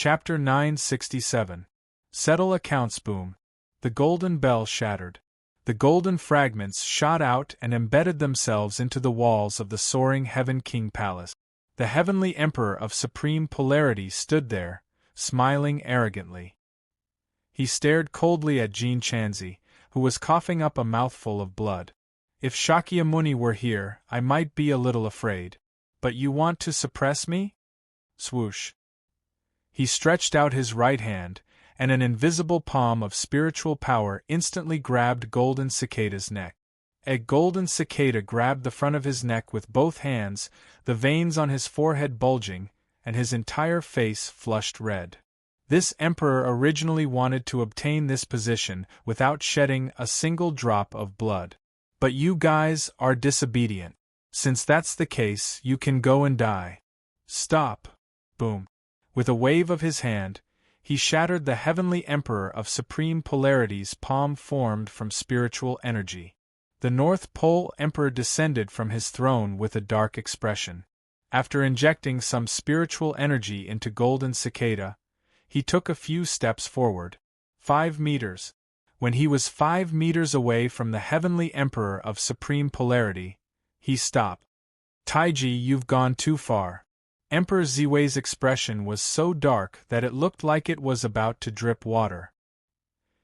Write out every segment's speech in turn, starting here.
Chapter 967. Settle accounts. Boom. The golden bell shattered. The golden fragments shot out and embedded themselves into the walls of the soaring Heaven King Palace. The heavenly Emperor of Supreme Polarity stood there, smiling arrogantly. He stared coldly at Jean Chanzi, who was coughing up a mouthful of blood. If Shakyamuni were here, I might be a little afraid. But you want to suppress me? Swoosh. He stretched out his right hand, and an invisible palm of spiritual power instantly grabbed Golden Cicada's neck. A golden cicada grabbed the front of his neck with both hands, the veins on his forehead bulging, and his entire face flushed red. This emperor originally wanted to obtain this position without shedding a single drop of blood. But you guys are disobedient. Since that's the case, you can go and die. Stop. Boom. With a wave of his hand, he shattered the heavenly Emperor of Supreme Polarity's palm formed from spiritual energy. The North Pole Emperor descended from his throne with a dark expression. After injecting some spiritual energy into Golden Cicada, he took a few steps forward. 5 meters. When he was 5 meters away from the heavenly Emperor of Supreme Polarity, he stopped. Taiji, you've gone too far. Emperor Ziwei's expression was so dark that it looked like it was about to drip water.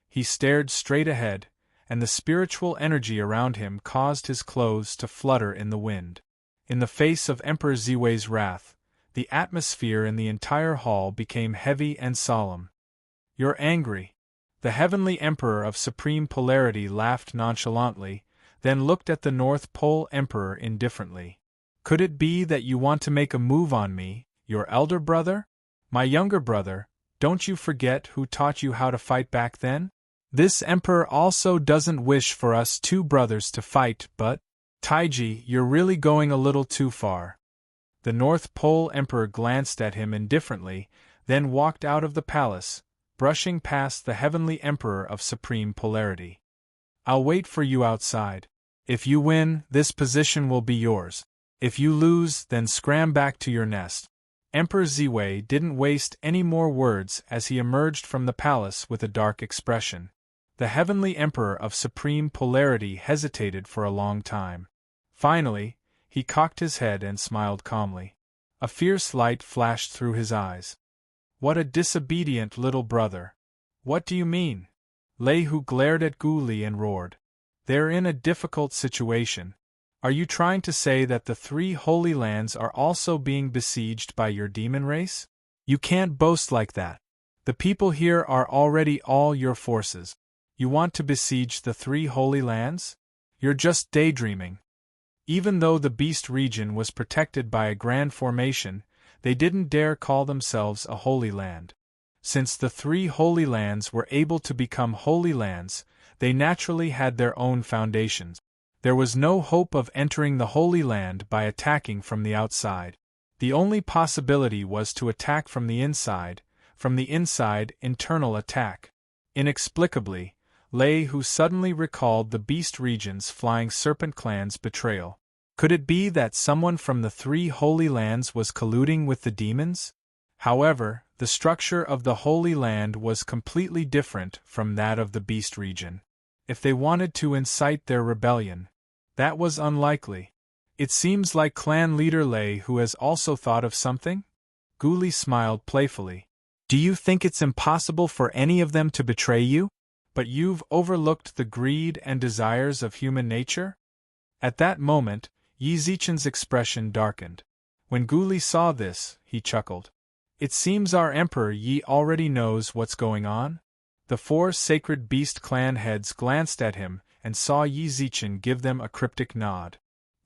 He stared straight ahead, and the spiritual energy around him caused his clothes to flutter in the wind. In the face of Emperor Ziwei's wrath, the atmosphere in the entire hall became heavy and solemn. You're angry. The heavenly Emperor of Supreme Polarity laughed nonchalantly, then looked at the North Pole Emperor indifferently. Could it be that you want to make a move on me, your elder brother? My younger brother, don't you forget who taught you how to fight back then? This emperor also doesn't wish for us two brothers to fight, but… Taiji, you're really going a little too far. The North Pole Emperor glanced at him indifferently, then walked out of the palace, brushing past the heavenly Emperor of Supreme Polarity. I'll wait for you outside. If you win, this position will be yours. If you lose, then scram back to your nest. Emperor Ziwei didn't waste any more words as he emerged from the palace with a dark expression. The heavenly Emperor of Supreme Polarity hesitated for a long time. Finally, he cocked his head and smiled calmly. A fierce light flashed through his eyes. What a disobedient little brother. What do you mean? Lei Hu glared at Gu Li and roared. They're in a difficult situation. Are you trying to say that the 3 Holy Lands are also being besieged by your demon race? You can't boast like that. The people here are already all your forces. You want to besiege the 3 Holy Lands? You're just daydreaming. Even though the Beast region was protected by a grand formation, they didn't dare call themselves a Holy Land. Since the 3 Holy Lands were able to become Holy Lands, they naturally had their own foundations. There was no hope of entering the Holy Land by attacking from the outside. The only possibility was to attack from the inside, internal attack. Inexplicably, Lei Hu suddenly recalled the Beast region's Flying Serpent clan's betrayal. Could it be that someone from the 3 Holy Lands was colluding with the demons? However, the structure of the Holy Land was completely different from that of the Beast region. If they wanted to incite their rebellion, that was unlikely. It seems like clan leader Lei Hu has also thought of something? Gu Li smiled playfully. Do you think it's impossible for any of them to betray you? But you've overlooked the greed and desires of human nature? At that moment, Yi Zichen's expression darkened. When Gu Li saw this, he chuckled. It seems our Emperor Yi already knows what's going on. The 4 sacred beast clan heads glanced at him and saw Yi Zichen give them a cryptic nod.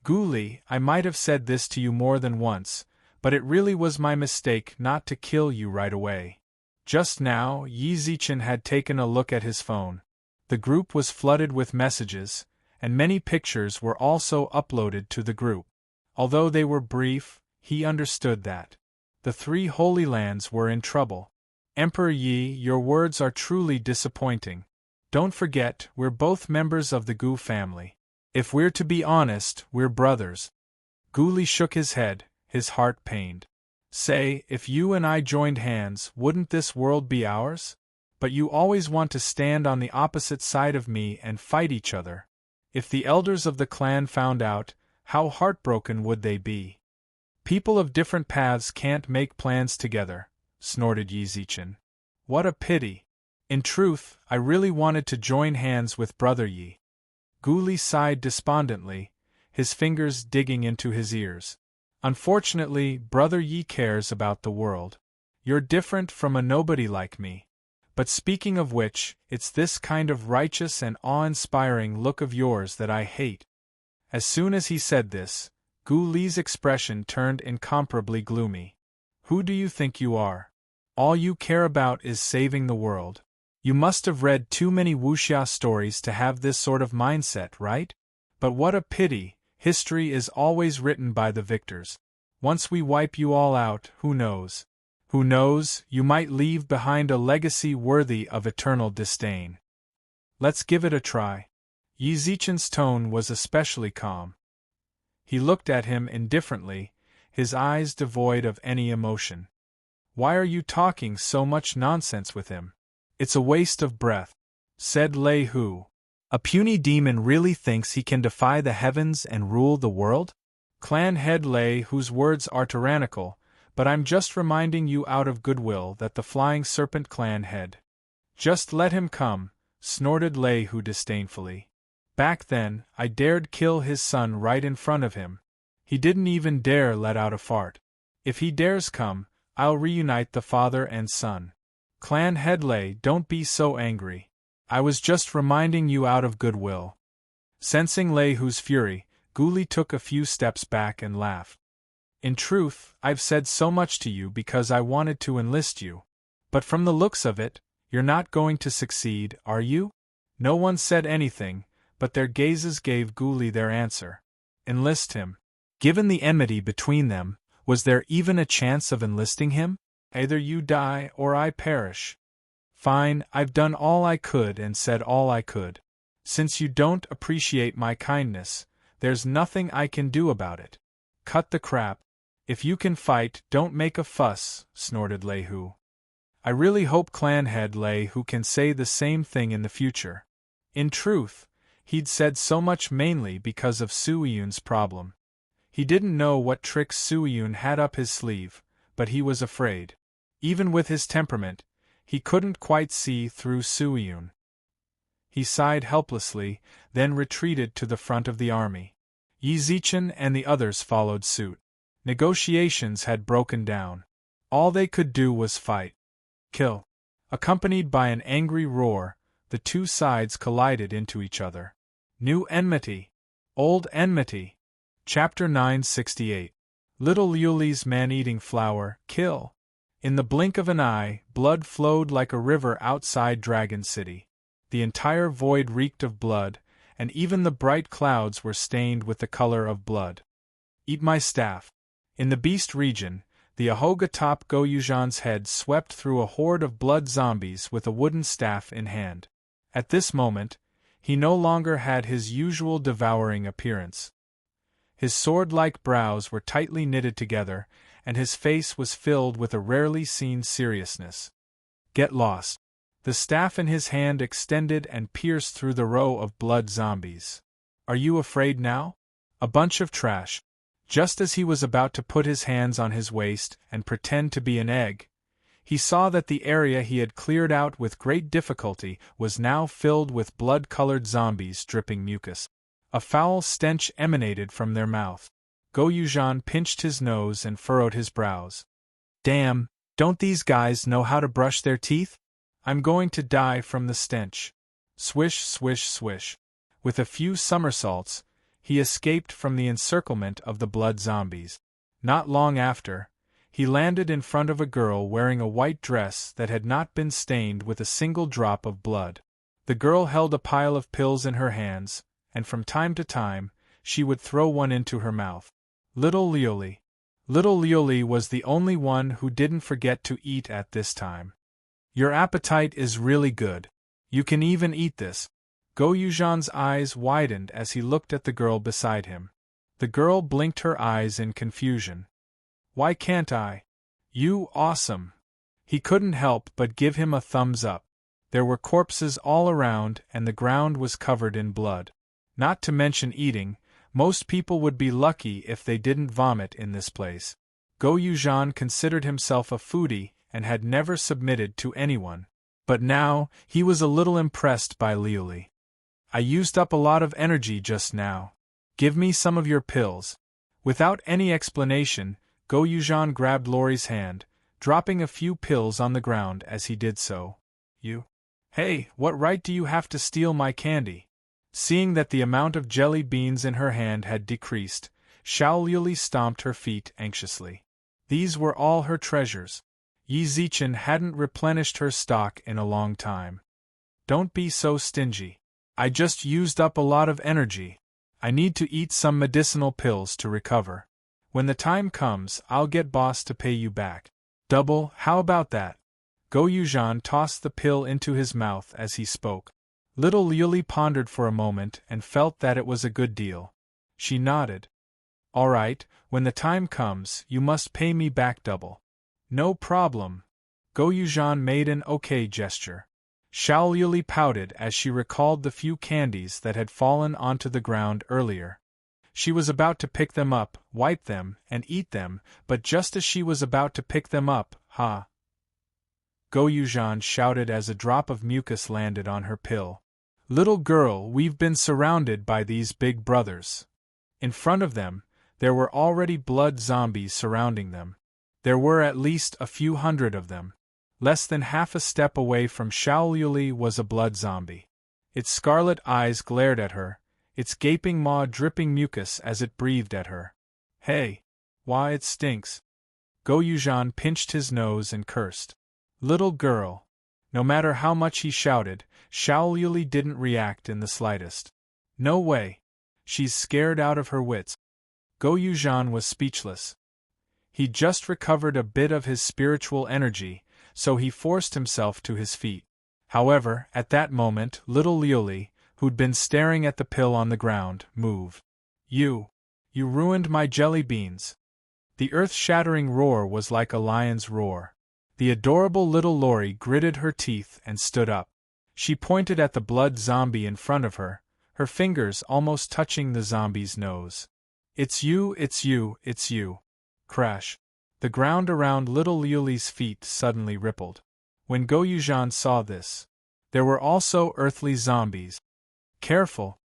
Gu Li, I might have said this to you more than once, but it really was my mistake not to kill you right away. Just now, Yi Zichen had taken a look at his phone. The group was flooded with messages, and many pictures were also uploaded to the group. Although they were brief, he understood that the 3 Holy Lands were in trouble. Emperor Yi, your words are truly disappointing. Don't forget, we're both members of the Gu family. If we're to be honest, we're brothers. Gu Li shook his head, his heart pained. Say, if you and I joined hands, wouldn't this world be ours? But you always want to stand on the opposite side of me and fight each other. If the elders of the clan found out, how heartbroken would they be? People of different paths can't make plans together, snorted Yizichin. What a pity. In truth, I really wanted to join hands with Brother Yi. Guli sighed despondently, his fingers digging into his ears. Unfortunately, Brother Yi cares about the world. You're different from a nobody like me. But speaking of which, it's this kind of righteous and awe-inspiring look of yours that I hate. As soon as he said this, Gu Li's expression turned incomparably gloomy. Who do you think you are? All you care about is saving the world. You must have read too many wuxia stories to have this sort of mindset, right? But what a pity, history is always written by the victors. Once we wipe you all out, who knows? Who knows, you might leave behind a legacy worthy of eternal disdain. Let's give it a try. Yizichin's tone was especially calm. He looked at him indifferently, his eyes devoid of any emotion. Why are you talking so much nonsense with him? It's a waste of breath, said Lei Hu. A puny demon really thinks he can defy the heavens and rule the world? Clan head Lei Hu's words are tyrannical, but I'm just reminding you out of goodwill that the Flying Serpent clan head. Just let him come, snorted Lei Hu disdainfully. Back then, I dared kill his son right in front of him. He didn't even dare let out a fart. If he dares come, I'll reunite the father and son. Clan head Lei, don't be so angry. I was just reminding you out of goodwill. Sensing Lei Hu's fury, Guli took a few steps back and laughed. In truth, I've said so much to you because I wanted to enlist you. But from the looks of it, you're not going to succeed, are you? No one said anything, but their gazes gave Guli their answer. Enlist him. Given the enmity between them, was there even a chance of enlisting him? Either you die or I perish. Fine, I've done all I could and said all I could. Since you don't appreciate my kindness, there's nothing I can do about it. Cut the crap. If you can fight, don't make a fuss, snorted Lei Hu. I really hope clan head Lei Hu can say the same thing in the future. In truth, he'd said so much mainly because of Suiyun's problem. He didn't know what tricks Suiyun had up his sleeve, but he was afraid. Even with his temperament, he couldn't quite see through Suiyun. He sighed helplessly, then retreated to the front of the army. Yizichin and the others followed suit. Negotiations had broken down. All they could do was fight. Kill. Accompanied by an angry roar, the two sides collided into each other. New enmity. Old enmity. Chapter 968. Little Liuli's man-eating flower, kill. In the blink of an eye, blood flowed like a river outside Dragon City. The entire void reeked of blood, and even the bright clouds were stained with the color of blood. Eat my staff. In the beast region, the Ahoga top Goyujan's head swept through a horde of blood zombies with a wooden staff in hand. At this moment, he no longer had his usual devouring appearance. His sword-like brows were tightly knitted together, and his face was filled with a rarely seen seriousness. Get lost. The staff in his hand extended and pierced through the row of blood zombies. Are you afraid now? A bunch of trash. Just as he was about to put his hands on his waist and pretend to be an egg, he saw that the area he had cleared out with great difficulty was now filled with blood-colored zombies dripping mucus. A foul stench emanated from their mouth. Goyujan pinched his nose and furrowed his brows. Damn, don't these guys know how to brush their teeth? I'm going to die from the stench. Swish, swish, swish. With a few somersaults, he escaped from the encirclement of the blood zombies. Not long after, he landed in front of a girl wearing a white dress that had not been stained with a single drop of blood. The girl held a pile of pills in her hands, and from time to time, she would throw one into her mouth. Little Liuli. Little Liuli was the only one who didn't forget to eat at this time. Your appetite is really good. You can even eat this. Goyujan's eyes widened as he looked at the girl beside him. The girl blinked her eyes in confusion. Why can't I? You awesome! He couldn't help but give him a thumbs up. There were corpses all around and the ground was covered in blood. Not to mention eating, most people would be lucky if they didn't vomit in this place. Go Yuzhan considered himself a foodie and had never submitted to anyone. But now, he was a little impressed by Liuli. I used up a lot of energy just now. Give me some of your pills. Without any explanation, Go Yuzhan grabbed Lori's hand, dropping a few pills on the ground as he did so. You? Hey, what right do you have to steal my candy? Seeing that the amount of jelly beans in her hand had decreased, Xiao Liuli stomped her feet anxiously. These were all her treasures. Yi Zichen hadn't replenished her stock in a long time. Don't be so stingy. I just used up a lot of energy. I need to eat some medicinal pills to recover. When the time comes, I'll get boss to pay you back. Double, how about that? Go Yuzhan tossed the pill into his mouth as he spoke. Little Liuli pondered for a moment and felt that it was a good deal. She nodded. All right, when the time comes, you must pay me back double. No problem. Go Yuzhan made an okay gesture. Xiao Liuli pouted as she recalled the few candies that had fallen onto the ground earlier. She was about to pick them up, wipe them, and eat them, but just as she was about to pick them up, Go Yuzhan shouted as a drop of mucus landed on her pill. Little girl, we've been surrounded by these big brothers. In front of them, there were already blood zombies surrounding them. There were at least a few hundred of them. Less than half a step away from Xiao Liuli was a blood zombie. Its scarlet eyes glared at her, its gaping maw dripping mucus as it breathed at her. Hey! Why, it stinks. Go Yuzhan pinched his nose and cursed. Little girl. No matter how much he shouted, Xiao Liuli didn't react in the slightest. No way. She's scared out of her wits. Go Yuzhan was speechless. He'd just recovered a bit of his spiritual energy, so he forced himself to his feet. However, at that moment, little Liuli, who'd been staring at the pill on the ground, moved. You ruined my jelly beans. The earth-shattering roar was like a lion's roar. The adorable little Lori gritted her teeth and stood up. She pointed at the blood zombie in front of her, her fingers almost touching the zombie's nose. It's you, it's you, it's you. Crash. The ground around little Liuli's feet suddenly rippled. When Go Yuzhan saw this, there were also earthly zombies. Careful!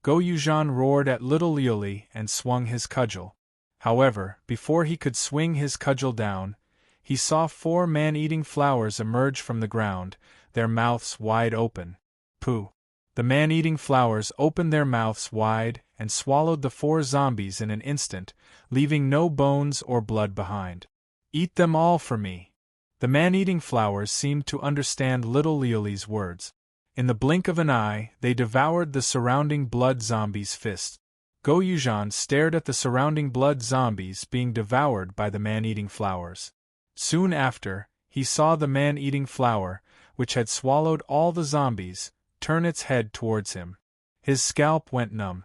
Go Yuzhan roared at little Liuli and swung his cudgel. However, before he could swing his cudgel down, he saw 4 man-eating flowers emerge from the ground, their mouths wide open. Pooh! The man-eating flowers opened their mouths wide and swallowed the 4 zombies in an instant, leaving no bones or blood behind. Eat them all for me. The man-eating flowers seemed to understand little Liuli's words. In the blink of an eye, they devoured the surrounding blood zombies' fists. Go Yuzhan stared at the surrounding blood zombies being devoured by the man-eating flowers. Soon after, he saw the man-eating flower, which had swallowed all the zombies, turn its head towards him. His scalp went numb.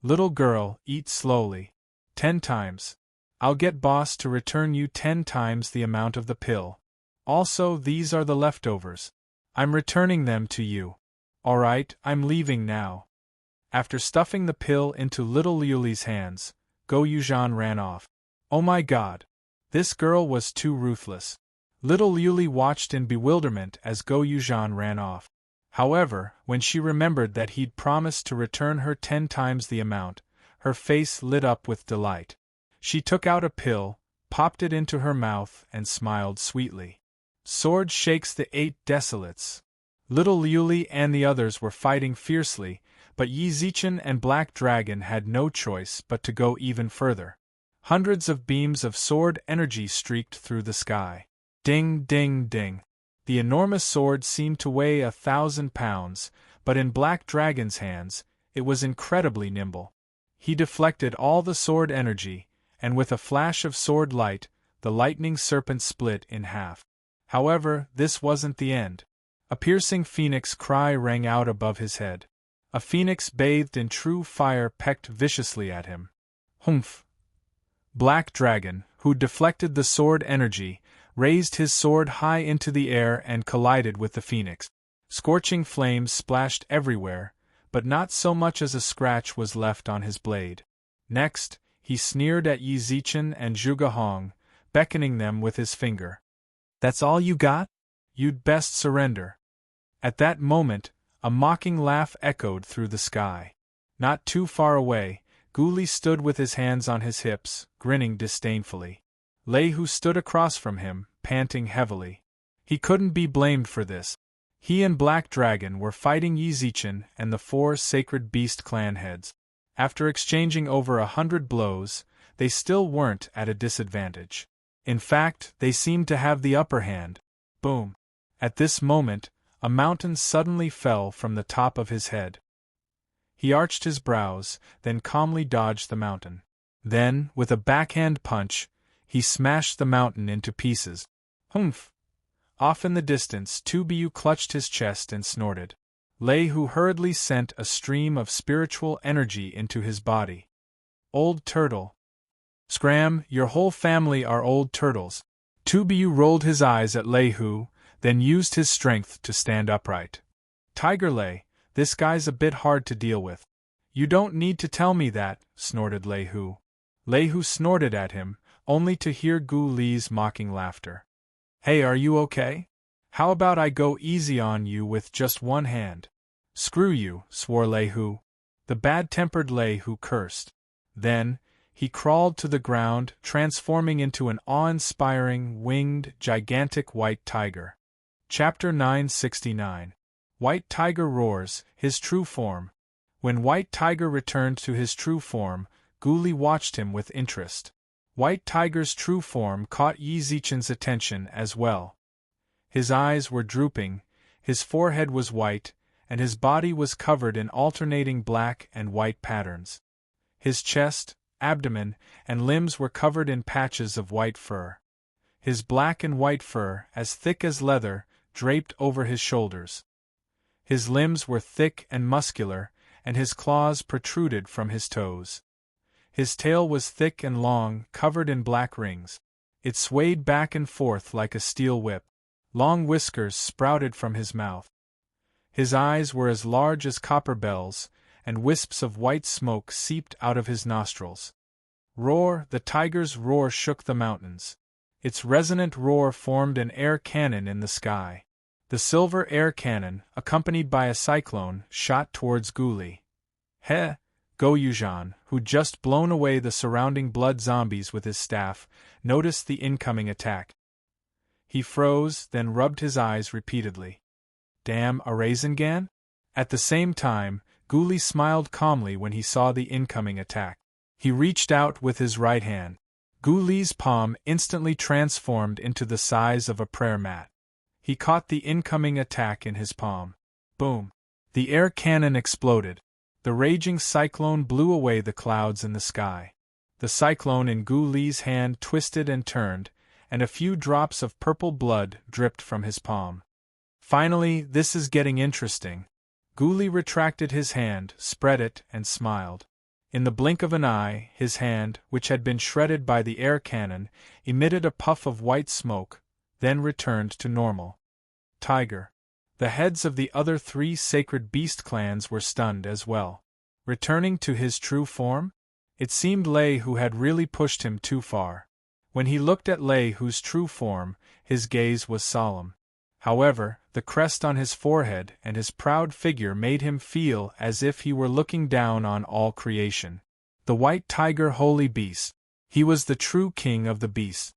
Little girl, eat slowly. 10 times. I'll get boss to return you 10 times the amount of the pill. Also, these are the leftovers. I'm returning them to you. Alright, I'm leaving now. After stuffing the pill into little Liuli's hands, Go Yuzhan ran off. Oh my god! This girl was too ruthless. Little Liuli watched in bewilderment as Go Yuzhan ran off. However, when she remembered that he'd promised to return her 10 times the amount, her face lit up with delight. She took out a pill, popped it into her mouth, and smiled sweetly. Sword shakes the 8 desolates. Little Liuli and the others were fighting fiercely, but Yi Zichen and Black Dragon had no choice but to go even further. Hundreds of beams of sword energy streaked through the sky. Ding, ding, ding. The enormous sword seemed to weigh 1,000 pounds, but in Black Dragon's hands, it was incredibly nimble. He deflected all the sword energy, and with a flash of sword light, the lightning serpent split in half. However, this wasn't the end. A piercing phoenix cry rang out above his head. A phoenix bathed in true fire pecked viciously at him. Humph! Black Dragon, who deflected the sword energy, raised his sword high into the air and collided with the phoenix. Scorching flames splashed everywhere, but not so much as a scratch was left on his blade. Next, he sneered at Yi Zichen and Zhuge Hong, beckoning them with his finger. "That's all you got? You'd best surrender." At that moment, a mocking laugh echoed through the sky. Not too far away, Gu Li stood with his hands on his hips, grinning disdainfully. Lei Hu stood across from him, panting heavily. He couldn't be blamed for this. He and Black Dragon were fighting Yi Zichen and the 4 Sacred Beast clan heads. After exchanging over 100 blows, they still weren't at a disadvantage. In fact, they seemed to have the upper hand. Boom! At this moment, a mountain suddenly fell from the top of his head. He arched his brows, then calmly dodged the mountain. Then, with a backhand punch, he smashed the mountain into pieces. Humph! Off in the distance, Tu Biu clutched his chest and snorted. Lei Hu hurriedly sent a stream of spiritual energy into his body. Old turtle. Scram, your whole family are old turtles. Tu Biu rolled his eyes at Lei Hu, then used his strength to stand upright. Tiger Lei, this guy's a bit hard to deal with. You don't need to tell me that, snorted Lei Hu. Lei Hu snorted at him, only to hear Gu Li's mocking laughter. Hey, are you okay? How about I go easy on you with just one hand? Screw you, swore Lei Hu. The bad-tempered Lei Hu cursed. Then, he crawled to the ground, transforming into an awe-inspiring, winged, gigantic white tiger. Chapter 969. White Tiger Roars, His True Form. When White Tiger returned to his true form, Gu Li watched him with interest. White Tiger's true form caught Yi Zichen's attention as well. His eyes were drooping, his forehead was white, and his body was covered in alternating black and white patterns. His chest, abdomen, and limbs were covered in patches of white fur. His black and white fur, as thick as leather, draped over his shoulders. His limbs were thick and muscular, and his claws protruded from his toes. His tail was thick and long, covered in black rings. It swayed back and forth like a steel whip. Long whiskers sprouted from his mouth. His eyes were as large as copper bells, and wisps of white smoke seeped out of his nostrils. Roar! The tiger's roar shook the mountains. Its resonant roar formed an air cannon in the sky. The silver air cannon, accompanied by a cyclone, shot towards Gu Li. He! Go Yuzhan, who'd just blown away the surrounding blood zombies with his staff, noticed the incoming attack. He froze, then rubbed his eyes repeatedly. Damn, a Rasengan? At the same time, Gu Li smiled calmly when he saw the incoming attack. He reached out with his right hand. Gu Li's palm instantly transformed into the size of a prayer mat. He caught the incoming attack in his palm. Boom! The air cannon exploded. The raging cyclone blew away the clouds in the sky. The cyclone in Gu Li's hand twisted and turned, and a few drops of purple blood dripped from his palm. Finally, this is getting interesting. Gu Li retracted his hand, spread it, and smiled. In the blink of an eye, his hand, which had been shredded by the air cannon, emitted a puff of white smoke, then returned to normal. Tiger. The heads of the other 3 Sacred Beast clans were stunned as well. Returning to his true form? It seemed Lei Hu had really pushed him too far. When he looked at Lei Hu's true form, his gaze was solemn. However, the crest on his forehead and his proud figure made him feel as if he were looking down on all creation. The White Tiger Holy Beast. He was the true king of the beasts.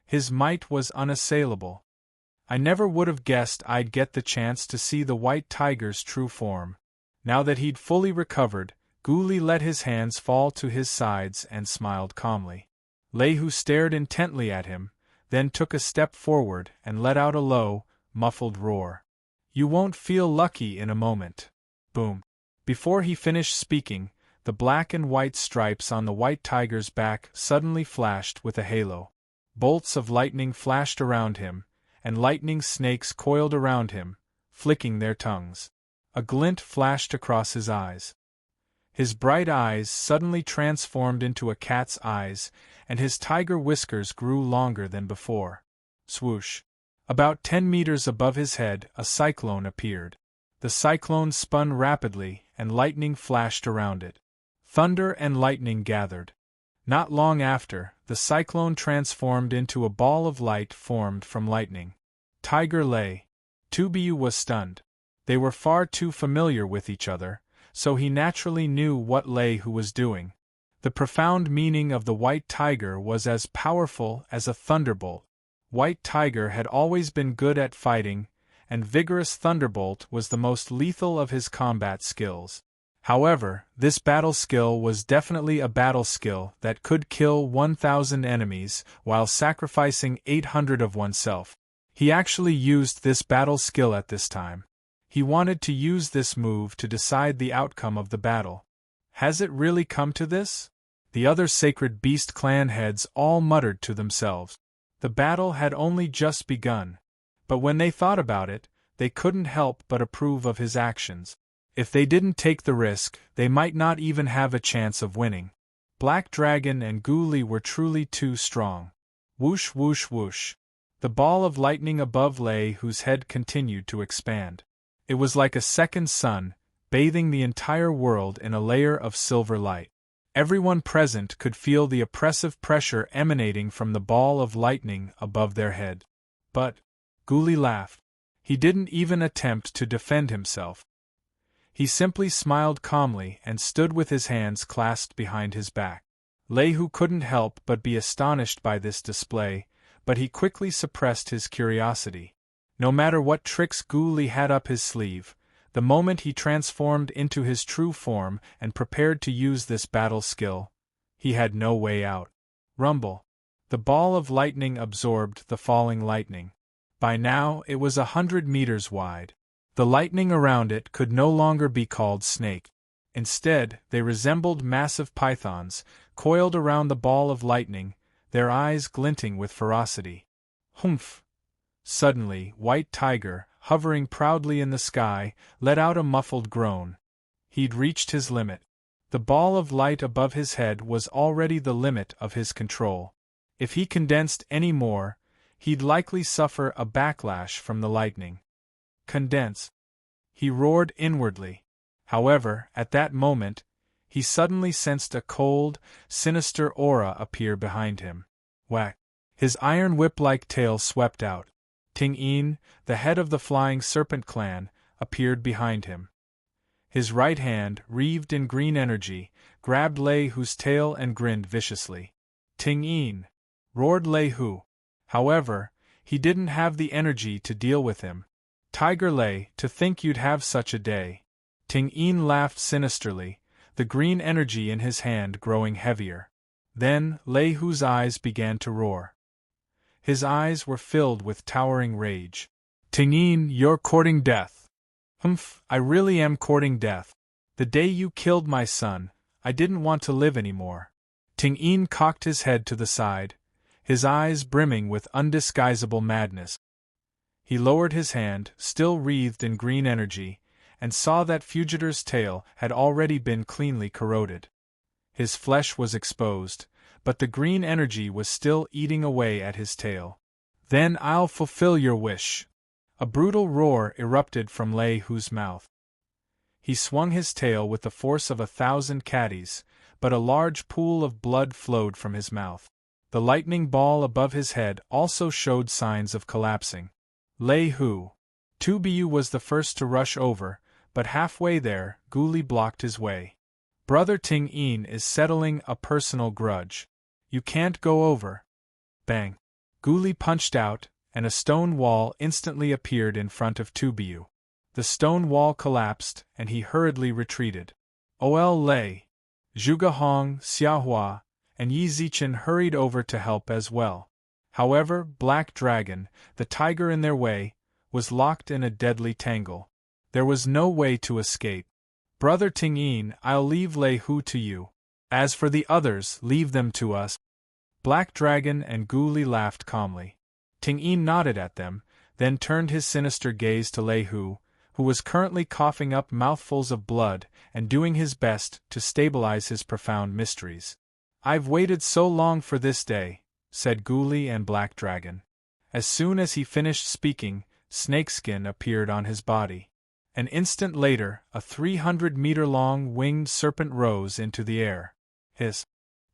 His might was unassailable. I never would have guessed I'd get the chance to see the White Tiger's true form. Now that he'd fully recovered, Gu Li let his hands fall to his sides and smiled calmly. Lei Hu stared intently at him, then took a step forward and let out a low, muffled roar. You won't feel lucky in a moment. Boom. Before he finished speaking, the black and white stripes on the White Tiger's back suddenly flashed with a halo. Bolts of lightning flashed around him, and lightning snakes coiled around him, flicking their tongues. A glint flashed across his eyes. His bright eyes suddenly transformed into a cat's eyes, and his tiger whiskers grew longer than before. Swoosh! About 10 meters above his head, a cyclone appeared. The cyclone spun rapidly, and lightning flashed around it. Thunder and lightning gathered. Not long after, the cyclone transformed into a ball of light formed from lightning. Tiger lay. Tubiu was stunned. They were far too familiar with each other, so he naturally knew what Lei Hu was doing. The profound meaning of the white tiger was as powerful as a thunderbolt. White Tiger had always been good at fighting, and vigorous Thunderbolt was the most lethal of his combat skills. However, this battle skill was definitely a battle skill that could kill 1,000 enemies while sacrificing 800 of oneself. He actually used this battle skill at this time. He wanted to use this move to decide the outcome of the battle. Has it really come to this? The other Sacred Beast clan heads all muttered to themselves. The battle had only just begun. But when they thought about it, they couldn't help but approve of his actions. If they didn't take the risk, they might not even have a chance of winning. Black Dragon and Gu Li were truly too strong. Whoosh whoosh whoosh. The ball of lightning above Lei Hu's head continued to expand. It was like a second sun, bathing the entire world in a layer of silver light. Everyone present could feel the oppressive pressure emanating from the ball of lightning above their head. But Gu Li laughed. He didn't even attempt to defend himself. He simply smiled calmly and stood with his hands clasped behind his back. Lei Hu couldn't help but be astonished by this display, but he quickly suppressed his curiosity. No matter what tricks Gu Li had up his sleeve, the moment he transformed into his true form and prepared to use this battle skill, he had no way out. Rumble. The ball of lightning absorbed the falling lightning. By now it was 100 meters wide. The lightning around it could no longer be called snake. Instead, they resembled massive pythons, coiled around the ball of lightning, their eyes glinting with ferocity. Humph! Suddenly, White Tiger, hovering proudly in the sky, let out a muffled groan. He'd reached his limit. The ball of light above his head was already the limit of his control. If he condensed any more, he'd likely suffer a backlash from the lightning. Condense! He roared inwardly. However, at that moment, he suddenly sensed a cold, sinister aura appear behind him. Whack! His iron whip-like tail swept out. Ting-een, the head of the Flying Serpent clan, appeared behind him. His right hand, wreathed in green energy, grabbed Lei Hu's tail and grinned viciously. Ting-een! Roared Lei Hu. However, he didn't have the energy to deal with him. Tiger Lei, to think you'd have such a day. Ting-een laughed sinisterly, the green energy in his hand growing heavier. Then, Lei Hu's eyes began to roar. His eyes were filled with towering rage. Ting-een, you're courting death. Humph, I really am courting death. The day you killed my son, I didn't want to live anymore. Ting-een cocked his head to the side, his eyes brimming with undisguisable madness. He lowered his hand, still wreathed in green energy, and saw that Fugitor's tail had already been cleanly corroded. His flesh was exposed, but the green energy was still eating away at his tail. Then I'll fulfill your wish. A brutal roar erupted from Lei Hu's mouth. He swung his tail with the force of 1,000 caddies, but a large pool of blood flowed from his mouth. The lightning ball above his head also showed signs of collapsing. Lei Hu. Tubiu was the first to rush over, but halfway there, Gu Li blocked his way. Brother Ting-een is settling a personal grudge. You can't go over. Bang! Gu Li punched out, and a stone wall instantly appeared in front of Tubiu. The stone wall collapsed, and he hurriedly retreated. Ol Lei, Zhuge Hong, Xiahua, and Yi Zichen hurried over to help as well. However, Black Dragon, the tiger in their way, was locked in a deadly tangle. There was no way to escape. Brother Ting-een, I'll leave Lei Hu to you. As for the others, leave them to us. Black Dragon and Gu Li laughed calmly. Ting-een nodded at them, then turned his sinister gaze to Lei Hu, who was currently coughing up mouthfuls of blood and doing his best to stabilize his profound mysteries. I've waited so long for this day, said Gu Li and Black Dragon. As soon as he finished speaking, snakeskin appeared on his body. An instant later, a 300-meter-long winged serpent rose into the air.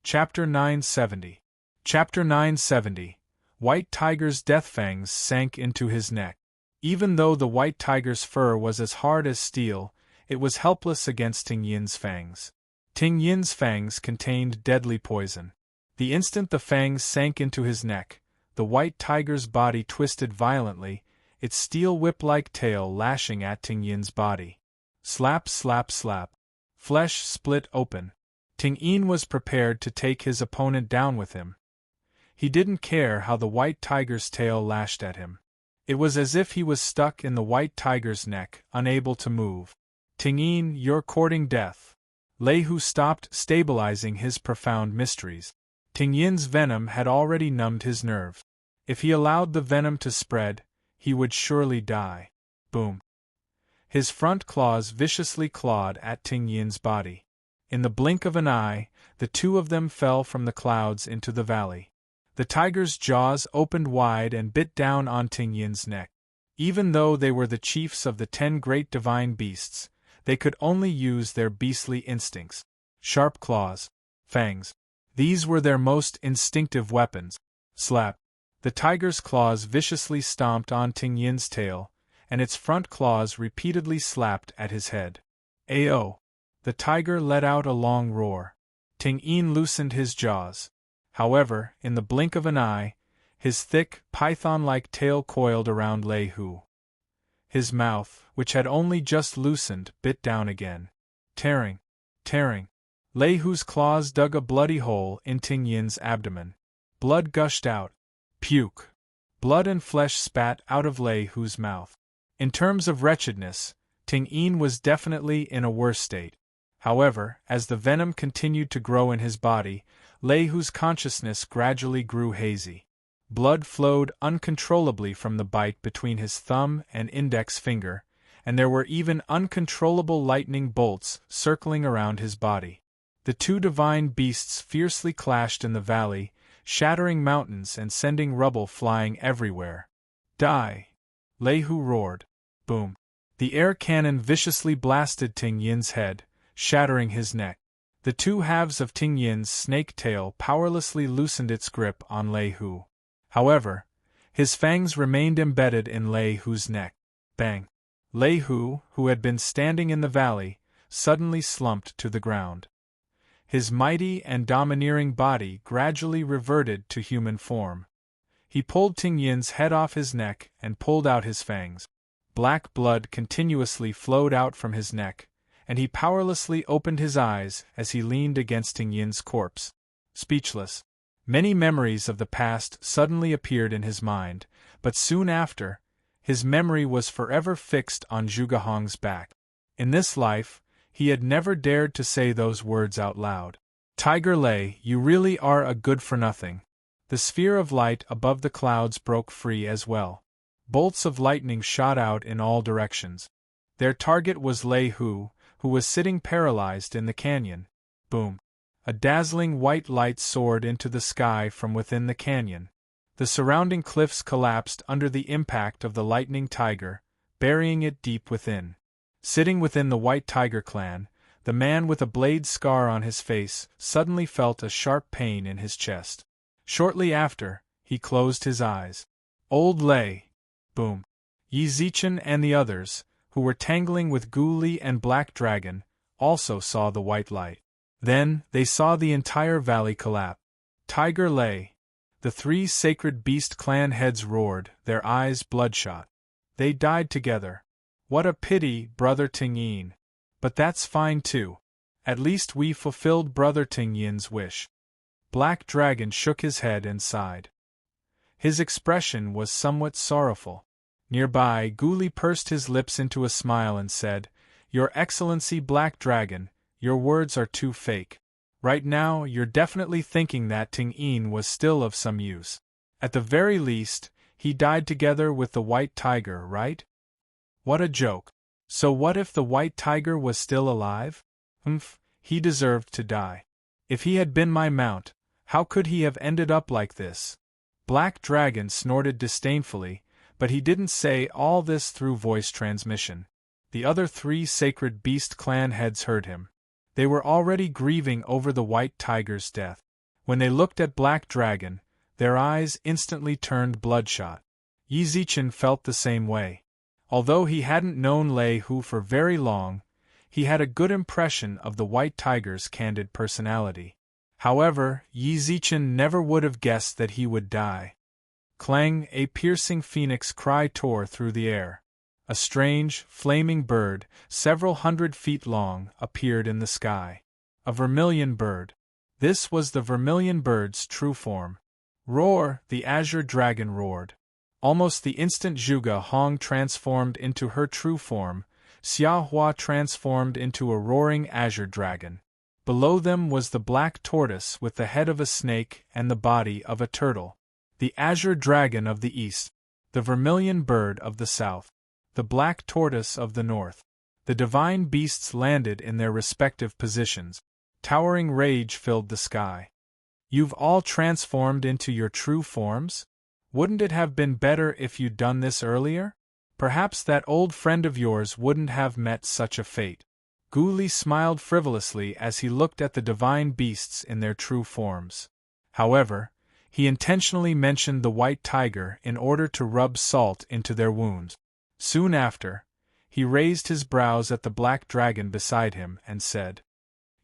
Chapter 970. Chapter 970. White Tiger's death fangs sank into his neck. Even though the white tiger's fur was as hard as steel, it was helpless against Ting Yin's fangs. Ting Yin's fangs contained deadly poison. The instant the fangs sank into his neck, the white tiger's body twisted violently, its steel whip-like tail lashing at Ting Yin's body. Slap, slap, slap. Flesh split open. Ting Yin was prepared to take his opponent down with him. He didn't care how the white tiger's tail lashed at him. It was as if he was stuck in the white tiger's neck, unable to move. Ting Yin, you're courting death. Lei Hu stopped, stabilizing his profound mysteries. Ting Yin's venom had already numbed his nerve. If he allowed the venom to spread, he would surely die. Boom. His front claws viciously clawed at Ting Yin's body. In the blink of an eye, the two of them fell from the clouds into the valley. The tiger's jaws opened wide and bit down on Ting Yin's neck. Even though they were the chiefs of the 10 great divine beasts, they could only use their beastly instincts. Sharp claws. Fangs. These were their most instinctive weapons. Slap. The tiger's claws viciously stomped on Ting Yin's tail, and its front claws repeatedly slapped at his head. Ayo! The tiger let out a long roar. Ting Yin loosened his jaws. However, in the blink of an eye, his thick, python-like tail coiled around Lei Hu. His mouth, which had only just loosened, bit down again. Tearing. Tearing. Lei Hu's claws dug a bloody hole in Ting Yin's abdomen. Blood gushed out. Puke. Blood and flesh spat out of Lei Hu's mouth. In terms of wretchedness, Ting Yin was definitely in a worse state. However, as the venom continued to grow in his body, Lei Hu's consciousness gradually grew hazy. Blood flowed uncontrollably from the bite between his thumb and index finger, and there were even uncontrollable lightning bolts circling around his body. The two divine beasts fiercely clashed in the valley, shattering mountains and sending rubble flying everywhere. Die! Lei Hu roared. Boom! The air cannon viciously blasted Ting Yin's head, shattering his neck. The two halves of Ting Yin's snake tail powerlessly loosened its grip on Lei Hu. However, his fangs remained embedded in Lei Hu's neck. Bang! Lei Hu, who had been standing in the valley, suddenly slumped to the ground. His mighty and domineering body gradually reverted to human form. He pulled Ting Yin's head off his neck and pulled out his fangs. Black blood continuously flowed out from his neck, and he powerlessly opened his eyes as he leaned against Ting Yin's corpse. Speechless. Many memories of the past suddenly appeared in his mind, but soon after, his memory was forever fixed on Zhuge Hong's back. In this life, he had never dared to say those words out loud. Tiger Lei, you really are a good-for-nothing. The sphere of light above the clouds broke free as well. Bolts of lightning shot out in all directions. Their target was Lei Hu, who was sitting paralyzed in the canyon. Boom! A dazzling white light soared into the sky from within the canyon. The surrounding cliffs collapsed under the impact of the lightning tiger, burying it deep within. Sitting within the White Tiger clan, the man with a blade scar on his face suddenly felt a sharp pain in his chest. Shortly after, he closed his eyes. Old Lei! Boom! Yi Zichen and the others, who were tangling with Gu Li and Black Dragon, also saw the white light. Then, they saw the entire valley collapse. Tiger Lei! The 3 sacred beast clan heads roared, their eyes bloodshot. They died together. What a pity, Brother Ting Yin. But that's fine too. At least we fulfilled Brother Ting Yin's wish. Black Dragon shook his head and sighed. His expression was somewhat sorrowful. Nearby, Gu Li pursed his lips into a smile and said, Your Excellency Black Dragon, your words are too fake. Right now, you're definitely thinking that Ting Yin was still of some use. At the very least, he died together with the White Tiger, right? What a joke. So what if the White Tiger was still alive? He deserved to die. If he had been my mount, how could he have ended up like this? Black Dragon snorted disdainfully, but he didn't say all this through voice transmission. The other 3 sacred beast clan heads heard him. They were already grieving over the white tiger's death. When they looked at Black Dragon, their eyes instantly turned bloodshot. Yi Zichen felt the same way. Although he hadn't known Lei Hu for very long, he had a good impression of the white tiger's candid personality. However, Yi Zichen never would have guessed that he would die. Clang! A piercing phoenix cry tore through the air. A strange, flaming bird, several hundred feet long, appeared in the sky. A vermilion bird. This was the vermilion bird's true form. Roar! The azure dragon roared. Almost the instant Zhuge Hong transformed into her true form, Xia Hua transformed into a roaring azure dragon. Below them was the black tortoise with the head of a snake and the body of a turtle. The azure dragon of the east, the vermilion bird of the south, the black tortoise of the north. The divine beasts landed in their respective positions. Towering rage filled the sky. You've all transformed into your true forms? Wouldn't it have been better if you'd done this earlier? Perhaps that old friend of yours wouldn't have met such a fate. Gu Li smiled frivolously as he looked at the divine beasts in their true forms. However, he intentionally mentioned the white tiger in order to rub salt into their wounds. Soon after, he raised his brows at the black dragon beside him and said,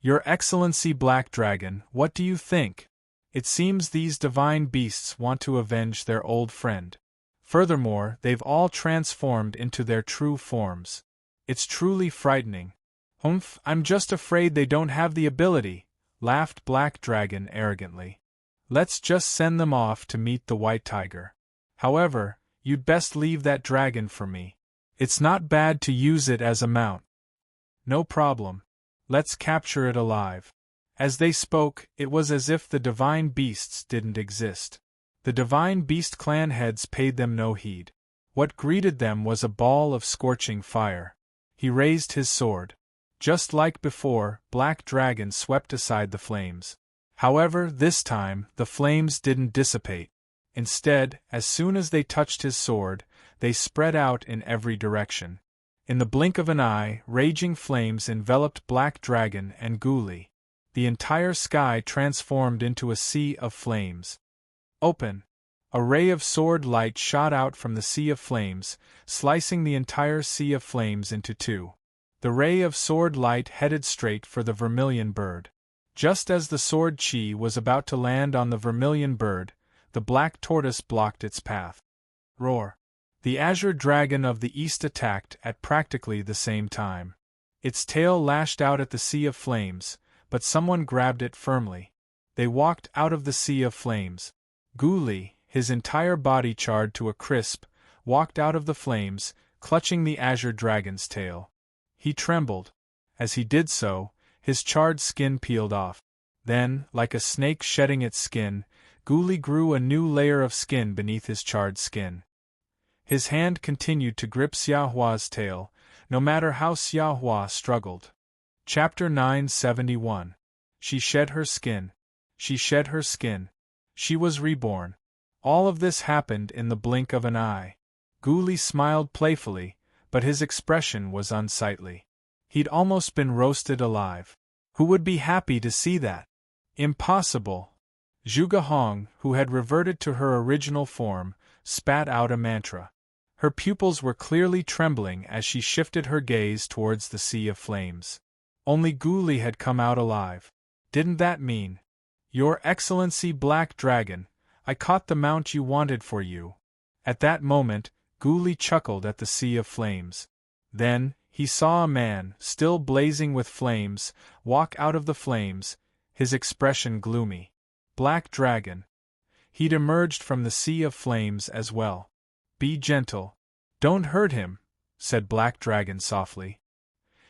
"Your Excellency Black Dragon, what do you think? It seems these divine beasts want to avenge their old friend. Furthermore, they've all transformed into their true forms. It's truly frightening." "Humph, I'm just afraid they don't have the ability," laughed Black Dragon arrogantly. "Let's just send them off to meet the white tiger. However, you'd best leave that dragon for me. It's not bad to use it as a mount." "No problem. Let's capture it alive." As they spoke, it was as if the divine beasts didn't exist. The divine beast clan heads paid them no heed. What greeted them was a ball of scorching fire. He raised his sword. Just like before, Black Dragon swept aside the flames. However, this time, the flames didn't dissipate. Instead, as soon as they touched his sword, they spread out in every direction. In the blink of an eye, raging flames enveloped Black Dragon and Gu Li. The entire sky transformed into a sea of flames. Open! A ray of sword light shot out from the sea of flames, slicing the entire sea of flames into 2. The ray of sword light headed straight for the vermilion bird. Just as the sword chi was about to land on the vermilion bird, the black tortoise blocked its path. Roar! The azure dragon of the east attacked at practically the same time. Its tail lashed out at the sea of flames, but someone grabbed it firmly. They walked out of the sea of flames. Gu Li, his entire body charred to a crisp, walked out of the flames, clutching the azure dragon's tail. He trembled. As he did so, his charred skin peeled off. Then, like a snake shedding its skin, Gu Li grew a new layer of skin beneath his charred skin. His hand continued to grip Xia Hua's tail, no matter how Xia Hua struggled. Chapter 971. She shed her skin. She shed her skin. She was reborn. All of this happened in the blink of an eye. Gu Li smiled playfully, but his expression was unsightly. He'd almost been roasted alive. Who would be happy to see that? Impossible. Zhuge Hong, who had reverted to her original form, spat out a mantra. Her pupils were clearly trembling as she shifted her gaze towards the sea of flames. Only Gu Li had come out alive. Didn't that mean, "Your Excellency Black Dragon, I caught the mount you wanted for you"? At that moment, Gu Li chuckled at the sea of flames. Then, he saw a man, still blazing with flames, walk out of the flames, his expression gloomy. Black Dragon. He'd emerged from the sea of flames as well. "Be gentle. Don't hurt him," said Black Dragon softly.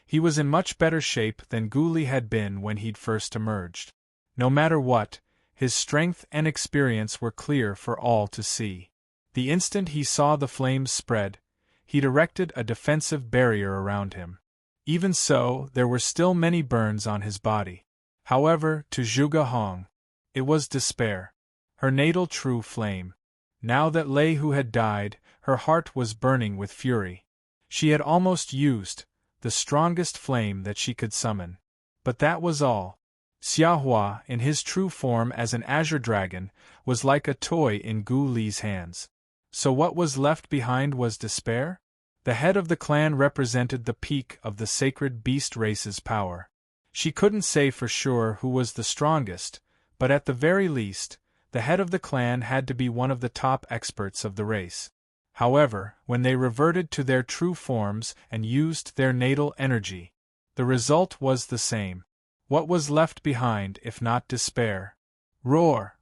He was in much better shape than Gu Li had been when he'd first emerged. No matter what, his strength and experience were clear for all to see. The instant he saw the flames spread, he'd erected a defensive barrier around him. Even so, there were still many burns on his body. However, to Zhuge Hong, it was despair. Her natal true flame. Now that Lehu had died, her heart was burning with fury. She had almost used the strongest flame that she could summon. But that was all. Xiahua, in his true form as an azure dragon, was like a toy in Gu Li's hands. So what was left behind was despair? The head of the clan represented the peak of the sacred beast race's power. She couldn't say for sure who was the strongest, but at the very least, the head of the clan had to be one of the top experts of the race. However, when they reverted to their true forms and used their natal energy, the result was the same. What was left behind if not despair? Roar!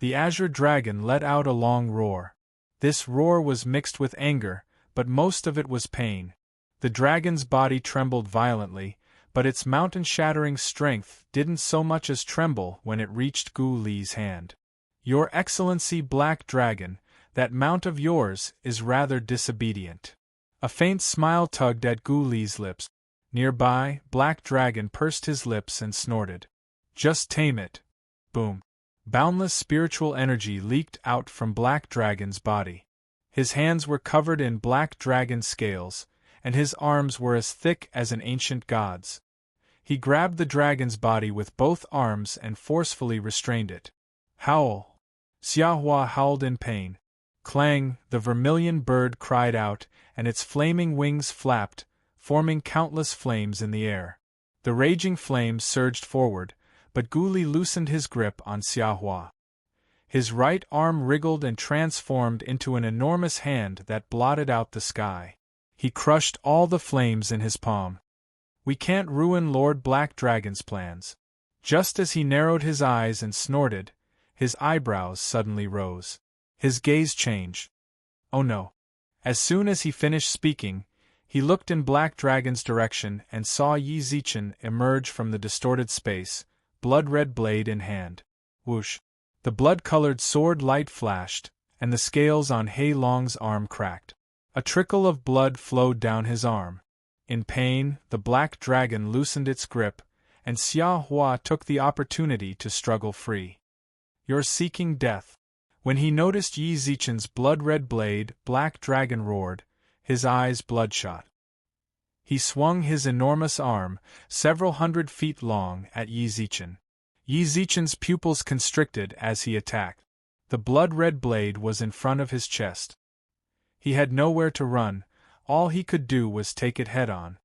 The azure dragon let out a long roar. This roar was mixed with anger, but most of it was pain. The dragon's body trembled violently, but its mountain-shattering strength didn't so much as tremble when it reached Gu Li's hand. Your Excellency Black Dragon, that mount of yours is rather disobedient. A faint smile tugged at Gu Li's lips. Nearby, Black Dragon pursed his lips and snorted. Just tame it. Boom. Boundless spiritual energy leaked out from Black Dragon's body. His hands were covered in Black Dragon scales, and his arms were as thick as an ancient god's. He grabbed the dragon's body with both arms and forcefully restrained it. Howl! Xiahua howled in pain. Clang! The vermilion bird cried out, and its flaming wings flapped, forming countless flames in the air. The raging flames surged forward, but Gu Li loosened his grip on Xiahua. His right arm wriggled and transformed into an enormous hand that blotted out the sky. He crushed all the flames in his palm. We can't ruin Lord Black Dragon's plans. Just as he narrowed his eyes and snorted, his eyebrows suddenly rose. His gaze changed. Oh no. As soon as he finished speaking, he looked in Black Dragon's direction and saw Yi Zichen emerge from the distorted space, blood-red blade in hand. Whoosh! The blood-colored sword light flashed, and the scales on Hei Long's arm cracked. A trickle of blood flowed down his arm. In pain, the Black Dragon loosened its grip, and Xiahua took the opportunity to struggle free. You're seeking death. When he noticed Yi Zichen's blood-red blade, Black Dragon roared, his eyes bloodshot. He swung his enormous arm, several hundred feet long, at Yi Zichen. Yi Zichen's pupils constricted as he attacked. The blood-red blade was in front of his chest. He had nowhere to run, all he could do was take it head-on.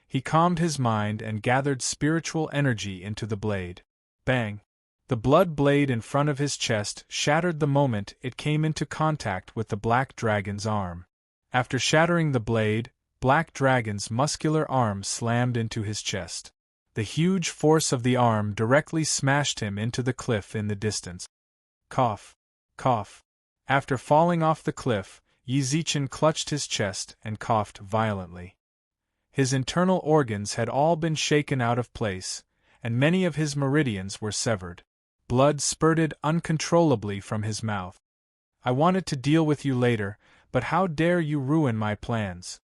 He calmed his mind and gathered spiritual energy into the blade. Bang! The blood blade in front of his chest shattered the moment it came into contact with the Black Dragon's arm. After shattering the blade, Black Dragon's muscular arm slammed into his chest. The huge force of the arm directly smashed him into the cliff in the distance. Cough! Cough! After falling off the cliff, Yi Zichen clutched his chest and coughed violently. His internal organs had all been shaken out of place, and many of his meridians were severed. Blood spurted uncontrollably from his mouth. I wanted to deal with you later, but how dare you ruin my plans?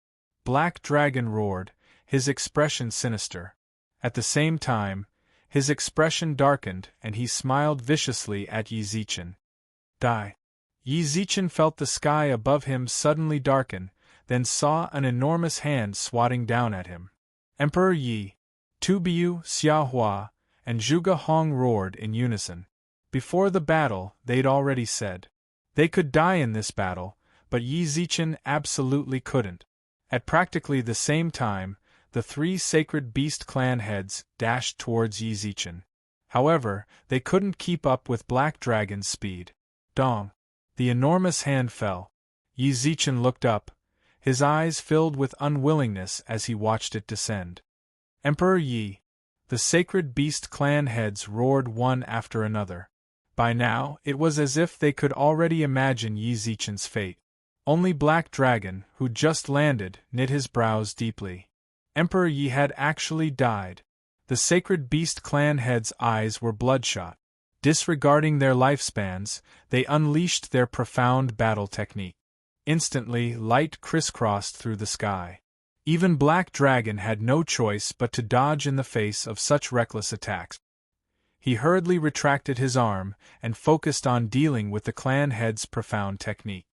Black Dragon roared, his expression sinister. At the same time, his expression darkened and he smiled viciously at Yi Zichen. Die. Yi Zichen felt the sky above him suddenly darken, then saw an enormous hand swatting down at him. Emperor Yi, Tu Biu, Xiahua, and Zhuge Hong roared in unison. Before the battle, they'd already said they could die in this battle, but Yi Zichen absolutely couldn't. At practically the same time, the three sacred beast clan heads dashed towards Yi Zichen. However, they couldn't keep up with Black Dragon's speed. Dong! The enormous hand fell. Yi Zichen looked up, his eyes filled with unwillingness as he watched it descend. Emperor Yi! The sacred beast clan heads roared one after another. By now, it was as if they could already imagine Yi Zichen's fate. Only Black Dragon, who just landed, knit his brows deeply. Emperor Yi had actually died. The sacred beast clan heads' eyes were bloodshot. Disregarding their lifespans, they unleashed their profound battle technique. Instantly, light crisscrossed through the sky. Even Black Dragon had no choice but to dodge in the face of such reckless attacks. He hurriedly retracted his arm and focused on dealing with the clan head's profound technique.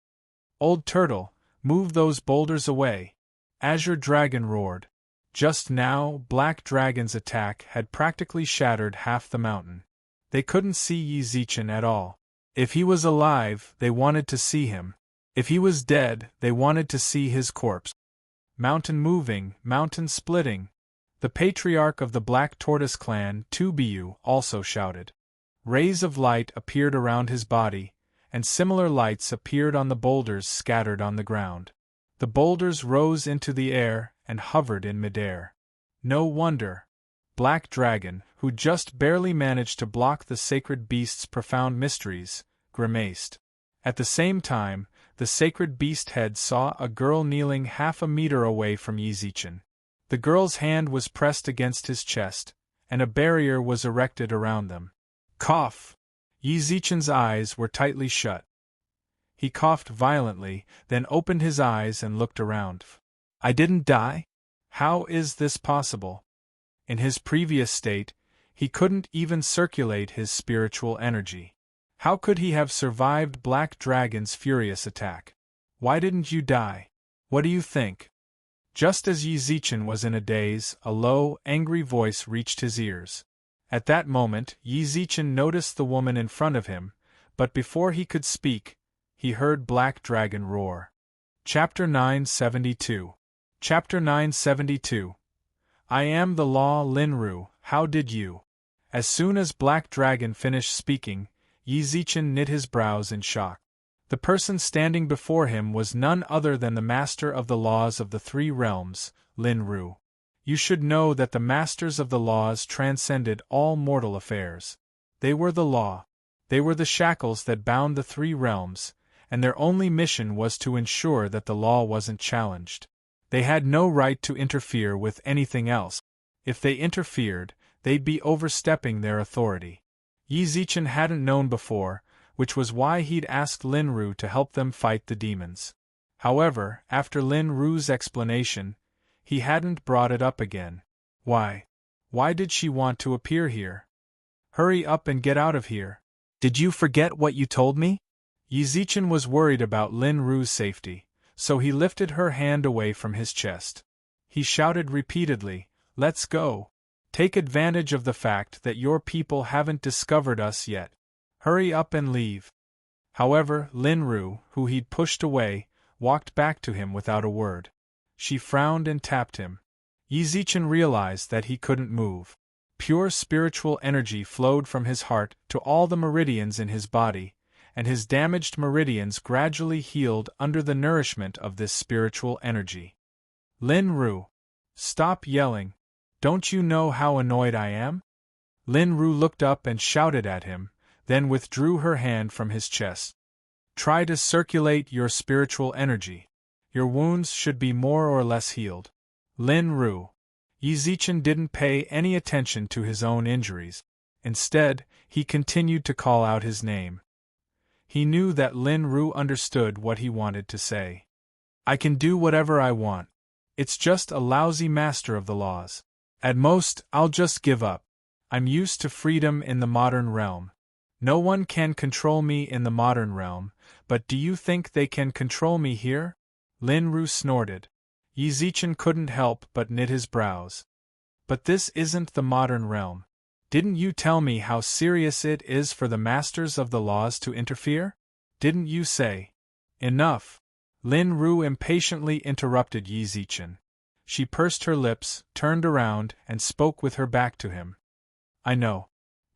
"Old Turtle, move those boulders away!" Azure Dragon roared. Just now, Black Dragon's attack had practically shattered half the mountain. They couldn't see Yi Zichen at all. If he was alive, they wanted to see him. If he was dead, they wanted to see his corpse. "Mountain moving, mountain splitting!" The patriarch of the Black Tortoise clan, Tubiu, also shouted. Rays of light appeared around his body, and similar lights appeared on the boulders scattered on the ground. The boulders rose into the air and hovered in midair. No wonder. Black Dragon, who just barely managed to block the sacred beast's profound mysteries, grimaced. At the same time, the sacred beast head saw a girl kneeling half a meter away from Yi Zichen. The girl's hand was pressed against his chest, and a barrier was erected around them. Cough! Yi Zichen's eyes were tightly shut. He coughed violently, then opened his eyes and looked around. "I didn't die? How is this possible?" In his previous state, he couldn't even circulate his spiritual energy. How could he have survived Black Dragon's furious attack? "Why didn't you die? What do you think?" Just as Yi Zichen was in a daze, a low, angry voice reached his ears. At that moment, Yi Zichen noticed the woman in front of him, but before he could speak, he heard Black Dragon roar. Chapter 972. Chapter 972. "I am the law, Linru, how did you?" As soon as Black Dragon finished speaking, Yi Zichen knit his brows in shock. The person standing before him was none other than the master of the laws of the three realms, Linru. You should know that the masters of the laws transcended all mortal affairs. They were the law. They were the shackles that bound the three realms, and their only mission was to ensure that the law wasn't challenged. They had no right to interfere with anything else. If they interfered, they'd be overstepping their authority. Yi Zichen hadn't known before, which was why he'd asked Linru to help them fight the demons. However, after Linru's explanation, he hadn't brought it up again. Why? Why did she want to appear here? Hurry up and get out of here. Did you forget what you told me? Yi Zichen was worried about Linru's safety, so he lifted her hand away from his chest. He shouted repeatedly, "Let's go. Take advantage of the fact that your people haven't discovered us yet. Hurry up and leave." However, Linru, who he'd pushed away, walked back to him without a word. She frowned and tapped him. Yi Zichen realized that he couldn't move. Pure spiritual energy flowed from his heart to all the meridians in his body, and his damaged meridians gradually healed under the nourishment of this spiritual energy. "Linru! Stop yelling! Don't you know how annoyed I am?" Linru looked up and shouted at him, then withdrew her hand from his chest. "Try to circulate your spiritual energy. Your wounds should be more or less healed." Linru. Yi Zichen didn't pay any attention to his own injuries. Instead, he continued to call out his name. He knew that Linru understood what he wanted to say. "I can do whatever I want. It's just a lousy master of the laws. At most, I'll just give up. I'm used to freedom in the modern realm. No one can control me in the modern realm, but do you think they can control me here?" Linru snorted. Yi Zichen couldn't help but knit his brows. "But this isn't the modern realm. Didn't you tell me how serious it is for the masters of the laws to interfere? Didn't you say—" "Enough!" Linru impatiently interrupted Yi Zichen. She pursed her lips, turned around, and spoke with her back to him. "I know."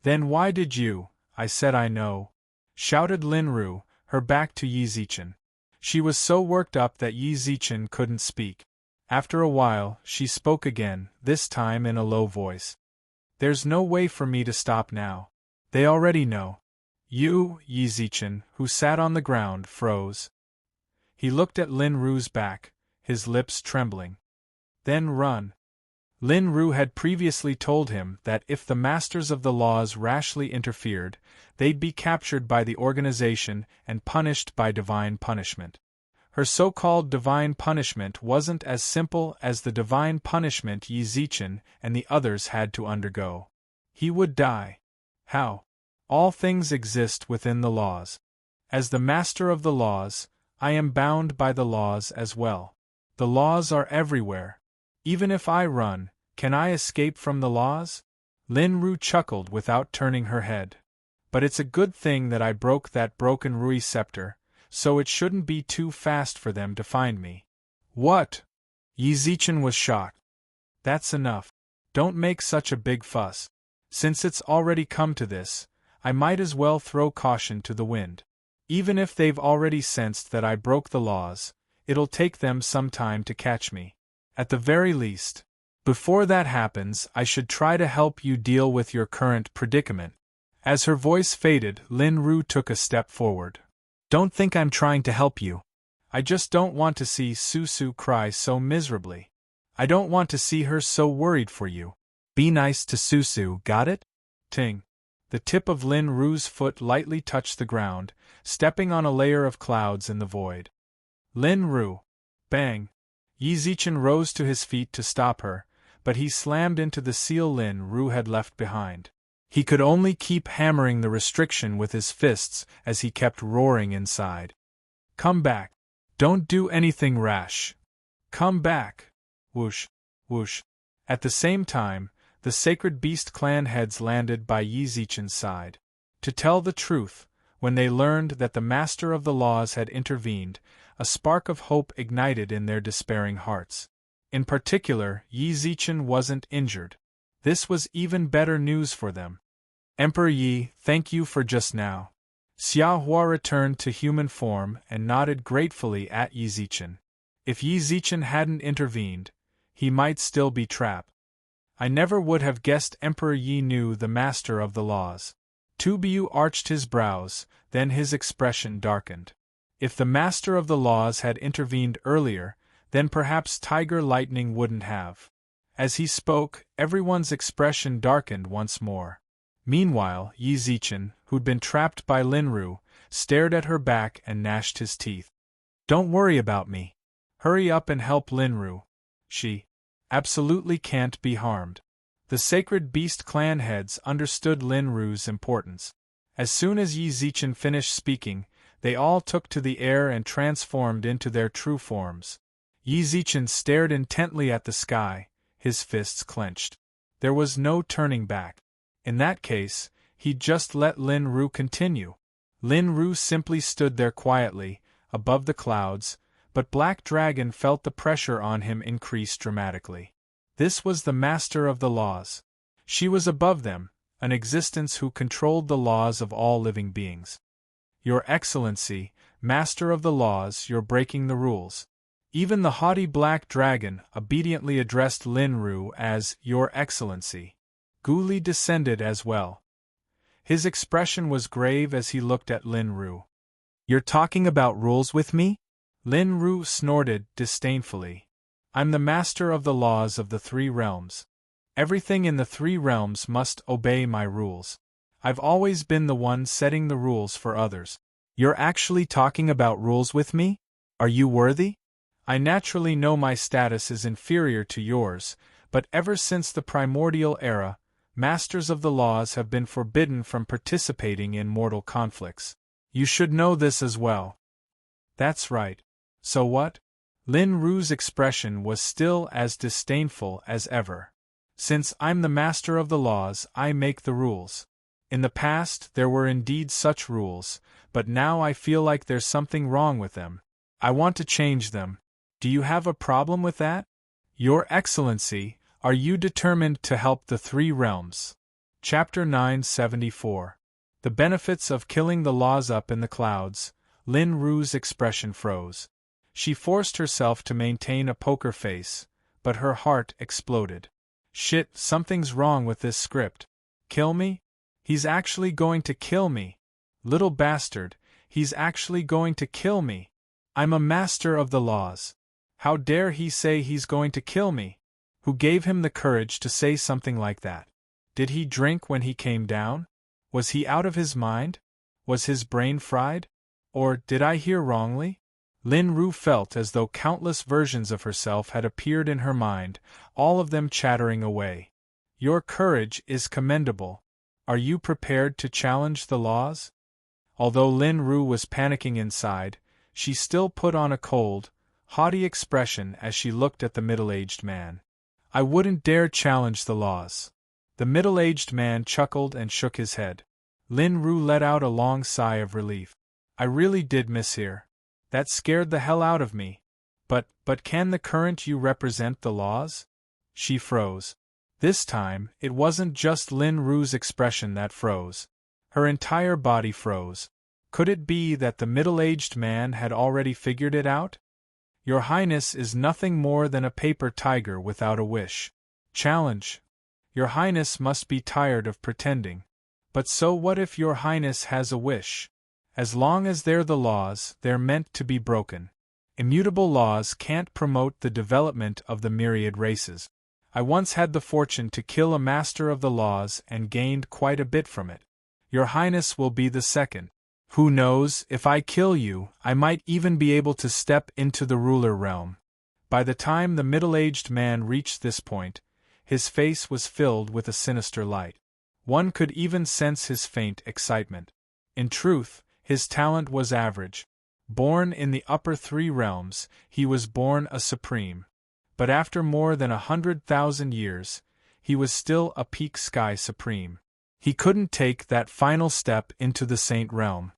"Then why did you—" "I said I know," shouted Linru, her back to Yi Zichen. She was so worked up that Yi Zichen couldn't speak. After a while, she spoke again, this time in a low voice. "There's no way for me to stop now. They already know." You, Yi Zichen, who sat on the ground, froze. He looked at Linru's back, his lips trembling. "Then run." Linru had previously told him that if the masters of the laws rashly interfered, they'd be captured by the organization and punished by divine punishment. Her so-called divine punishment wasn't as simple as the divine punishment Yi Zichen and the others had to undergo. He would die. How? All things exist within the laws. As the master of the laws, I am bound by the laws as well. The laws are everywhere. Even if I run, can I escape from the laws? Lin Ru chuckled without turning her head. But it's a good thing that I broke that broken Rui scepter, so it shouldn't be too fast for them to find me. What? Yi Zichen was shocked. That's enough. Don't make such a big fuss. Since it's already come to this, I might as well throw caution to the wind. Even if they've already sensed that I broke the laws, it'll take them some time to catch me. At the very least, before that happens, I should try to help you deal with your current predicament. As her voice faded, Lin Ru took a step forward. Don't think I'm trying to help you. I just don't want to see Susu cry so miserably. I don't want to see her so worried for you. Be nice to Susu, got it? Ting. The tip of Lin Ru's foot lightly touched the ground, stepping on a layer of clouds in the void. Lin Ru. Bang. Yi Zichen rose to his feet to stop her, but he slammed into the seal Lin Ru had left behind. He could only keep hammering the restriction with his fists as he kept roaring inside. Come back. Don't do anything rash. Come back. Whoosh, whoosh. At the same time, the Sacred Beast clan heads landed by Yi Zichen's side. To tell the truth, when they learned that the Master of the Laws had intervened, a spark of hope ignited in their despairing hearts. In particular, Yi Zichen wasn't injured. This was even better news for them. Emperor Yi, thank you for just now. Xia Hua returned to human form and nodded gratefully at Yi Zichen. If Yi Zichen hadn't intervened, he might still be trapped. I never would have guessed Emperor Yi knew the Master of the Laws. Tu Biu arched his brows, then his expression darkened. If the Master of the Laws had intervened earlier, then perhaps Tiger Lightning wouldn't have. As he spoke, everyone's expression darkened once more. Meanwhile, Yi Zichen, who'd been trapped by Lin Ru, stared at her back and gnashed his teeth. Don't worry about me. Hurry up and help Lin Ru. She absolutely can't be harmed. The Sacred Beast clan heads understood Lin Ru's importance. As soon as Yi Zichen finished speaking, they all took to the air and transformed into their true forms. Yi Zichen stared intently at the sky, his fists clenched. There was no turning back. In that case, he'd just let Lin Ru continue. Lin Ru simply stood there quietly, above the clouds, but Black Dragon felt the pressure on him increase dramatically. This was the Master of the Laws. She was above them, an existence who controlled the laws of all living beings. Your Excellency, Master of the Laws, you're breaking the rules. Even the haughty Black Dragon obediently addressed Lin Ru as Your Excellency. Gu Li descended as well. His expression was grave as he looked at Lin Ru. You're talking about rules with me? Lin Ru snorted disdainfully. I'm the Master of the Laws of the Three Realms. Everything in the Three Realms must obey my rules. I've always been the one setting the rules for others. You're actually talking about rules with me? Are you worthy? I naturally know my status is inferior to yours, but ever since the primordial era, Masters of the Laws have been forbidden from participating in mortal conflicts. You should know this as well. That's right. So what? Lin Ru's expression was still as disdainful as ever. Since I'm the Master of the Laws, I make the rules. In the past, there were indeed such rules, but now I feel like there's something wrong with them. I want to change them. Do you have a problem with that? Your Excellency, are you determined to help the Three Realms? Chapter 974. The benefits of killing the laws up in the clouds. Lin Ru's expression froze. She forced herself to maintain a poker face, but her heart exploded. Shit, something's wrong with this script. Kill me? He's actually going to kill me. Little bastard, he's actually going to kill me. I'm a Master of the Laws. How dare he say he's going to kill me? Who gave him the courage to say something like that? Did he drink when he came down? Was he out of his mind? Was his brain fried? Or did I hear wrongly? Lin Ru felt as though countless versions of herself had appeared in her mind, all of them chattering away. Your courage is commendable. Are you prepared to challenge the laws? Although Lin Ru was panicking inside, she still put on a cold, haughty expression as she looked at the middle-aged man. I wouldn't dare challenge the laws. The middle-aged man chuckled and shook his head. Lin Ru let out a long sigh of relief. I really did mishear. That scared the hell out of me. But can the current you represent the laws? She froze. This time, it wasn't just Lin Ru's expression that froze. Her entire body froze. Could it be that the middle-aged man had already figured it out? Your Highness is nothing more than a paper tiger without a wish. Challenge. Your Highness must be tired of pretending. But so what if Your Highness has a wish? As long as they're the laws, they're meant to be broken. Immutable laws can't promote the development of the myriad races. I once had the fortune to kill a master of the laws and gained quite a bit from it. Your Highness will be the second. Who knows, if I kill you, I might even be able to step into the ruler realm. By the time the middle-aged man reached this point, his face was filled with a sinister light. One could even sense his faint excitement. In truth, his talent was average. Born in the upper three realms, he was born a supreme. But after more than 100,000 years, he was still a peak sky supreme. He couldn't take that final step into the saint realm.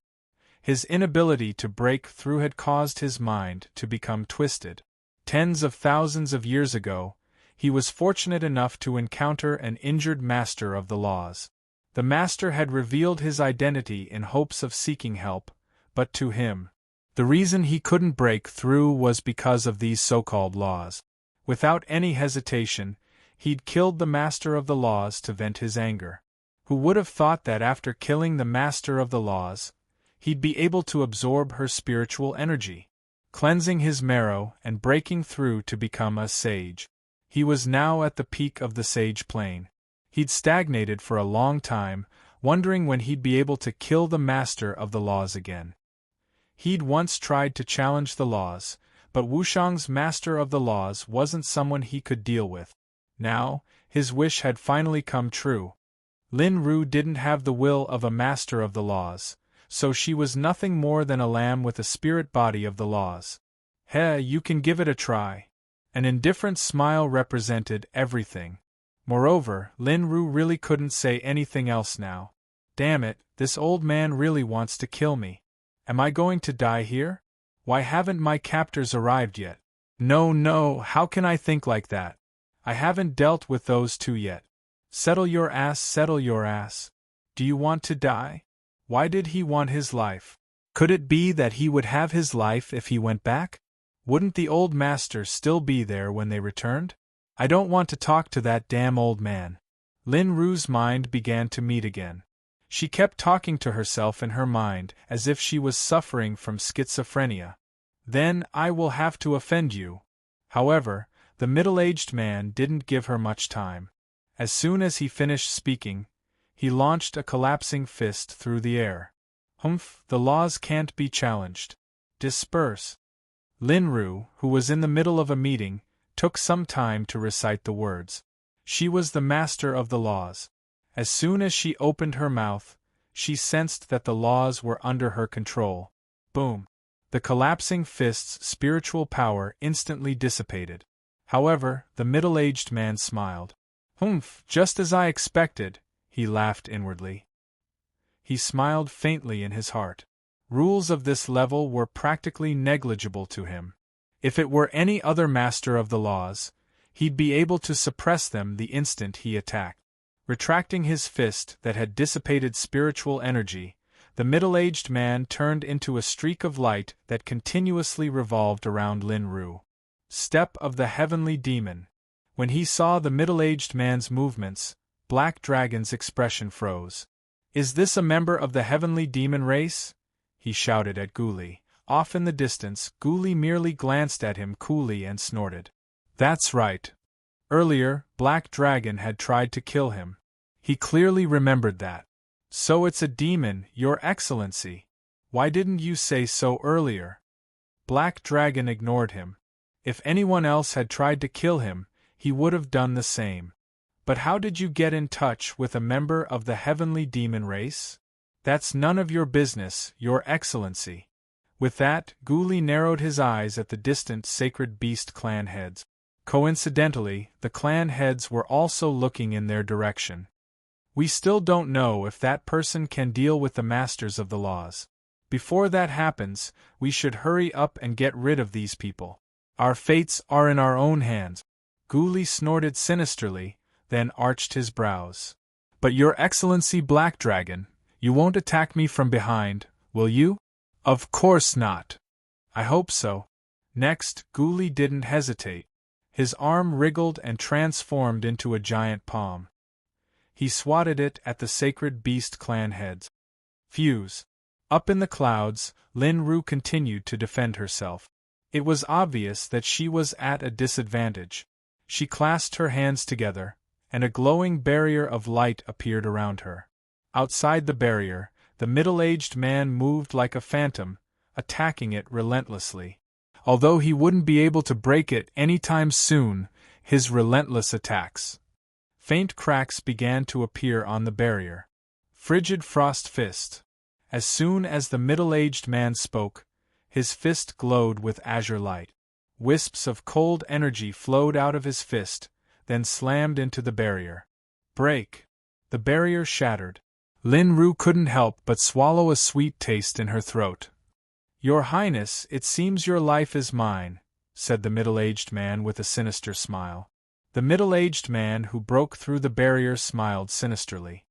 His inability to break through had caused his mind to become twisted. Tens of thousands of years ago, he was fortunate enough to encounter an injured master of the laws. The master had revealed his identity in hopes of seeking help, but to him, the reason he couldn't break through was because of these so-called laws. Without any hesitation, he'd killed the master of the laws to vent his anger. Who would have thought that after killing the master of the laws, he'd be able to absorb her spiritual energy, cleansing his marrow and breaking through to become a sage. He was now at the peak of the sage plane. He'd stagnated for a long time, wondering when he'd be able to kill the master of the laws again. He'd once tried to challenge the laws, but Wushang's master of the laws wasn't someone he could deal with. Now, his wish had finally come true. Lin Ru didn't have the will of a master of the laws, so she was nothing more than a lamb with a spirit body of the laws. You can give it a try. An indifferent smile represented everything. Moreover, Lin Ru really couldn't say anything else now. Damn it, this old man really wants to kill me. Am I going to die here? Why haven't my captors arrived yet? No, how can I think like that? I haven't dealt with those two yet. Settle your ass. Do you want to die? Why did he want his life? Could it be that he would have his life if he went back? Wouldn't the old master still be there when they returned? I don't want to talk to that damn old man. Lin Ru's mind began to meet again. She kept talking to herself in her mind as if she was suffering from schizophrenia. Then I will have to offend you. However, the middle-aged man didn't give her much time. As soon as he finished speaking, he launched a collapsing fist through the air. The laws can't be challenged. Disperse. Lin Ru, who was in the middle of a meeting, took some time to recite the words. She was the master of the laws. As soon as she opened her mouth, she sensed that the laws were under her control. Boom! The collapsing fist's spiritual power instantly dissipated. However, the middle-aged man smiled. Just as I expected, he laughed inwardly. He smiled faintly in his heart. Rules of this level were practically negligible to him. If it were any other master of the laws, he'd be able to suppress them the instant he attacked. Retracting his fist that had dissipated spiritual energy, the middle-aged man turned into a streak of light that continuously revolved around Lin Ru. Step of the heavenly demon. When he saw the middle-aged man's movements, Black Dragon's expression froze. Is this a member of the heavenly demon race? He shouted at Guli. Off in the distance, Guli merely glanced at him coolly and snorted. That's right. Earlier, Black Dragon had tried to kill him. He clearly remembered that. So it's a demon, Your Excellency. Why didn't you say so earlier? Black Dragon ignored him. If anyone else had tried to kill him, he would have done the same. But how did you get in touch with a member of the heavenly demon race? That's none of your business, Your Excellency. With that, Ghoulie narrowed his eyes at the distant Sacred Beast clan heads. Coincidentally, the clan heads were also looking in their direction. We still don't know if that person can deal with the masters of the laws. Before that happens, we should hurry up and get rid of these people. Our fates are in our own hands. Ghoulie snorted sinisterly, then arched his brows. But Your Excellency Black Dragon, you won't attack me from behind, will you? Of course not. I hope so. Next, Ghoulie didn't hesitate. His arm wriggled and transformed into a giant palm. He swatted it at the Sacred Beast clan heads. Fuse. Up in the clouds, Lin Ru continued to defend herself. It was obvious that she was at a disadvantage. She clasped her hands together, and a glowing barrier of light appeared around her. Outside the barrier, the middle-aged man moved like a phantom, attacking it relentlessly. Although he wouldn't be able to break it anytime soon, his relentless attacks. Faint cracks began to appear on the barrier. Frigid Frost Fist. As soon as the middle-aged man spoke, his fist glowed with azure light. Wisps of cold energy flowed out of his fist, then slammed into the barrier. Break! The barrier shattered. Lin Ru couldn't help but swallow a sweet taste in her throat. Your Highness, it seems your life is mine, said the middle-aged man with a sinister smile. The middle-aged man who broke through the barrier smiled sinisterly.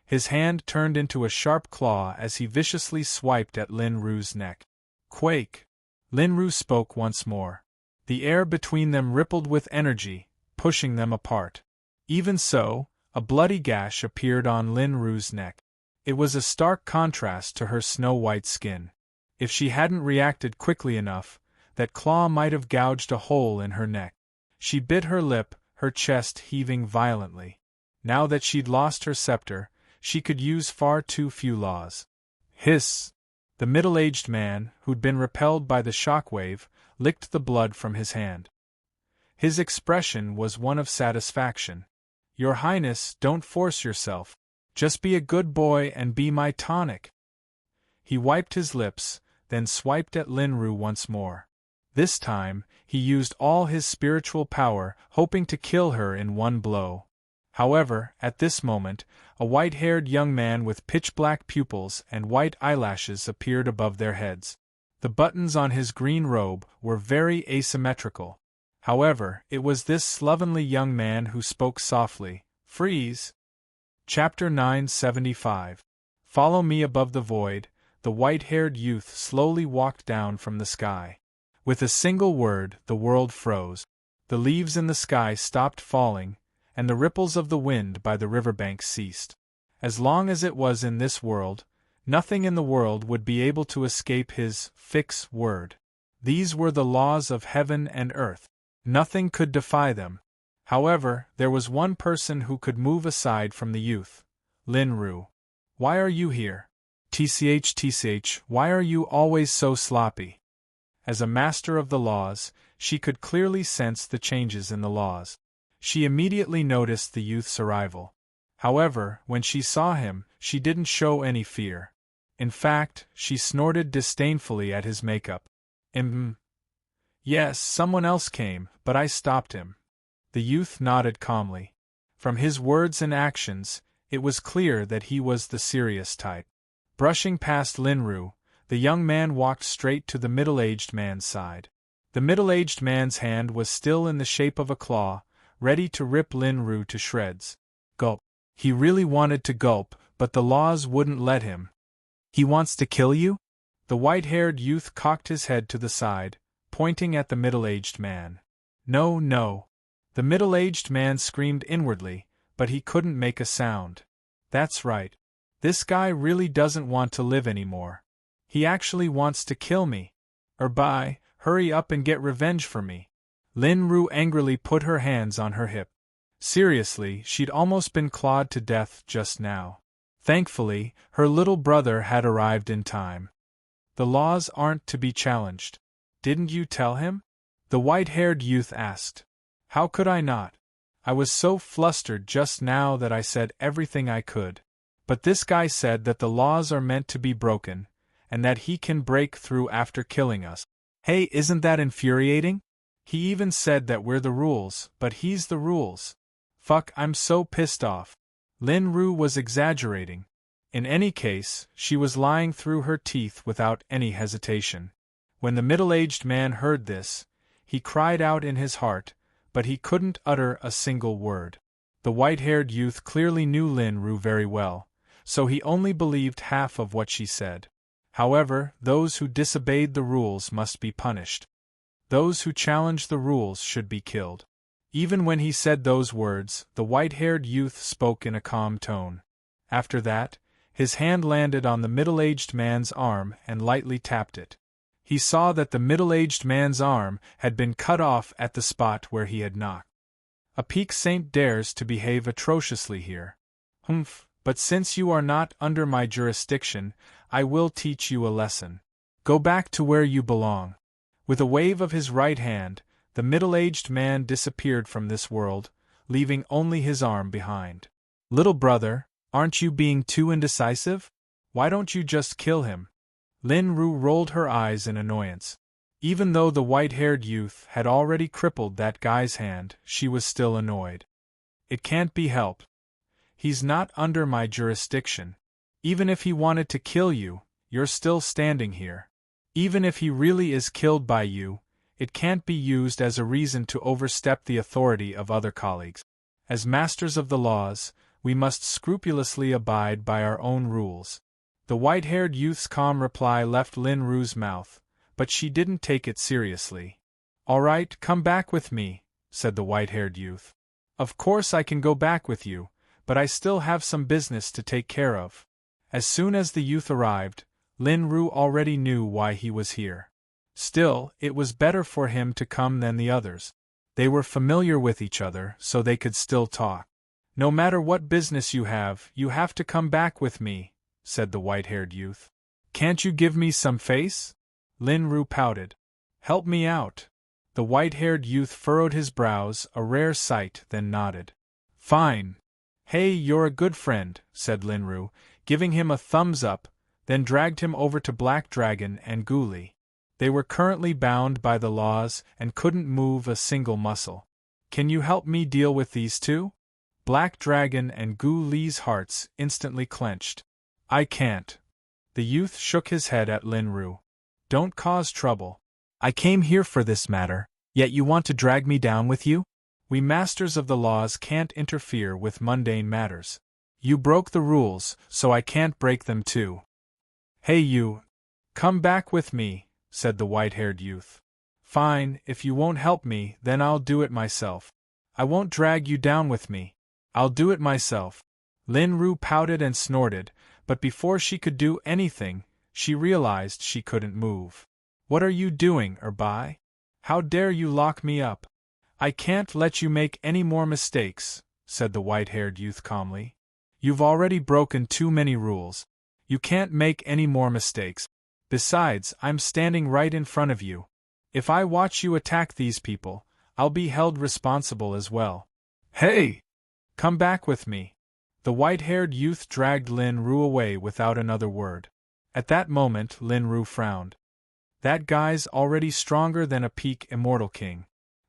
His hand turned into a sharp claw as he viciously swiped at Lin Ru's neck. Quake! Lin Ru spoke once more. The air between them rippled with energy, pushing them apart. Even so, a bloody gash appeared on Lin Ru's neck. It was a stark contrast to her snow-white skin. If she hadn't reacted quickly enough, that claw might have gouged a hole in her neck. She bit her lip, her chest heaving violently. Now that she'd lost her scepter, she could use far too few laws. Hiss! The middle-aged man, who'd been repelled by the shockwave, licked the blood from his hand. His expression was one of satisfaction. Your Highness, don't force yourself. Just be a good boy and be my tonic. He wiped his lips, then swiped at Lin Ru once more. This time, he used all his spiritual power, hoping to kill her in one blow. However, at this moment, a white-haired young man with pitch-black pupils and white eyelashes appeared above their heads. The buttons on his green robe were very asymmetrical. However, it was this slovenly young man who spoke softly. Freeze! Chapter 975. Follow me above the void. The white-haired youth slowly walked down from the sky. With a single word, the world froze. The leaves in the sky stopped falling, and the ripples of the wind by the riverbank ceased. As long as it was in this world, nothing in the world would be able to escape his fixed word. These were the laws of heaven and earth. Nothing could defy them. However, there was one person who could move aside from the youth. Lin Ru. Why are you here? TCH, why are you always so sloppy? As a master of the laws, she could clearly sense the changes in the laws. She immediately noticed the youth's arrival. However, when she saw him, she didn't show any fear. In fact, she snorted disdainfully at his makeup. Yes, someone else came, but I stopped him. The youth nodded calmly. From his words and actions, it was clear that he was the serious type. Brushing past Lin Ru, the young man walked straight to the middle-aged man's side. The middle-aged man's hand was still in the shape of a claw, ready to rip Lin Ru to shreds. Gulp. He really wanted to gulp, but the laws wouldn't let him. He wants to kill you? The white-haired youth cocked his head to the side, pointing at the middle-aged man. No, no. The middle-aged man screamed inwardly, but he couldn't make a sound. That's right. This guy really doesn't want to live anymore. He actually wants to kill me. Hurry up and get revenge for me. Lin Ru angrily put her hands on her hip. Seriously, she'd almost been clawed to death just now. Thankfully, her little brother had arrived in time. The laws aren't to be challenged. Didn't you tell him? The white-haired youth asked. How could I not? I was so flustered just now that I said everything I could. But this guy said that the laws are meant to be broken, and that he can break through after killing us. Hey, isn't that infuriating? He even said that we're the rules, but he's the rules. Fuck, I'm so pissed off. Lin Ru was exaggerating. In any case, she was lying through her teeth without any hesitation. When the middle-aged man heard this, he cried out in his heart, but he couldn't utter a single word. The white-haired youth clearly knew Lin Ru very well, so he only believed half of what she said. However, those who disobeyed the rules must be punished. Those who challenged the rules should be killed. Even when he said those words, the white-haired youth spoke in a calm tone. After that, his hand landed on the middle-aged man's arm and lightly tapped it. He saw that the middle-aged man's arm had been cut off at the spot where he had knocked. A peak saint dares to behave atrociously here. Humph, but since you are not under my jurisdiction, I will teach you a lesson. Go back to where you belong. With a wave of his right hand, the middle-aged man disappeared from this world, leaving only his arm behind. Little brother, aren't you being too indecisive? Why don't you just kill him? Lin Ru rolled her eyes in annoyance. Even though the white-haired youth had already crippled that guy's hand, she was still annoyed. It can't be helped. He's not under my jurisdiction. Even if he wanted to kill you, you're still standing here. Even if he really is killed by you, it can't be used as a reason to overstep the authority of other colleagues. As masters of the laws, we must scrupulously abide by our own rules. The white-haired youth's calm reply left Lin Ru's mouth, but she didn't take it seriously. All right, come back with me, said the white-haired youth. Of course I can go back with you, but I still have some business to take care of. As soon as the youth arrived, Lin Ru already knew why he was here. Still, it was better for him to come than the others. They were familiar with each other, so they could still talk. No matter what business you have to come back with me, said the white-haired youth. Can't you give me some face? Lin Ru pouted. Help me out. The white-haired youth furrowed his brows, a rare sight, then nodded. Fine. Hey, you're a good friend, said Lin Ru, giving him a thumbs up, then dragged him over to Black Dragon and Gu Li. They were currently bound by the laws and couldn't move a single muscle. Can you help me deal with these two? Black Dragon and Gu Li's hearts instantly clenched. I can't. The youth shook his head at Lin Ru. Don't cause trouble. I came here for this matter, yet you want to drag me down with you? We masters of the laws can't interfere with mundane matters. You broke the rules, so I can't break them too. Hey you! Come back with me, said the white-haired youth. Fine, if you won't help me, then I'll do it myself. I won't drag you down with me. I'll do it myself. Lin Ru pouted and snorted, but before she could do anything, she realized she couldn't move. What are you doing, Erbai? How dare you lock me up? I can't let you make any more mistakes, said the white-haired youth calmly. You've already broken too many rules. You can't make any more mistakes. Besides, I'm standing right in front of you. If I watch you attack these people, I'll be held responsible as well. Hey! Come back with me. The white-haired youth dragged Lin Ru away without another word. At that moment, Lin Ru frowned. That guy's already stronger than a peak immortal king.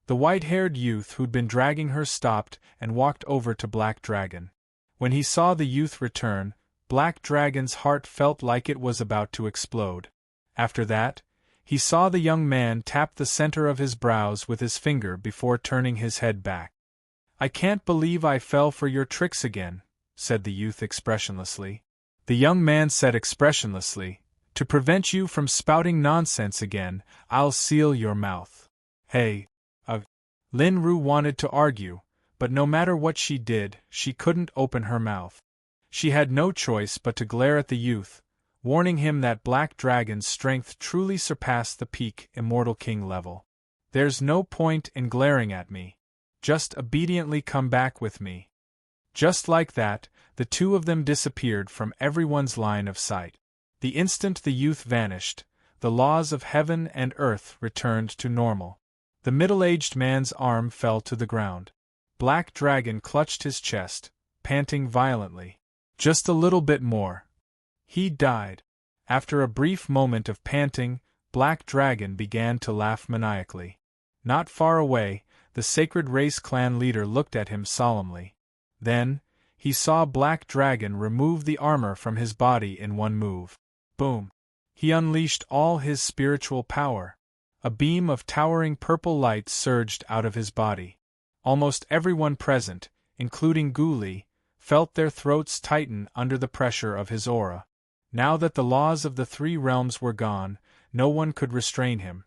The white-haired youth who'd been dragging her stopped and walked over to Black Dragon. When he saw the youth return, Black Dragon's heart felt like it was about to explode. After that, he saw the young man tap the center of his brows with his finger before turning his head back. I can't believe I fell for your tricks again, said the youth expressionlessly. The young man said expressionlessly, to prevent you from spouting nonsense again, I'll seal your mouth. Hey, Lin Ru wanted to argue, but no matter what she did, she couldn't open her mouth. She had no choice but to glare at the youth, warning him that Black Dragon's strength truly surpassed the peak immortal king level. There's no point in glaring at me. Just obediently come back with me. Just like that, the two of them disappeared from everyone's line of sight. The instant the youth vanished, the laws of heaven and earth returned to normal. The middle-aged man's arm fell to the ground. Black Dragon clutched his chest, panting violently. Just a little bit more. He died. After a brief moment of panting, Black Dragon began to laugh maniacally. Not far away, the Sacred Race clan leader looked at him solemnly. Then, he saw Black Dragon remove the armor from his body in one move. Boom! He unleashed all his spiritual power. A beam of towering purple light surged out of his body. Almost everyone present, including Ghoulie, felt their throats tighten under the pressure of his aura. Now that the laws of the three realms were gone, no one could restrain him.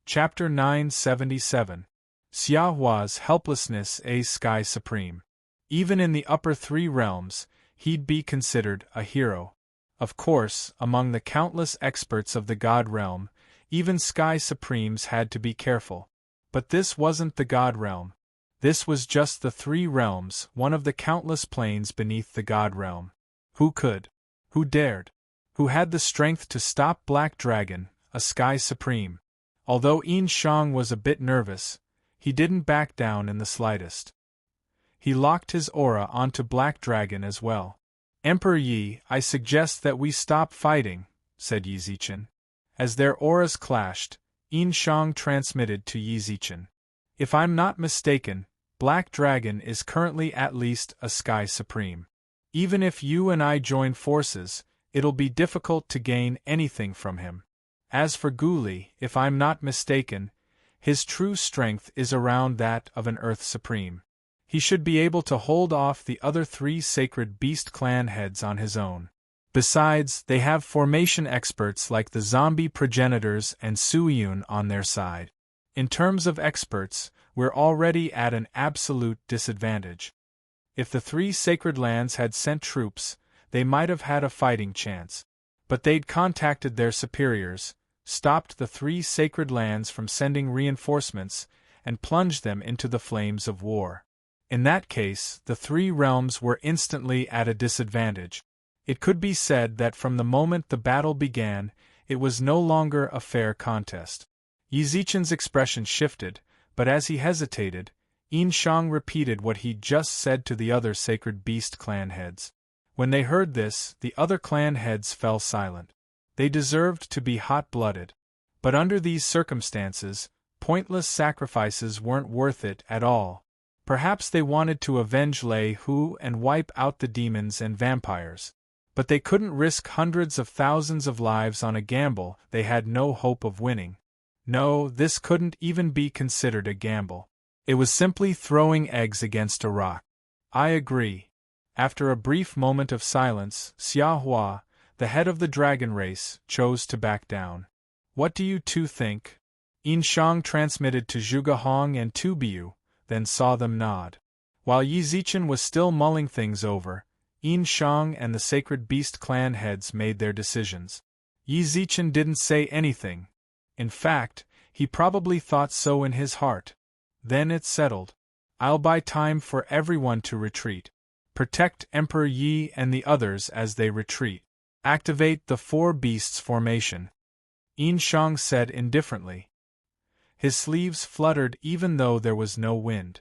Chapter 977. Xiaohua's helplessness. A Sky Supreme. Even in the upper three realms, he'd be considered a hero. Of course, among the countless experts of the God realm, even Sky Supremes had to be careful. But this wasn't the God realm. This was just the three realms, one of the countless planes beneath the God realm. Who could? Who dared? Who had the strength to stop Black Dragon, a Sky Supreme? Although Yin Shang was a bit nervous, he didn't back down in the slightest. He locked his aura onto Black Dragon as well. Emperor Yi, I suggest that we stop fighting, said Yi Zichen. As their auras clashed, Yin Shang transmitted to Yi Zichen. If I'm not mistaken, Black Dragon is currently at least a Sky Supreme. Even if you and I join forces, it'll be difficult to gain anything from him. As for Ghoulie, if I'm not mistaken, his true strength is around that of an Earth Supreme. He should be able to hold off the other three Sacred Beast clan heads on his own. Besides, they have formation experts like the zombie progenitors and Suiyun on their side. In terms of experts, we're already at an absolute disadvantage. If the three Sacred Lands had sent troops, they might have had a fighting chance. But they'd contacted their superiors, stopped the three Sacred Lands from sending reinforcements, and plunged them into the flames of war. In that case, the three realms were instantly at a disadvantage. It could be said that from the moment the battle began, it was no longer a fair contest. Yi Zichen's expression shifted, but as he hesitated, Yin Shang repeated what he'd just said to the other Sacred Beast clan heads. When they heard this, the other clan heads fell silent. They deserved to be hot-blooded. But under these circumstances, pointless sacrifices weren't worth it at all. Perhaps they wanted to avenge Lei Hu and wipe out the demons and vampires. But they couldn't risk hundreds of thousands of lives on a gamble they had no hope of winning. No, this couldn't even be considered a gamble. It was simply throwing eggs against a rock. I agree. After a brief moment of silence, Xiaohua, the head of the dragon race, chose to back down. What do you two think? Yin Shang transmitted to Zhuge Hong and Tu Biu, then saw them nod. While Yi Zichen was still mulling things over, Yin Shang and the Sacred Beast clan heads made their decisions. Yi Zichen didn't say anything. In fact, he probably thought so in his heart. Then it settled. I'll buy time for everyone to retreat. Protect Emperor Yi and the others as they retreat. Activate the Four Beasts formation. Yin Shang said indifferently. His sleeves fluttered even though there was no wind.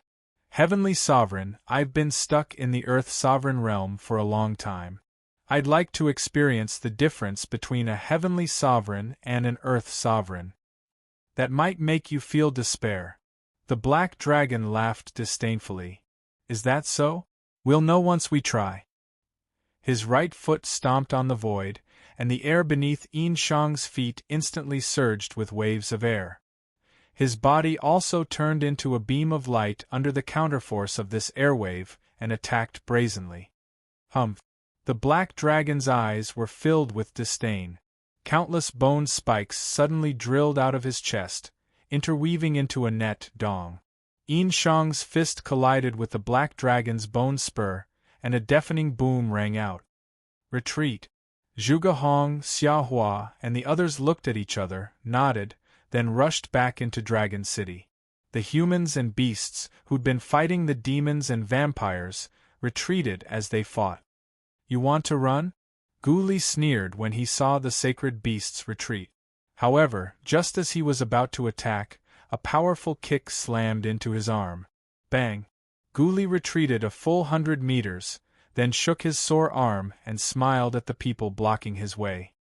Heavenly Sovereign, I've been stuck in the Earth Sovereign realm for a long time. I'd like to experience the difference between a Heavenly Sovereign and an Earth Sovereign. That might make you feel despair. The Black Dragon laughed disdainfully. Is that so? We'll know once we try. His right foot stomped on the void, and the air beneath Yin Shang's feet instantly surged with waves of air. His body also turned into a beam of light under the counterforce of this airwave and attacked brazenly. Humph! The Black Dragon's eyes were filled with disdain. Countless bone spikes suddenly drilled out of his chest, interweaving into a net dong. Yin Shang's fist collided with the Black Dragon's bone spur, and a deafening boom rang out. Retreat! Zhuge Hong, Xiaohua, and the others looked at each other, nodded, then rushed back into Dragon City. The humans and beasts, who'd been fighting the demons and vampires, retreated as they fought. You want to run? Ghoulie sneered when he saw the sacred beasts retreat. However, just as he was about to attack, a powerful kick slammed into his arm. Bang! Guli retreated a full 100 meters, then shook his sore arm and smiled at the people blocking his way.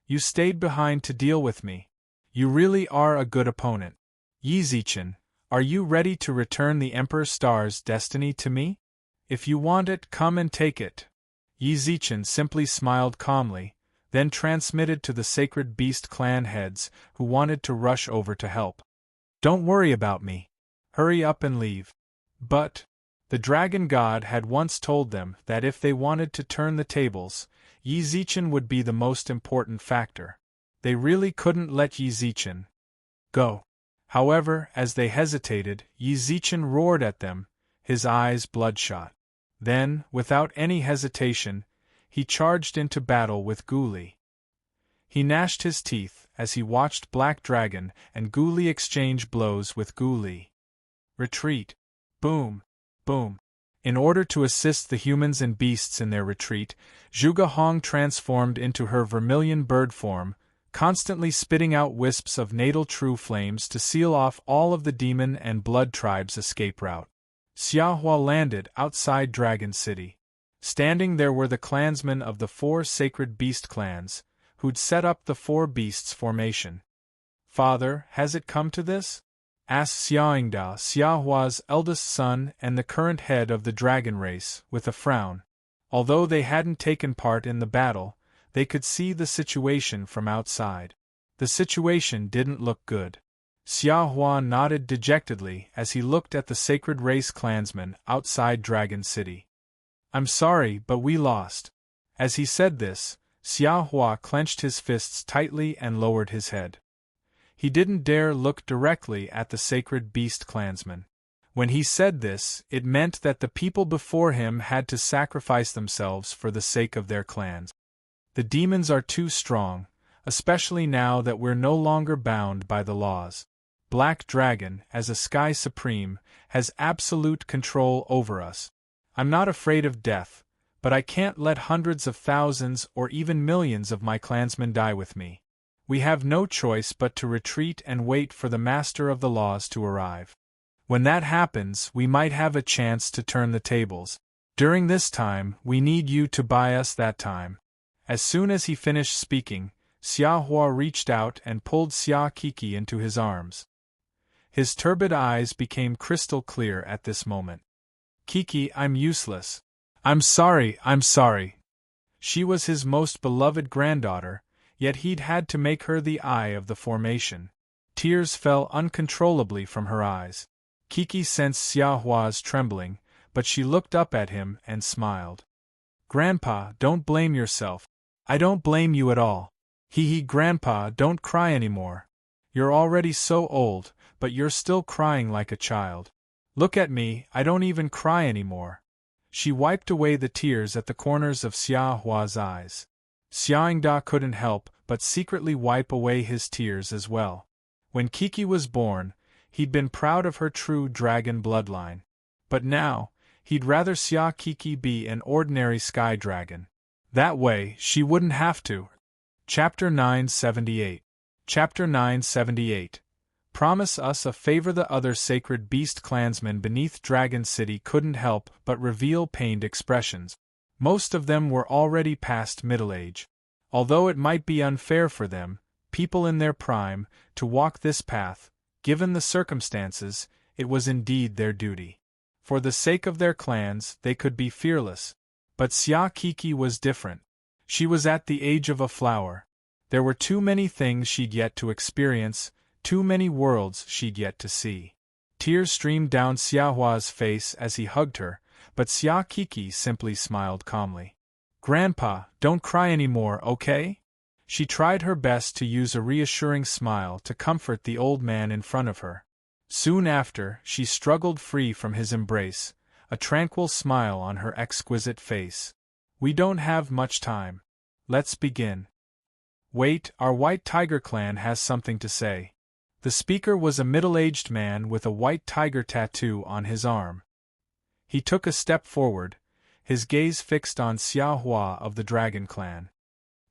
You stayed behind to deal with me. You really are a good opponent. Yi Zichen, are you ready to return the Emperor Star's destiny to me? If you want it, come and take it. Yi Zichen simply smiled calmly, then transmitted to the Sacred Beast clan heads who wanted to rush over to help. Don't worry about me. Hurry up and leave. But the Dragon God had once told them that if they wanted to turn the tables, Yi Zichen would be the most important factor. They really couldn't let Yi Zichen go. However, as they hesitated, Yi Zichen roared at them, his eyes bloodshot. Then, without any hesitation, he charged into battle with Guli. He gnashed his teeth as he watched Black Dragon and Guli exchange blows with Guli. Retreat. Boom. Boom. In order to assist the humans and beasts in their retreat, Zhuge Hong transformed into her vermilion bird form, constantly spitting out wisps of natal true flames to seal off all of the demon and blood tribes' escape route. Xiahua landed outside Dragon City. Standing there were the clansmen of the 4 sacred beast clans, who'd set up the 4 beasts formation. Father, has it come to this? Asked Xiaoyingda, Xiahua's eldest son and the current head of the dragon race, with a frown. Although they hadn't taken part in the battle, they could see the situation from outside. The situation didn't look good. Xiahua nodded dejectedly as he looked at the sacred race clansmen outside Dragon City. I'm sorry, but we lost. As he said this, Xiahua clenched his fists tightly and lowered his head. He didn't dare look directly at the sacred beast clansmen. When he said this, it meant that the people before him had to sacrifice themselves for the sake of their clans. The demons are too strong, especially now that we're no longer bound by the laws. Black Dragon, as a Sky Supreme, has absolute control over us. I'm not afraid of death, but I can't let hundreds of thousands or even millions of my clansmen die with me. We have no choice but to retreat and wait for the Master of the Laws to arrive. When that happens, we might have a chance to turn the tables. During this time, we need you to buy us that time. As soon as he finished speaking, Xiahua reached out and pulled Xia Kiki into his arms. His turbid eyes became crystal clear at this moment. Kiki, I'm useless. I'm sorry. She was his most beloved granddaughter, yet he'd had to make her the eye of the formation. Tears fell uncontrollably from her eyes. Kiki sensed Xiahua's trembling, but she looked up at him and smiled. Grandpa, don't blame yourself. I don't blame you at all. Grandpa, don't cry anymore. You're already so old, but you're still crying like a child. Look at me, I don't even cry anymore. She wiped away the tears at the corners of Xiahua's eyes. Xiaoyingda couldn't help but secretly wipe away his tears as well. When Kiki was born, he'd been proud of her true dragon bloodline. But now, he'd rather Xia Kiki be an ordinary sky dragon. That way, she wouldn't have to. Chapter 978. Chapter 978. Promise us a favor. The other sacred beast clansmen beneath Dragon City couldn't help but reveal pained expressions. Most of them were already past middle age. Although it might be unfair for them, people in their prime, to walk this path, given the circumstances, it was indeed their duty. For the sake of their clans, they could be fearless. But Xia Kiki was different. She was at the age of a flower. There were too many things she'd yet to experience, too many worlds she'd yet to see. Tears streamed down Xiahua's face as he hugged her, but Xia Kiki simply smiled calmly. Grandpa, don't cry anymore, okay? She tried her best to use a reassuring smile to comfort the old man in front of her. Soon after, she struggled free from his embrace, a tranquil smile on her exquisite face. We don't have much time. Let's begin. Wait, our White Tiger clan has something to say. The speaker was a middle-aged man with a white tiger tattoo on his arm. He took a step forward, his gaze fixed on Xiahua of the Dragon Clan.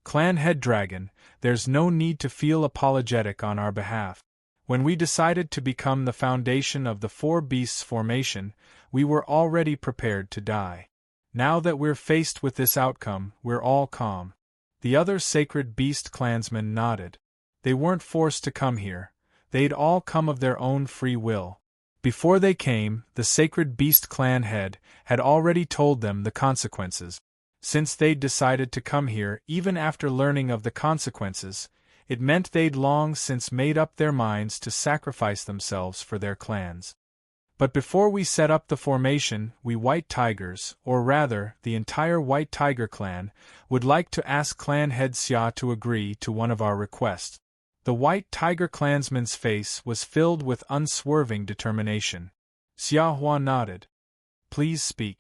Clan Head Dragon, there's no need to feel apologetic on our behalf. When we decided to become the foundation of the 4 Beasts formation, we were already prepared to die. Now that we're faced with this outcome, we're all calm. The other sacred beast clansmen nodded. They weren't forced to come here, they'd all come of their own free will. Before they came, the sacred beast clan head had already told them the consequences. Since they'd decided to come here even after learning of the consequences, it meant they'd long since made up their minds to sacrifice themselves for their clans. But before we set up the formation, we White Tigers, or rather, the entire White Tiger clan, would like to ask clan head Xia to agree to one of our requests. The White Tiger clansman's face was filled with unswerving determination. Xia Hua nodded. Please speak.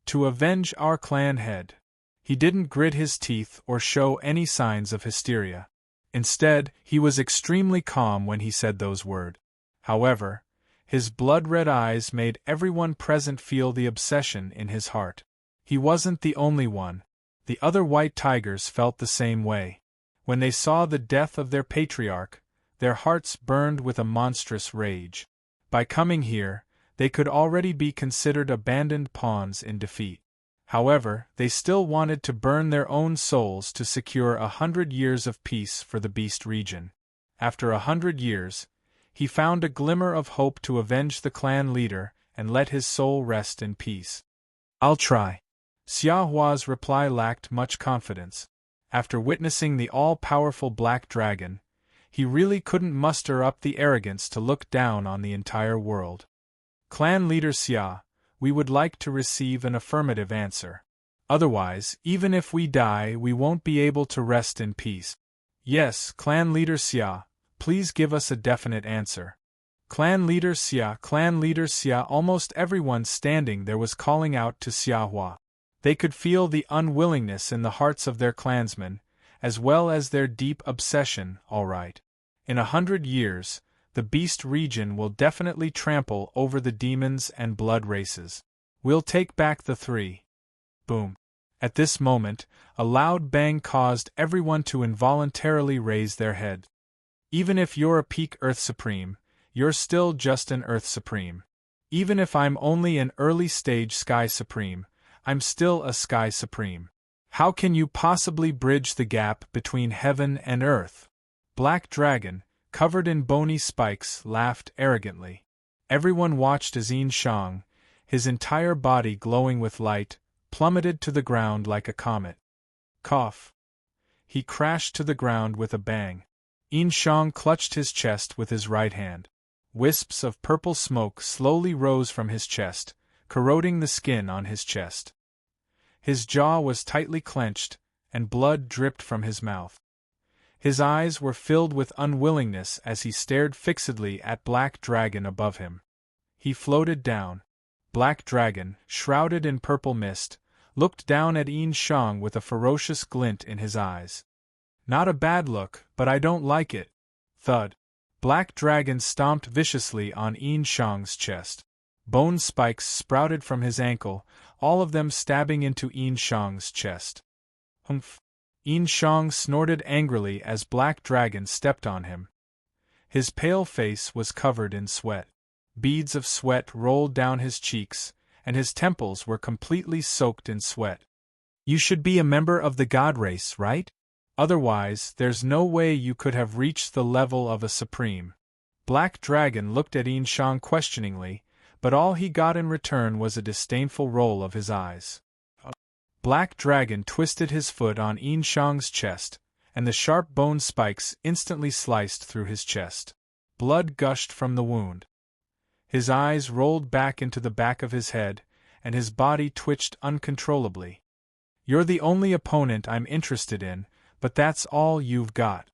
To avenge our clan head. He didn't grit his teeth or show any signs of hysteria. Instead, he was extremely calm when he said those words. However, his blood-red eyes made everyone present feel the obsession in his heart. He wasn't the only one. The other White Tigers felt the same way. When they saw the death of their patriarch, their hearts burned with a monstrous rage. By coming here, they could already be considered abandoned pawns in defeat. However, they still wanted to burn their own souls to secure 100 years of peace for the Beast region. After 100 years, he found a glimmer of hope to avenge the clan leader and let his soul rest in peace. I'll try. Xia Hua's reply lacked much confidence. After witnessing the all-powerful Black Dragon, he really couldn't muster up the arrogance to look down on the entire world. Clan leader Xia, we would like to receive an affirmative answer. Otherwise, even if we die, we won't be able to rest in peace. Yes, clan leader Xia, please give us a definite answer. Clan leader Xia, almost everyone standing there was calling out to Xia Hua. They could feel the unwillingness in the hearts of their clansmen, as well as their deep obsession. All right. In 100 years, the Beast region will definitely trample over the demons and blood races. We'll take back the 3. Boom. At this moment, a loud bang caused everyone to involuntarily raise their head. Even if you're a peak Earth Supreme, you're still just an Earth Supreme. Even if I'm only an early-stage Sky Supreme, I'm still a Sky Supreme. How can you possibly bridge the gap between heaven and earth? Black Dragon, covered in bony spikes, laughed arrogantly. Everyone watched as Yin Shang, his entire body glowing with light, plummeted to the ground like a comet. Cough. He crashed to the ground with a bang. Yin Shang clutched his chest with his right hand. Wisps of purple smoke slowly rose from his chest, corroding the skin on his chest. His jaw was tightly clenched, and blood dripped from his mouth. His eyes were filled with unwillingness as he stared fixedly at Black Dragon above him. He floated down. Black Dragon, shrouded in purple mist, looked down at Yin Shang with a ferocious glint in his eyes. Not a bad look, but I don't like it. Thud. Black Dragon stomped viciously on Yin Shang's chest. Bone spikes sprouted from his ankle, all of them stabbing into Yin Shang's chest. Humph. Yin Shang snorted angrily as Black Dragon stepped on him. His pale face was covered in sweat. Beads of sweat rolled down his cheeks, and his temples were completely soaked in sweat. You should be a member of the God race, right? Otherwise, there's no way you could have reached the level of a supreme. Black Dragon looked at Yin Shang questioningly, but all he got in return was a disdainful roll of his eyes. Black Dragon twisted his foot on Yin Shang's chest, and the sharp bone spikes instantly sliced through his chest. Blood gushed from the wound. His eyes rolled back into the back of his head, and his body twitched uncontrollably. You're the only opponent I'm interested in, but that's all you've got.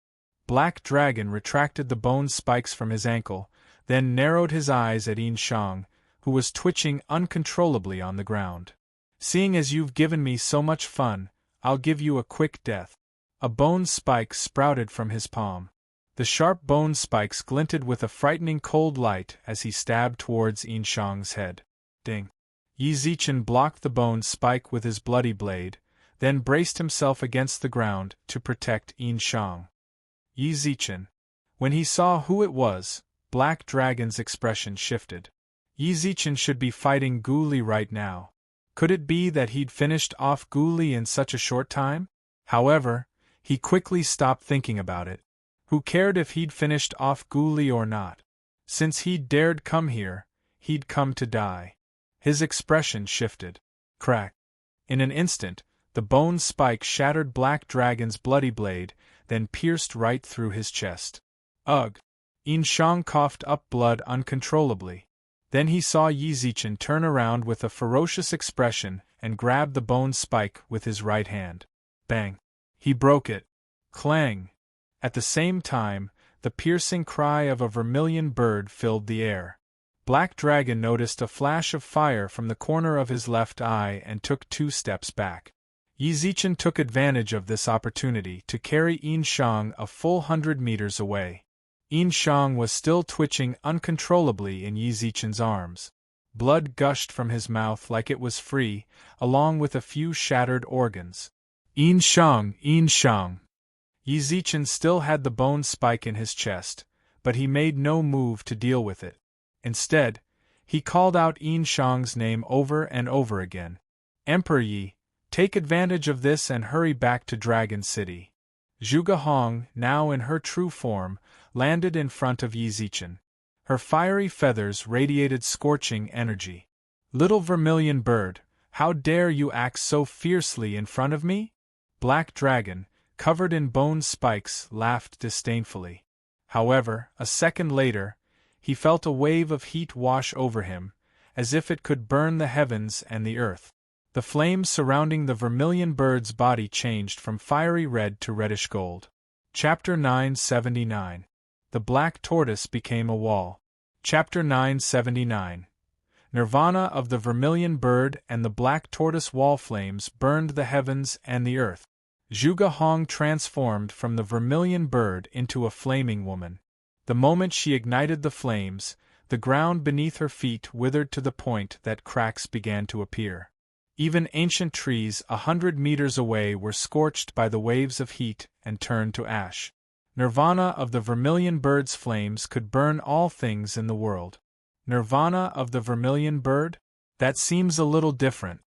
Black Dragon retracted the bone spikes from his ankle, then narrowed his eyes at Yin Shang, who was twitching uncontrollably on the ground. Seeing as you've given me so much fun, I'll give you a quick death. A bone spike sprouted from his palm. The sharp bone spikes glinted with a frightening cold light as he stabbed towards Yin Shang's head. Ding. Yi Zichen blocked the bone spike with his bloody blade, then braced himself against the ground to protect Yin Shang. Yi Zichen. When he saw who it was, Black Dragon's expression shifted. Yi Zichen should be fighting Gu Li right now. Could it be that he'd finished off Gu Li in such a short time? However, he quickly stopped thinking about it. Who cared if he'd finished off Gu Li or not? Since he'd dared come here, he'd come to die. His expression shifted. Crack. In an instant, the bone spike shattered Black Dragon's bloody blade, then pierced right through his chest. Ugh! Yin Shang coughed up blood uncontrollably. Then he saw Yi Zichen turn around with a ferocious expression and grab the bone spike with his right hand. Bang! He broke it. Clang! At the same time, the piercing cry of a vermilion bird filled the air. Black Dragon noticed a flash of fire from the corner of his left eye and took 2 steps back. Yi Zichen took advantage of this opportunity to carry Yin Shang a full 100 meters away. Yin Shang was still twitching uncontrollably in Yi Zichen's arms. Blood gushed from his mouth like it was free, along with a few shattered organs. Yin Shang, Yin Shang! Yi Zichen still had the bone spike in his chest, but he made no move to deal with it. Instead, he called out Yin Shang's name over and over again. Emperor Yi, take advantage of this and hurry back to Dragon City. Zhuge Hong, now in her true form, landed in front of Yi Zichen. Her fiery feathers radiated scorching energy. Little vermilion bird, how dare you act so fiercely in front of me? Black Dragon, covered in bone spikes, laughed disdainfully. However, a second later, he felt a wave of heat wash over him, as if it could burn the heavens and the earth. The flames surrounding the vermilion bird's body changed from fiery red to reddish gold. Chapter 979. The Black Tortoise Became a Wall. Chapter 979. Nirvana of the vermilion bird and the black tortoise wall flames burned the heavens and the earth. Zhuge Hong transformed from the vermilion bird into a flaming woman. The moment she ignited the flames, the ground beneath her feet withered to the point that cracks began to appear. Even ancient trees 100 meters away were scorched by the waves of heat and turned to ash. Nirvana of the vermilion bird's flames could burn all things in the world. Nirvana of the vermilion bird? That seems a little different.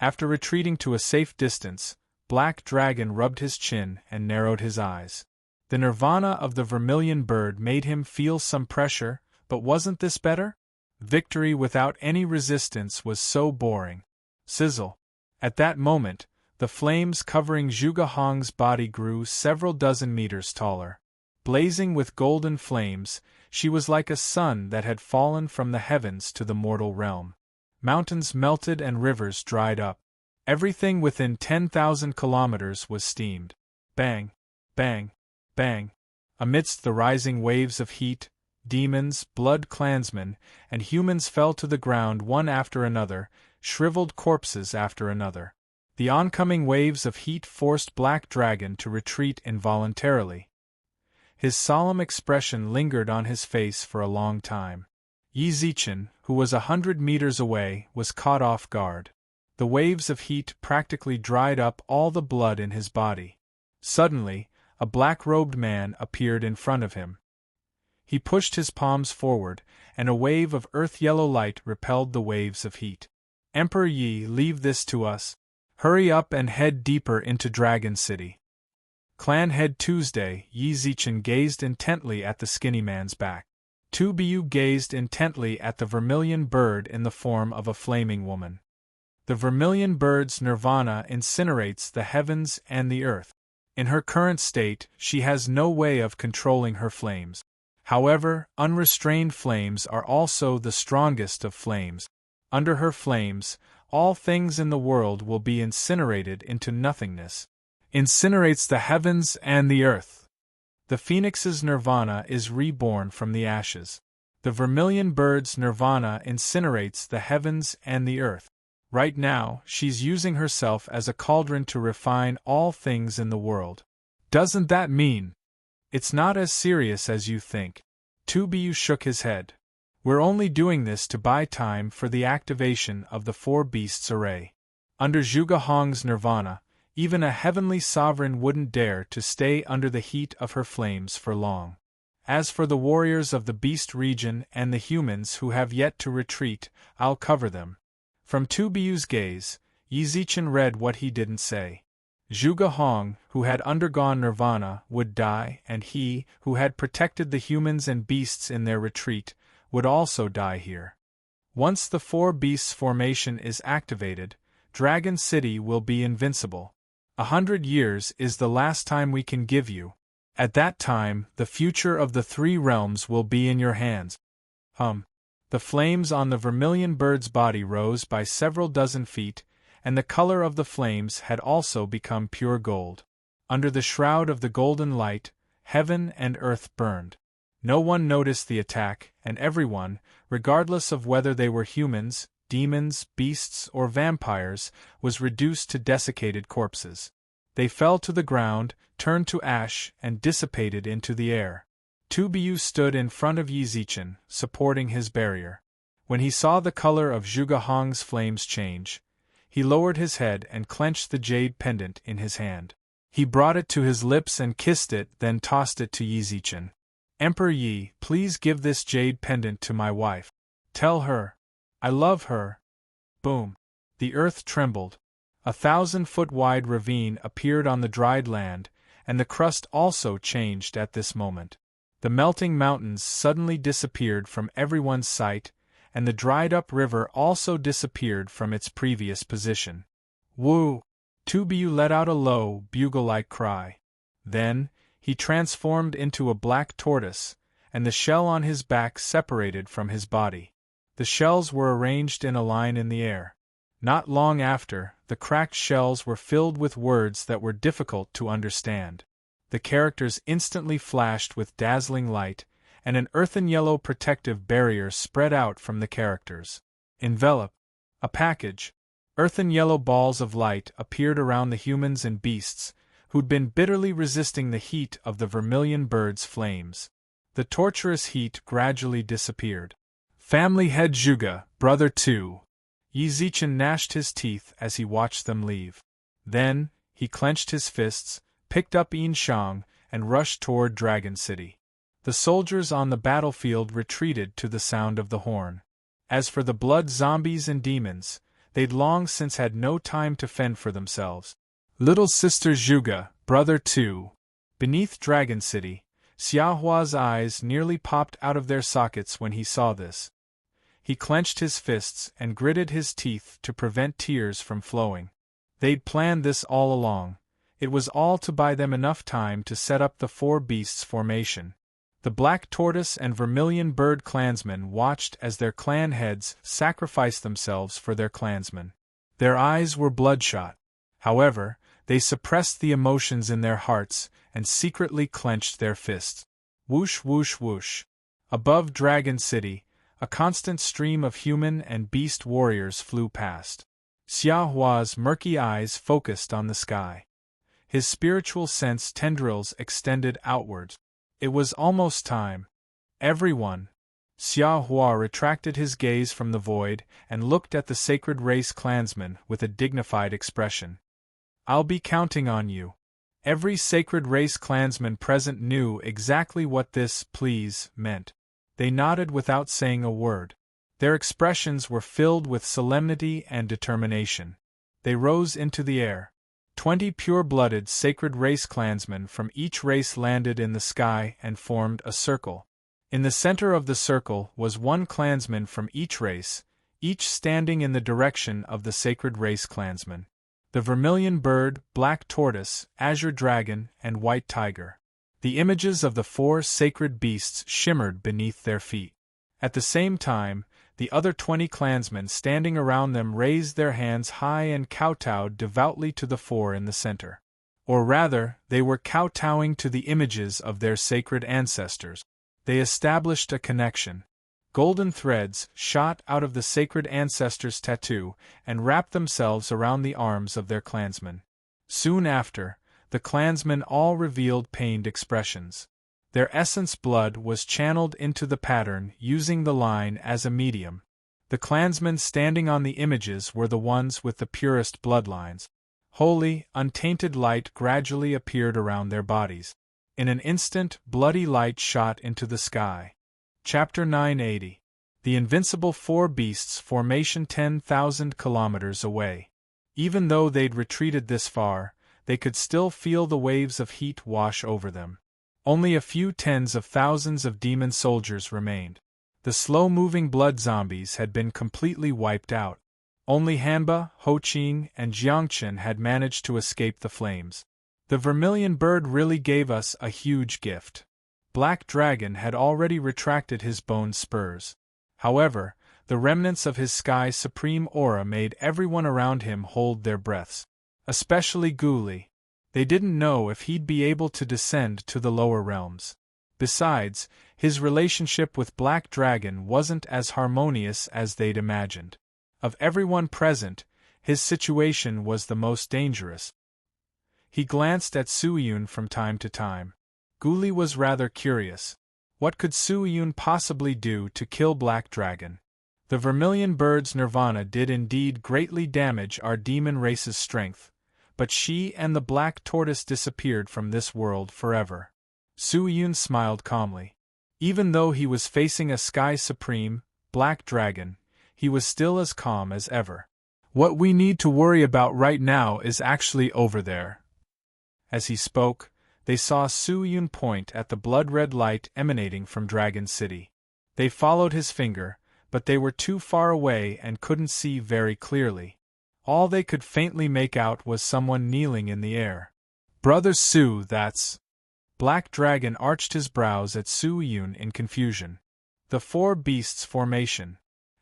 After retreating to a safe distance, Black Dragon rubbed his chin and narrowed his eyes. The nirvana of the vermilion bird made him feel some pressure, but wasn't this better? Victory without any resistance was so boring. Sizzle. At that moment, the flames covering Zhuge Hong's body grew several dozen meters taller. Blazing with golden flames, she was like a sun that had fallen from the heavens to the mortal realm. Mountains melted and rivers dried up. Everything within 10,000 kilometers was steamed. Bang, bang, bang. Amidst the rising waves of heat, demons, blood clansmen, and humans fell to the ground one after another, shriveled corpses after another. The oncoming waves of heat forced Black Dragon to retreat involuntarily. His solemn expression lingered on his face for a long time. Yi Zichen, who was 100 meters away, was caught off guard. The waves of heat practically dried up all the blood in his body. Suddenly, a black-robed man appeared in front of him. He pushed his palms forward, and a wave of earth-yellow light repelled the waves of heat. Emperor Yi, leave this to us. Hurry up and head deeper into Dragon City. Clan Head Tuesday. Yi Zichen gazed intently at the skinny man's back. Tu Bu gazed intently at the vermilion bird in the form of a flaming woman. The vermilion bird's nirvana incinerates the heavens and the earth. In her current state, she has no way of controlling her flames. However, unrestrained flames are also the strongest of flames. Under her flames, all things in the world will be incinerated into nothingness. Incinerates the heavens and the earth. The phoenix's nirvana is reborn from the ashes. The vermilion bird's nirvana incinerates the heavens and the earth. Right now, she's using herself as a cauldron to refine all things in the world. Doesn't that mean? It's not as serious as you think. Tu Bu shook his head. We're only doing this to buy time for the activation of the Four Beasts array. Under Zhuge Hong's nirvana, even a heavenly sovereign wouldn't dare to stay under the heat of her flames for long. As for the warriors of the beast region and the humans who have yet to retreat, I'll cover them. From Tu Buyu's gaze, Yi Zichen read what he didn't say. Zhuge Hong, who had undergone nirvana, would die, and he, who had protected the humans and beasts in their retreat, would also die here. Once the four beasts formation is activated, Dragon City will be invincible. 100 years is the last time we can give you. At that time, the future of the three realms will be in your hands. The flames on the vermilion bird's body rose by several dozen feet, and the color of the flames had also become pure gold. Under the shroud of the golden light, heaven and earth burned. No one noticed the attack, and everyone, regardless of whether they were humans, demons, beasts, or vampires, was reduced to desiccated corpses. They fell to the ground, turned to ash, and dissipated into the air. Tu Buyu stood in front of Yi Zichen, supporting his barrier. When he saw the color of Zhuge Hong's flames change, he lowered his head and clenched the jade pendant in his hand. He brought it to his lips and kissed it, then tossed it to Yi Zichen. Emperor Yi, please give this jade pendant to my wife. Tell her, I love her. Boom. The earth trembled. 1,000-foot-wide ravine appeared on the dried land, and the crust also changed at this moment. The melting mountains suddenly disappeared from everyone's sight, and the dried-up river also disappeared from its previous position. Woo! Tu Buyu let out a low, bugle-like cry. Then, he transformed into a black tortoise, and the shell on his back separated from his body. The shells were arranged in a line in the air. Not long after, the cracked shells were filled with words that were difficult to understand. The characters instantly flashed with dazzling light, and an earthen yellow protective barrier spread out from the characters. Envelop. A package. Earthen yellow balls of light appeared around the humans and beasts, who'd been bitterly resisting the heat of the vermilion bird's flames. The torturous heat gradually disappeared. Family head Zhuge, brother 2. Yi Zichen gnashed his teeth as he watched them leave. Then, he clenched his fists, picked up Yin Shang, and rushed toward Dragon City. The soldiers on the battlefield retreated to the sound of the horn. As for the blood zombies and demons, they'd long since had no time to fend for themselves. Little sister Zhuge, brother 2. Beneath Dragon City, Xiaohua's eyes nearly popped out of their sockets when he saw this. He clenched his fists and gritted his teeth to prevent tears from flowing. They'd planned this all along. It was all to buy them enough time to set up the four beasts formation. The Black Tortoise and Vermilion Bird clansmen watched as their clan heads sacrificed themselves for their clansmen. Their eyes were bloodshot. However, they suppressed the emotions in their hearts and secretly clenched their fists. Whoosh whoosh whoosh. Above Dragon City, a constant stream of human and beast warriors flew past. Xiaohua's murky eyes focused on the sky. His spiritual sense tendrils extended outwards. It was almost time. Everyone. Xiaohua retracted his gaze from the void and looked at the Sacred Race clansmen with a dignified expression. I'll be counting on you. Every Sacred Race clansman present knew exactly what this "please" meant. They nodded without saying a word. Their expressions were filled with solemnity and determination. They rose into the air. 20 pure-blooded Sacred Race clansmen from each race landed in the sky and formed a circle. In the center of the circle was one clansman from each race, each standing in the direction of the Sacred Race clansman. The Vermilion Bird, Black Tortoise, Azure Dragon, and White Tiger. The images of the four sacred beasts shimmered beneath their feet. At the same time, the other 20 clansmen standing around them raised their hands high and kowtowed devoutly to the four in the center. Or rather, they were kowtowing to the images of their sacred ancestors. They established a connection. Golden threads shot out of the sacred ancestors' tattoo and wrapped themselves around the arms of their clansmen. Soon after, the clansmen all revealed pained expressions. Their essence blood was channeled into the pattern using the line as a medium. The clansmen standing on the images were the ones with the purest bloodlines. Holy, untainted light gradually appeared around their bodies. In an instant, bloody light shot into the sky. Chapter 980. The Invincible Four Beasts Formation 10,000 kilometers away. Even though they'd retreated this far, they could still feel the waves of heat wash over them. Only a few tens of thousands of demon soldiers remained. The slow-moving blood zombies had been completely wiped out. Only Hanba, Hoqing, and Jiangchen had managed to escape the flames. The vermilion bird really gave us a huge gift. Black Dragon had already retracted his bone spurs. However, the remnants of his Sky Supreme aura made everyone around him hold their breaths. Especially Ghoulie. They didn't know if he'd be able to descend to the lower realms. Besides, his relationship with Black Dragon wasn't as harmonious as they'd imagined. Of everyone present, his situation was the most dangerous. He glanced at Suiyun from time to time. Ghoulie was rather curious. What could Suiyun possibly do to kill Black Dragon? The vermilion bird's nirvana did indeed greatly damage our demon race's strength, but she and the black tortoise disappeared from this world forever. Suiyun smiled calmly. Even though he was facing a Sky Supreme, Black Dragon, he was still as calm as ever. What we need to worry about right now is actually over there. As he spoke, they saw Suiyun point at the blood-red light emanating from Dragon City. They followed his finger, but they were too far away and couldn't see very clearly. All they could faintly make out was someone kneeling in the air. Brother Su, that's... Black Dragon arched his brows at Suiyun in confusion. The Four Beasts Formation.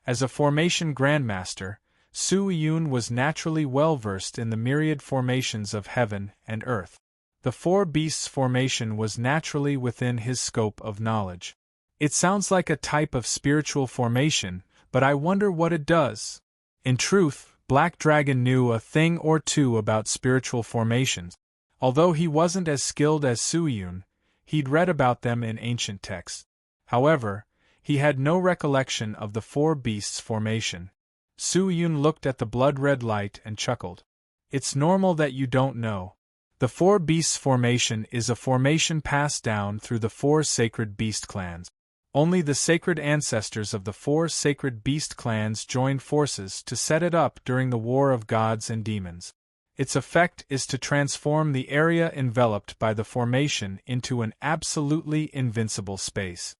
As a formation grandmaster, Suiyun was naturally well-versed in the myriad formations of heaven and earth. The Four Beasts Formation was naturally within his scope of knowledge. It sounds like a type of spiritual formation, but I wonder what it does. In truth, Black Dragon knew a thing or two about spiritual formations. Although he wasn't as skilled as Suiyun, he'd read about them in ancient texts. However, he had no recollection of the Four Beasts Formation. Suiyun looked at the blood-red light and chuckled. It's normal that you don't know. The Four Beasts Formation is a formation passed down through the four sacred beast clans. Only the sacred ancestors of the four sacred beast clans joined forces to set it up during the War of Gods and Demons. Its effect is to transform the area enveloped by the formation into an absolutely invincible space.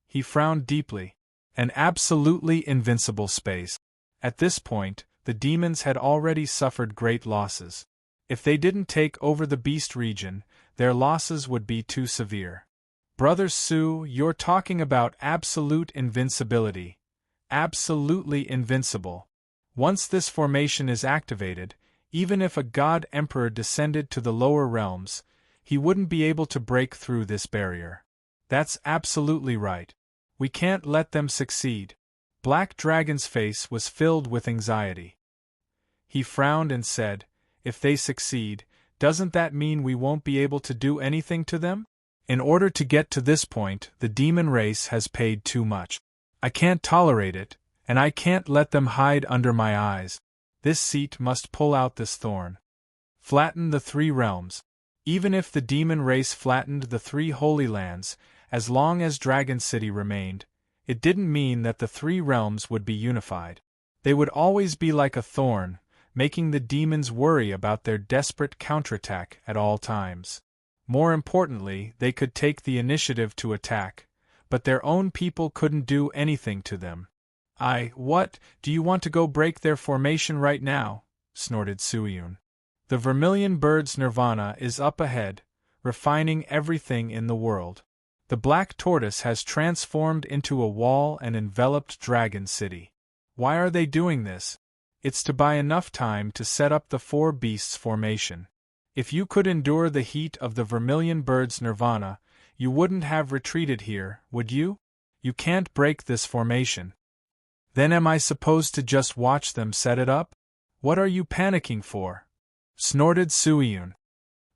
He frowned deeply. An absolutely invincible space. At this point, the demons had already suffered great losses. If they didn't take over the beast region, their losses would be too severe. Brother Su, you're talking about absolute invincibility. Absolutely invincible. Once this formation is activated, even if a god emperor descended to the lower realms, he wouldn't be able to break through this barrier. That's absolutely right. We can't let them succeed. Black Dragon's face was filled with anxiety. He frowned and said, if they succeed, doesn't that mean we won't be able to do anything to them? In order to get to this point, the demon race has paid too much. I can't tolerate it, and I can't let them hide under my eyes. This seat must pull out this thorn. Flatten the three realms. Even if the demon race flattened the three holy lands, as long as Dragon City remained, it didn't mean that the three realms would be unified. They would always be like a thorn, making the demons worry about their desperate counterattack at all times. More importantly, they could take the initiative to attack, but their own people couldn't do anything to them. What, do you want to go break their formation right now? Snorted Suiyun. The vermilion bird's nirvana is up ahead, refining everything in the world. The black tortoise has transformed into a wall and enveloped Dragon City. Why are they doing this? It's to buy enough time to set up the Four Beasts Formation. If you could endure the heat of the vermilion bird's nirvana, you wouldn't have retreated here, would you? You can't break this formation. Then am I supposed to just watch them set it up? What are you panicking for? Snorted Suiyun.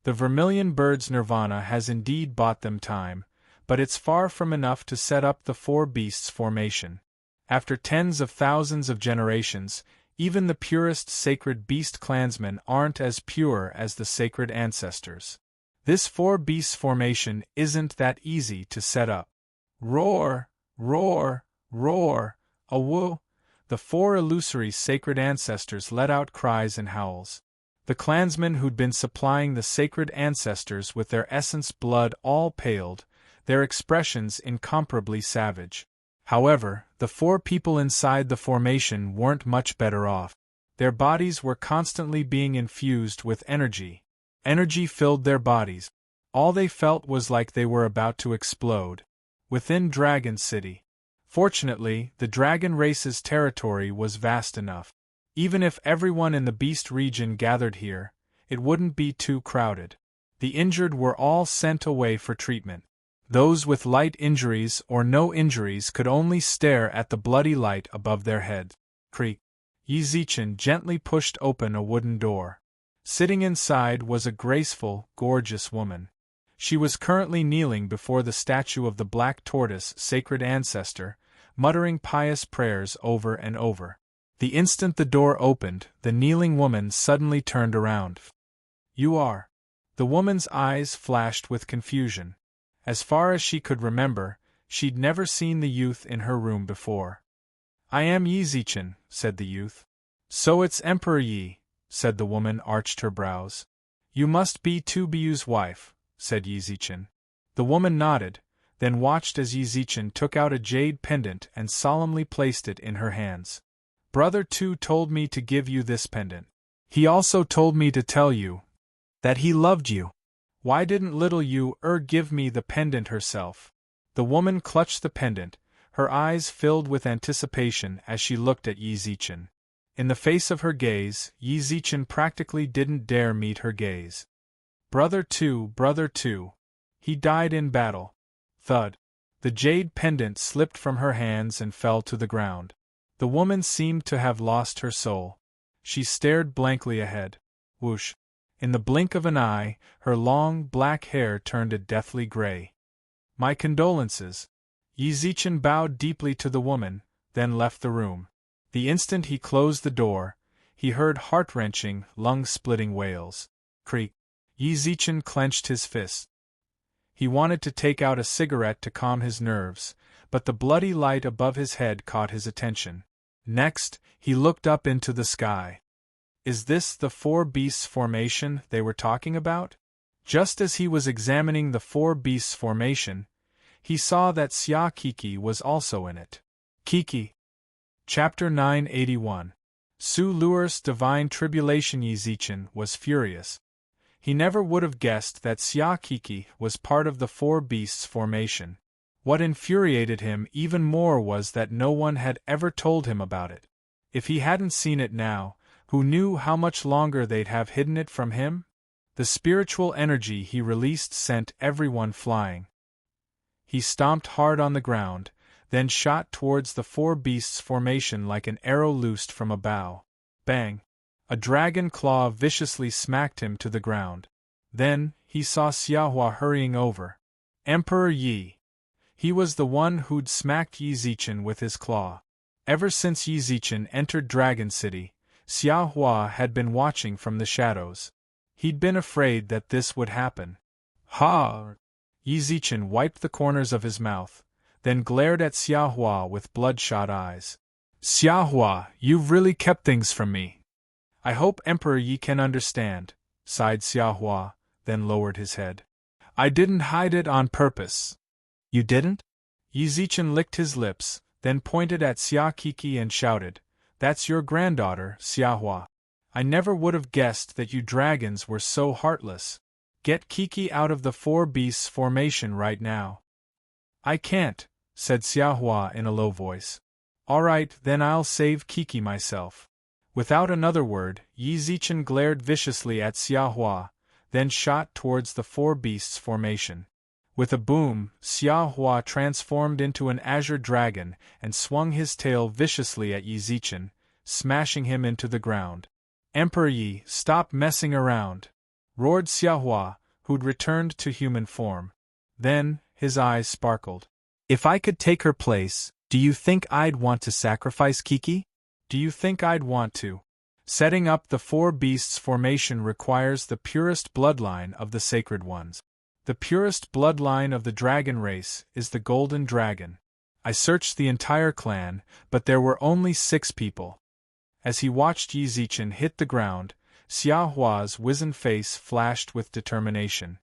The vermilion bird's nirvana has indeed bought them time, but it's far from enough to set up the Four Beasts Formation. After tens of thousands of generations, even the purest sacred beast clansmen aren't as pure as the sacred ancestors. This four-beast formation isn't that easy to set up. Roar, roar, roar, awoo! The four illusory sacred ancestors let out cries and howls. The clansmen who'd been supplying the sacred ancestors with their essence blood all paled, their expressions incomparably savage. However, the four people inside the formation weren't much better off. Their bodies were constantly being infused with energy. Energy filled their bodies. All they felt was like they were about to explode. Within Dragon City. Fortunately, the dragon race's territory was vast enough. Even if everyone in the beast region gathered here, it wouldn't be too crowded. The injured were all sent away for treatment. Those with light injuries or no injuries could only stare at the bloody light above their heads. Creak. Yi Zichen gently pushed open a wooden door. Sitting inside was a graceful, gorgeous woman. She was currently kneeling before the statue of the black tortoise sacred ancestor, muttering pious prayers over and over. The instant the door opened, the kneeling woman suddenly turned around. "You are." The woman's eyes flashed with confusion. As far as she could remember, she'd never seen the youth in her room before. "I am Yi Zichen," said the youth. "So it's Emperor Yi," said the woman, arched her brows. "You must be Tu Biyu's wife," said Yi Zichen. The woman nodded, then watched as Yi Zichen took out a jade pendant and solemnly placed it in her hands. "Brother Tu told me to give you this pendant. He also told me to tell you that he loved you. Why didn't little you give me the pendant herself?" The woman clutched the pendant, her eyes filled with anticipation as she looked at Yi Zichen. In the face of her gaze, Yi Zichen practically didn't dare meet her gaze. Brother Tu. He died in battle." Thud. The jade pendant slipped from her hands and fell to the ground. The woman seemed to have lost her soul. She stared blankly ahead. Whoosh. In the blink of an eye, her long, black hair turned a deathly gray. "My condolences." Yi Zichen bowed deeply to the woman, then left the room. The instant he closed the door, he heard heart-wrenching, lung-splitting wails. Creak. Yi Zichen clenched his fist. He wanted to take out a cigarette to calm his nerves, but the bloody light above his head caught his attention. Next, he looked up into the sky. Is this the four beasts formation they were talking about? Just as he was examining the four beasts formation, he saw that Xia Kiki was also in it. Kiki. Chapter 981. Su Luer's Divine Tribulation. Yi Zichen was furious. He never would have guessed that Xia Kiki was part of the four beasts formation. What infuriated him even more was that no one had ever told him about it. If he hadn't seen it now, who knew how much longer they'd have hidden it from him? The spiritual energy he released sent everyone flying. He stomped hard on the ground, then shot towards the four beasts formation like an arrow loosed from a bow. Bang! A dragon claw viciously smacked him to the ground. Then, he saw Xiahua hurrying over. Emperor Yi. He was the one who'd smacked Yi Zichen with his claw. Ever since Yi Zichen entered Dragon City, Xiahua had been watching from the shadows. He'd been afraid that this would happen. Ha! Yi Zichen wiped the corners of his mouth, then glared at Xiahua with bloodshot eyes. "Xiahua, you've really kept things from me." "I hope Emperor Yi can understand," sighed Xiahua, then lowered his head. "I didn't hide it on purpose." "You didn't?" Yi Zichen licked his lips, then pointed at Xia Kiki and shouted, "That's your granddaughter, Xiahua. I never would have guessed that you dragons were so heartless. Get Kiki out of the four beasts formation right now." "I can't," said Xiahua in a low voice. "All right, then I'll save Kiki myself." Without another word, Yi Zichen glared viciously at Xiahua, then shot towards the four beasts formation. With a boom, Xiahua transformed into an azure dragon and swung his tail viciously at Yi Zichen, smashing him into the ground. "Emperor Yi, stop messing around!" roared Xiahua, who'd returned to human form. Then, his eyes sparkled. "If I could take her place, do you think I'd want to sacrifice Kiki? Do you think I'd want to?" Setting up the four beasts formation requires the purest bloodline of the sacred ones. The purest bloodline of the dragon race is the golden dragon. I searched the entire clan, but there were only 6 people. As he watched Yi Zichen hit the ground, Xia Hua's wizened face flashed with determination.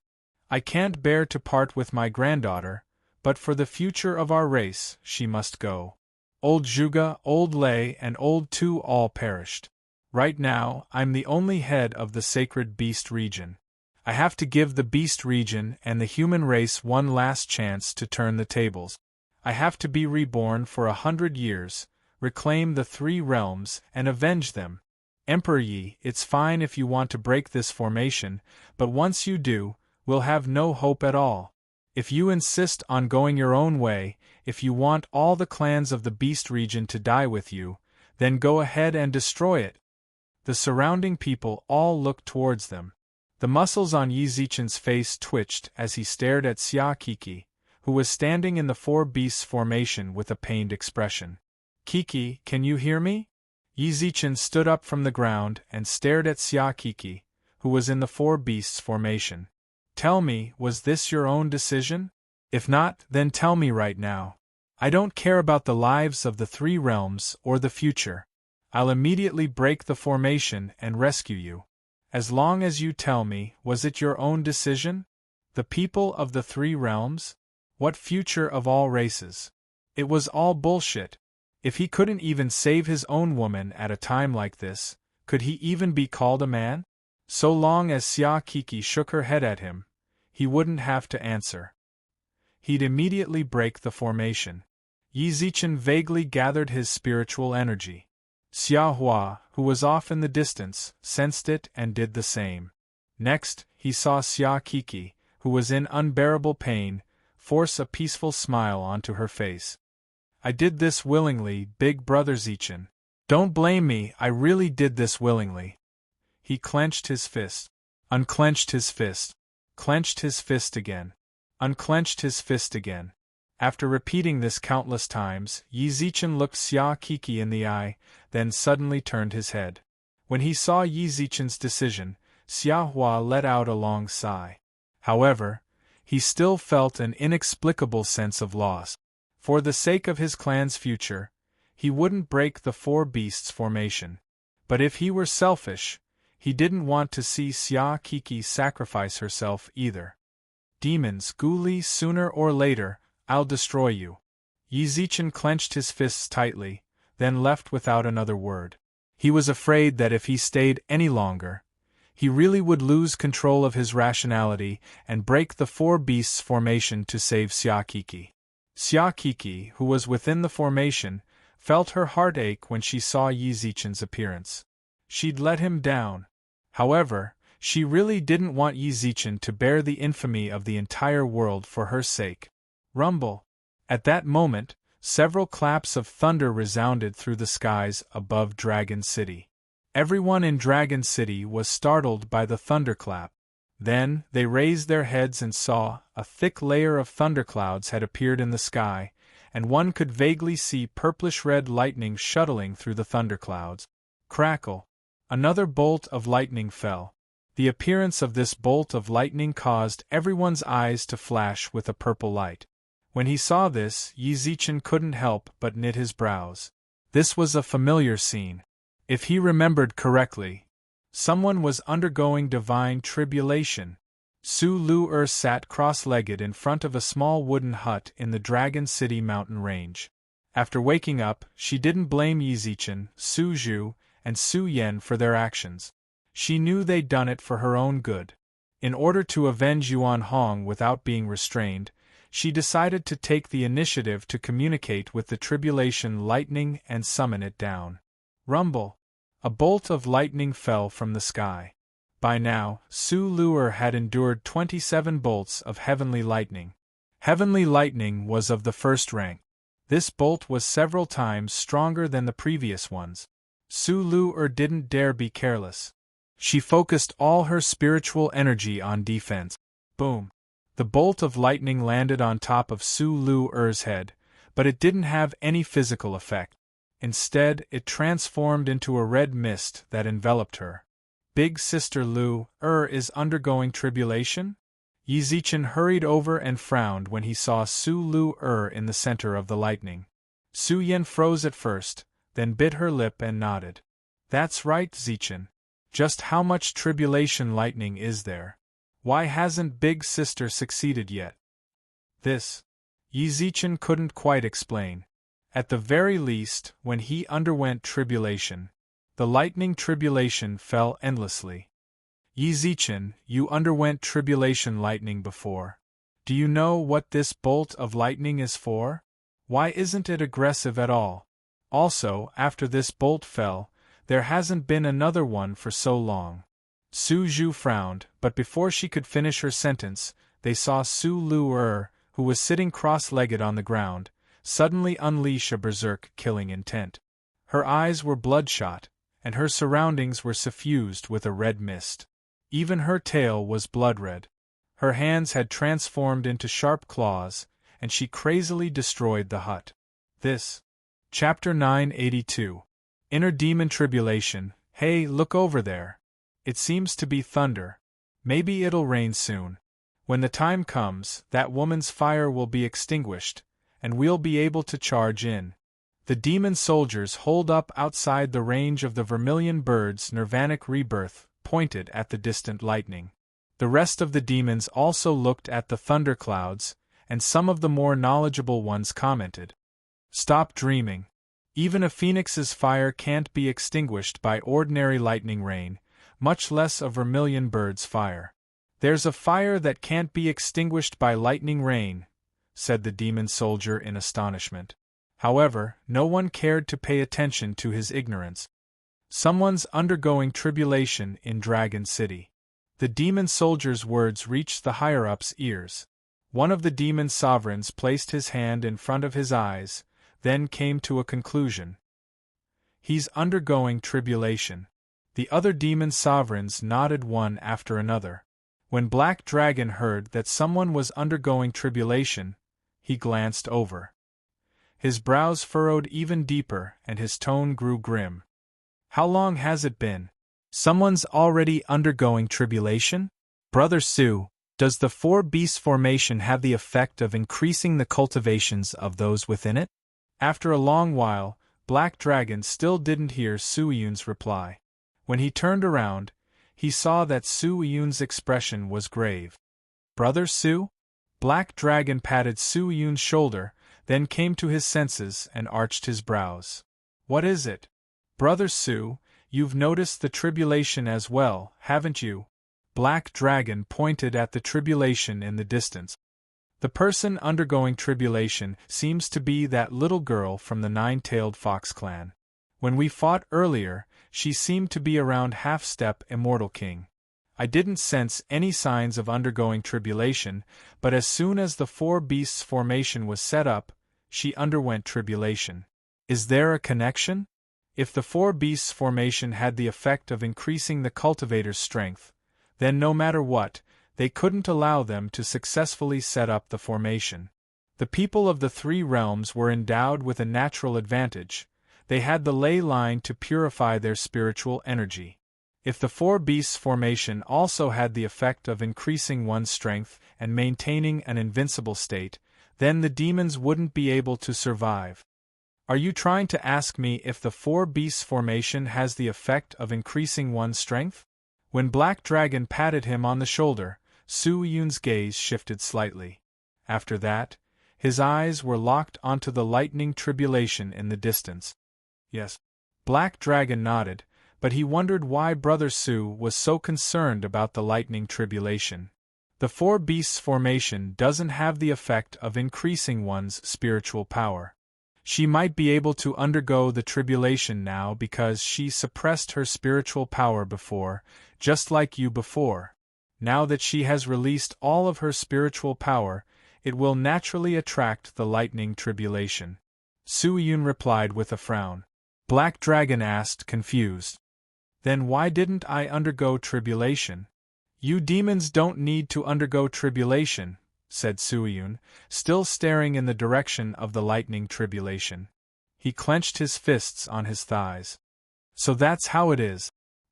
I can't bear to part with my granddaughter, but for the future of our race, she must go. Old Zhuge, Old Lei, and Old Tu all perished. Right now, I'm the only head of the sacred beast region. I have to give the beast region and the human race one last chance to turn the tables. I have to be reborn for 100 years, reclaim the 3 realms, and avenge them. Emperor Yi, it's fine if you want to break this formation, but once you do, we'll have no hope at all. If you insist on going your own way, if you want all the clans of the beast region to die with you, then go ahead and destroy it. The surrounding people all looked towards them. The muscles on Yi Zichen's face twitched as he stared at Xia Kiki, who was standing in the four beasts formation with a pained expression. Kiki, can you hear me? Yi Zichen stood up from the ground and stared at Xia Kiki, who was in the four beasts formation. Tell me, was this your own decision? If not, then tell me right now. I don't care about the lives of the 3 realms or the future. I'll immediately break the formation and rescue you. As long as you tell me, was it your own decision? The people of the 3 realms? What future of all races? It was all bullshit. If he couldn't even save his own woman at a time like this, could he even be called a man? So long as Xia Kiki shook her head at him, he wouldn't have to answer. He'd immediately break the formation. Yi Zichen vaguely gathered his spiritual energy. Xia Hua, who was off in the distance, sensed it and did the same. Next, he saw Xia Kiki, who was in unbearable pain, force a peaceful smile onto her face. I did this willingly, big brother Zichen. Don't blame me, I really did this willingly. He clenched his fist, unclenched his fist, clenched his fist again, unclenched his fist again. After repeating this countless times, Yi Zichen looked Xia Kiki in the eye, then suddenly turned his head. When he saw Yi Zichen's decision, Xia Hua let out a long sigh. However, he still felt an inexplicable sense of loss. For the sake of his clan's future, he wouldn't break the four beasts formation. But if he were selfish, he didn't want to see Xia Kiki sacrifice herself either. Demons, Guli, sooner or later, I'll destroy you. Yi Zichen clenched his fists tightly, then left without another word. He was afraid that if he stayed any longer, he really would lose control of his rationality and break the four beasts formation to save Xia Kiki. Xia Kiki, who was within the formation, felt her heart ache when she saw Yi Zichen's appearance. She'd let him down. However, she really didn't want Yi Zichen to bear the infamy of the entire world for her sake. Rumble. At that moment, several claps of thunder resounded through the skies above Dragon City. Everyone in Dragon City was startled by the thunderclap. Then, they raised their heads and saw a thick layer of thunderclouds had appeared in the sky, and one could vaguely see purplish-red lightning shuttling through the thunderclouds. Crackle! Another bolt of lightning fell. The appearance of this bolt of lightning caused everyone's eyes to flash with a purple light. When he saw this, Yi Zichen couldn't help but knit his brows. This was a familiar scene. If he remembered correctly, someone was undergoing divine tribulation. Su Lu sat cross-legged in front of a small wooden hut in the Dragon City mountain range. After waking up, she didn't blame Yi Zichen, Su Zhu, and Su Yan for their actions. She knew they'd done it for her own good. In order to avenge Yuan Hong without being restrained, she decided to take the initiative to communicate with the tribulation lightning and summon it down. Rumble! A bolt of lightning fell from the sky. By now, Su Lu had endured 27 bolts of heavenly lightning. Heavenly lightning was of the first rank. This bolt was several times stronger than the previous ones. Su Lu didn't dare be careless. She focused all her spiritual energy on defense. Boom! The bolt of lightning landed on top of Su Lu's head, but it didn't have any physical effect. Instead, it transformed into a red mist that enveloped her. Big Sister Lu is undergoing tribulation? Yi Zichen hurried over and frowned when he saw Su Lu in the center of the lightning. Su Yan froze at first, then bit her lip and nodded. That's right, Zichen. Just how much tribulation lightning is there? Why hasn't Big Sister succeeded yet? This, Yi Zichen couldn't quite explain. At the very least, when he underwent tribulation, the lightning tribulation fell endlessly. Yi Zichen, you underwent tribulation lightning before. Do you know what this bolt of lightning is for? Why isn't it aggressive at all? Also, after this bolt fell, there hasn't been another one for so long. Su Zhu frowned, but before she could finish her sentence, they saw Su Lu who was sitting cross-legged on the ground, suddenly unleash a berserk killing intent. Her eyes were bloodshot, and her surroundings were suffused with a red mist. Even her tail was blood-red. Her hands had transformed into sharp claws, and she crazily destroyed the hut. This. Chapter 982. Inner Demon Tribulation. Hey, look over there. It seems to be thunder. Maybe it'll rain soon. When the time comes, that woman's fire will be extinguished, and we'll be able to charge in. The demon soldiers holed up outside the range of the vermilion bird's nirvanic rebirth, pointed at the distant lightning. The rest of the demons also looked at the thunderclouds, and some of the more knowledgeable ones commented. Stop dreaming. Even a phoenix's fire can't be extinguished by ordinary lightning rain, much less a vermilion bird's fire. There's a fire that can't be extinguished by lightning rain, said the demon soldier in astonishment. However, no one cared to pay attention to his ignorance. Someone's undergoing tribulation in Dragon City. The demon soldier's words reached the higher-ups' ears. One of the demon sovereigns placed his hand in front of his eyes, then came to a conclusion. He's undergoing tribulation. The other demon sovereigns nodded one after another. When Black Dragon heard that someone was undergoing tribulation, he glanced over. His brows furrowed even deeper and his tone grew grim. How long has it been? Someone's already undergoing tribulation? Brother Su, does the four beasts formation have the effect of increasing the cultivations of those within it? After a long while, Black Dragon still didn't hear Su Yun's reply. When he turned around, he saw that Su Yun's expression was grave. Brother Su? Black Dragon patted Su Yun's shoulder, then came to his senses and arched his brows. What is it? Brother Su, you've noticed the tribulation as well, haven't you? Black Dragon pointed at the tribulation in the distance. The person undergoing tribulation seems to be that little girl from the Nine-Tailed Fox clan. When we fought earlier, she seemed to be around half-step Immortal King. I didn't sense any signs of undergoing tribulation, but as soon as the four beasts formation was set up, she underwent tribulation. Is there a connection? If the four beasts formation had the effect of increasing the cultivator's strength, then no matter what, they couldn't allow them to successfully set up the formation. The people of the three realms were endowed with a natural advantage. They had the ley line to purify their spiritual energy. If the four beasts formation also had the effect of increasing one's strength and maintaining an invincible state, then the demons wouldn't be able to survive. Are you trying to ask me if the four beasts formation has the effect of increasing one's strength? When Black Dragon patted him on the shoulder, Su Yun's gaze shifted slightly. After that, his eyes were locked onto the lightning tribulation in the distance. Yes. Black Dragon nodded, but he wondered why Brother Su was so concerned about the lightning tribulation. The four beasts formation doesn't have the effect of increasing one's spiritual power. She might be able to undergo the tribulation now because she suppressed her spiritual power before, just like you before. Now that she has released all of her spiritual power, it will naturally attract the lightning tribulation. Su Yun replied with a frown. Black Dragon asked, confused. Then why didn't I undergo tribulation? You demons don't need to undergo tribulation, said Su Yun, still staring in the direction of the lightning tribulation. He clenched his fists on his thighs. So that's how it is.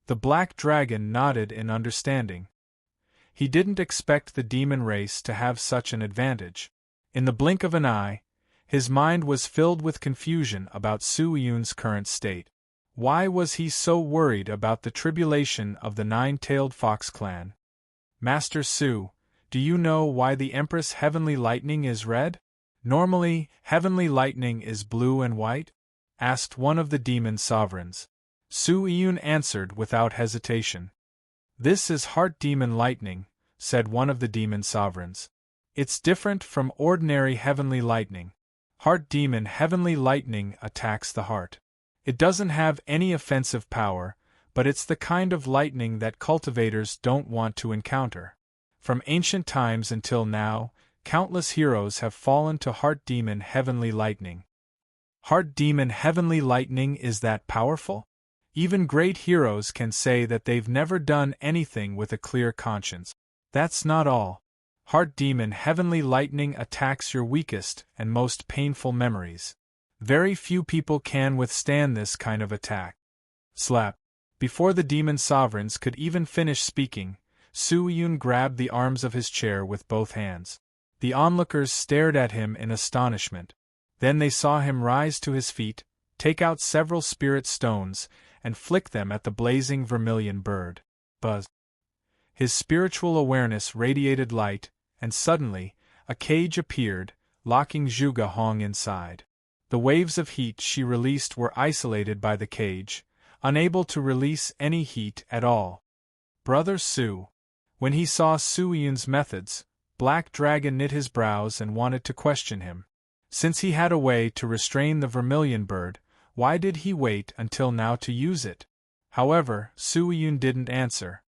The black dragon nodded in understanding. He didn't expect the demon race to have such an advantage. In the blink of an eye, his mind was filled with confusion about Su Yun's current state. Why was he so worried about the tribulation of the nine-tailed fox clan? Master Su, do you know why the Empress Heavenly Lightning is red? Normally, Heavenly Lightning is blue and white? Asked one of the demon sovereigns. Su Yun answered without hesitation. This is Heart Demon Lightning, said one of the demon sovereigns. It's different from ordinary Heavenly Lightning. Heart Demon Heavenly Lightning attacks the heart. It doesn't have any offensive power, but it's the kind of lightning that cultivators don't want to encounter. From ancient times until now, countless heroes have fallen to Heart Demon Heavenly Lightning. Heart Demon Heavenly Lightning is that powerful? Even great heroes can say that they've never done anything with a clear conscience. That's not all. Heart Demon Heavenly Lightning attacks your weakest and most painful memories. Very few people can withstand this kind of attack. Slap. Before the demon sovereigns could even finish speaking, Su Yun grabbed the arms of his chair with both hands. The onlookers stared at him in astonishment. Then they saw him rise to his feet, take out several spirit stones, and flick them at the blazing vermilion bird. Buzz. His spiritual awareness radiated light, and suddenly, a cage appeared, locking Zhuge Hong inside. The waves of heat she released were isolated by the cage, unable to release any heat at all. Brother Su. When he saw Su Yun's methods, Black Dragon knit his brows and wanted to question him. Since he had a way to restrain the vermilion bird, why did he wait until now to use it? However, Su Yun didn't answer.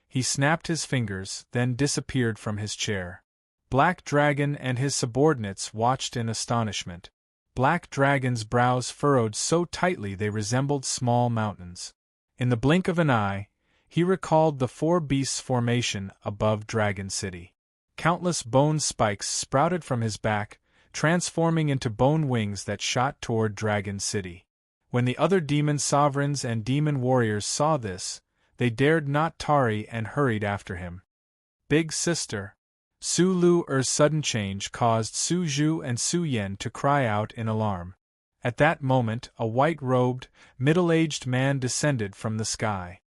He snapped his fingers, then disappeared from his chair. Black Dragon and his subordinates watched in astonishment. Black Dragon's brows furrowed so tightly they resembled small mountains. In the blink of an eye, he recalled the four beasts' formation above Dragon City. Countless bone spikes sprouted from his back, transforming into bone wings that shot toward Dragon City. When the other demon sovereigns and demon warriors saw this, they dared not tarry and hurried after him. Big Sister. Su Lu's sudden change caused Su Zhu and Su Yan to cry out in alarm. At that moment, a white-robed, middle-aged man descended from the sky.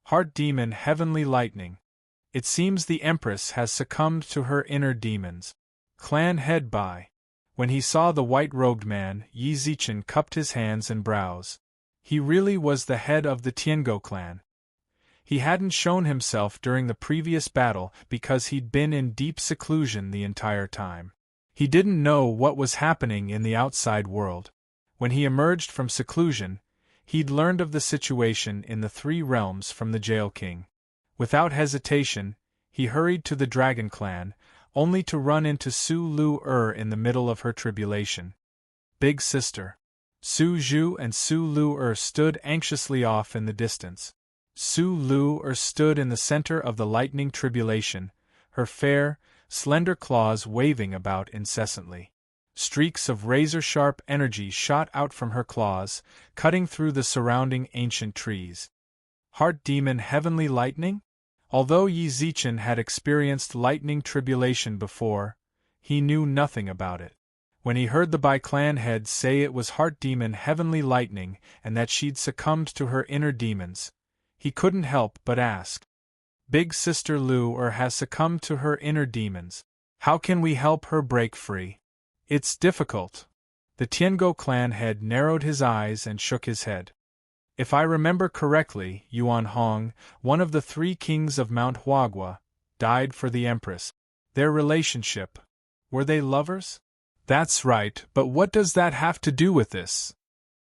Heart Demon Heavenly Lightning. It seems the Empress has succumbed to her inner demons. Clan Head Bai. When he saw the white-robed man, Yi Zichen cupped his hands and brows. He really was the head of the Tiango clan. He hadn't shown himself during the previous battle because he'd been in deep seclusion the entire time. He didn't know what was happening in the outside world. When he emerged from seclusion, he'd learned of the situation in the three realms from the Jail King. Without hesitation, he hurried to the Dragon Clan, only to run into Su Lu in the middle of her tribulation. Big Sister. Su Zhu and Su Lu stood anxiously off in the distance. Su Lu stood in the center of the lightning tribulation, her fair, slender claws waving about incessantly. Streaks of razor-sharp energy shot out from her claws, cutting through the surrounding ancient trees. Heart Demon Heavenly Lightning? Although Yi Zichen had experienced lightning tribulation before, he knew nothing about it. When he heard the Bai clan head say it was Heart Demon Heavenly Lightning and that she'd succumbed to her inner demons, he couldn't help but ask. Big Sister Lu has succumbed to her inner demons. How can we help her break free? It's difficult. The Tiango clan head narrowed his eyes and shook his head. If I remember correctly, Yuan Hong, one of the three kings of Mount Huagua, died for the Empress. Their relationship. Were they lovers? That's right, but what does that have to do with this?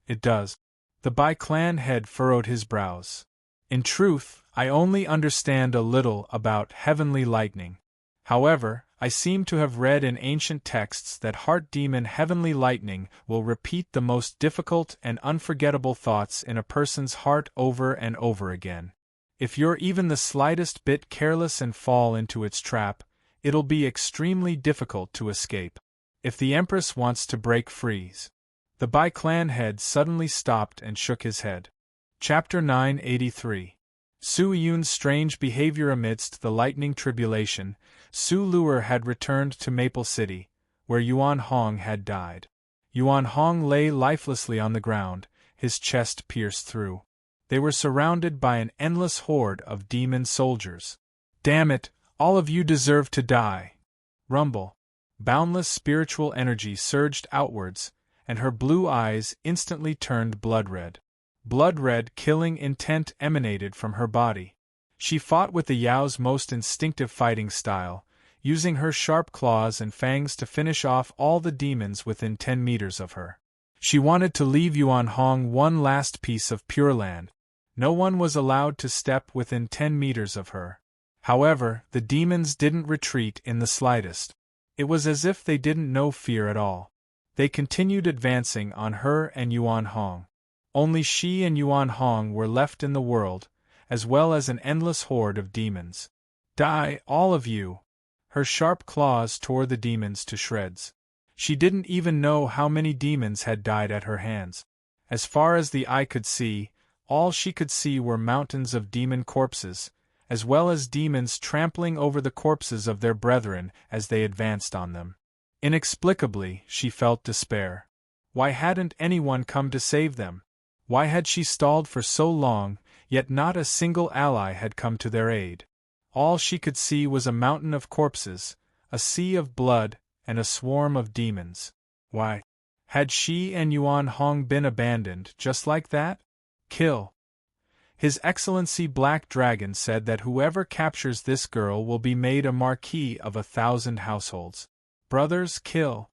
It does. The Bai clan head furrowed his brows. In truth, I only understand a little about Heavenly Lightning. However, I seem to have read in ancient texts that Heart Demon Heavenly Lightning will repeat the most difficult and unforgettable thoughts in a person's heart over and over again. If you're even the slightest bit careless and fall into its trap, it'll be extremely difficult to escape. If the Empress wants to break free, The Bai clan head suddenly stopped and shook his head. Chapter 983. Su Yun's strange behavior. Amidst the lightning tribulation, Su Luer had returned to Maple City, where Yuan Hong had died. Yuan Hong lay lifelessly on the ground, his chest pierced through. They were surrounded by an endless horde of demon soldiers. "Damn it, all of you deserve to die!" Rumble. Boundless spiritual energy surged outwards, and her blue eyes instantly turned blood-red. Blood-red killing intent emanated from her body. She fought with the Yao's most instinctive fighting style, using her sharp claws and fangs to finish off all the demons within 10 meters of her. She wanted to leave Yuan Hong one last piece of pure land. No one was allowed to step within 10 meters of her. However, the demons didn't retreat in the slightest. It was as if they didn't know fear at all. They continued advancing on her and Yuan Hong. Only she and Yuan Hong were left in the world, as well as an endless horde of demons. "Die, all of you!" Her sharp claws tore the demons to shreds. She didn't even know how many demons had died at her hands. As far as the eye could see, all she could see were mountains of demon corpses, as well as demons trampling over the corpses of their brethren as they advanced on them. Inexplicably, she felt despair. Why hadn't anyone come to save them? Why had she stalled for so long, yet not a single ally had come to their aid? All she could see was a mountain of corpses, a sea of blood, and a swarm of demons. Why had she and Yuan Hong been abandoned just like that? Kill. His Excellency Black Dragon said that whoever captures this girl will be made a marquis of 1,000 households. Brothers, kill.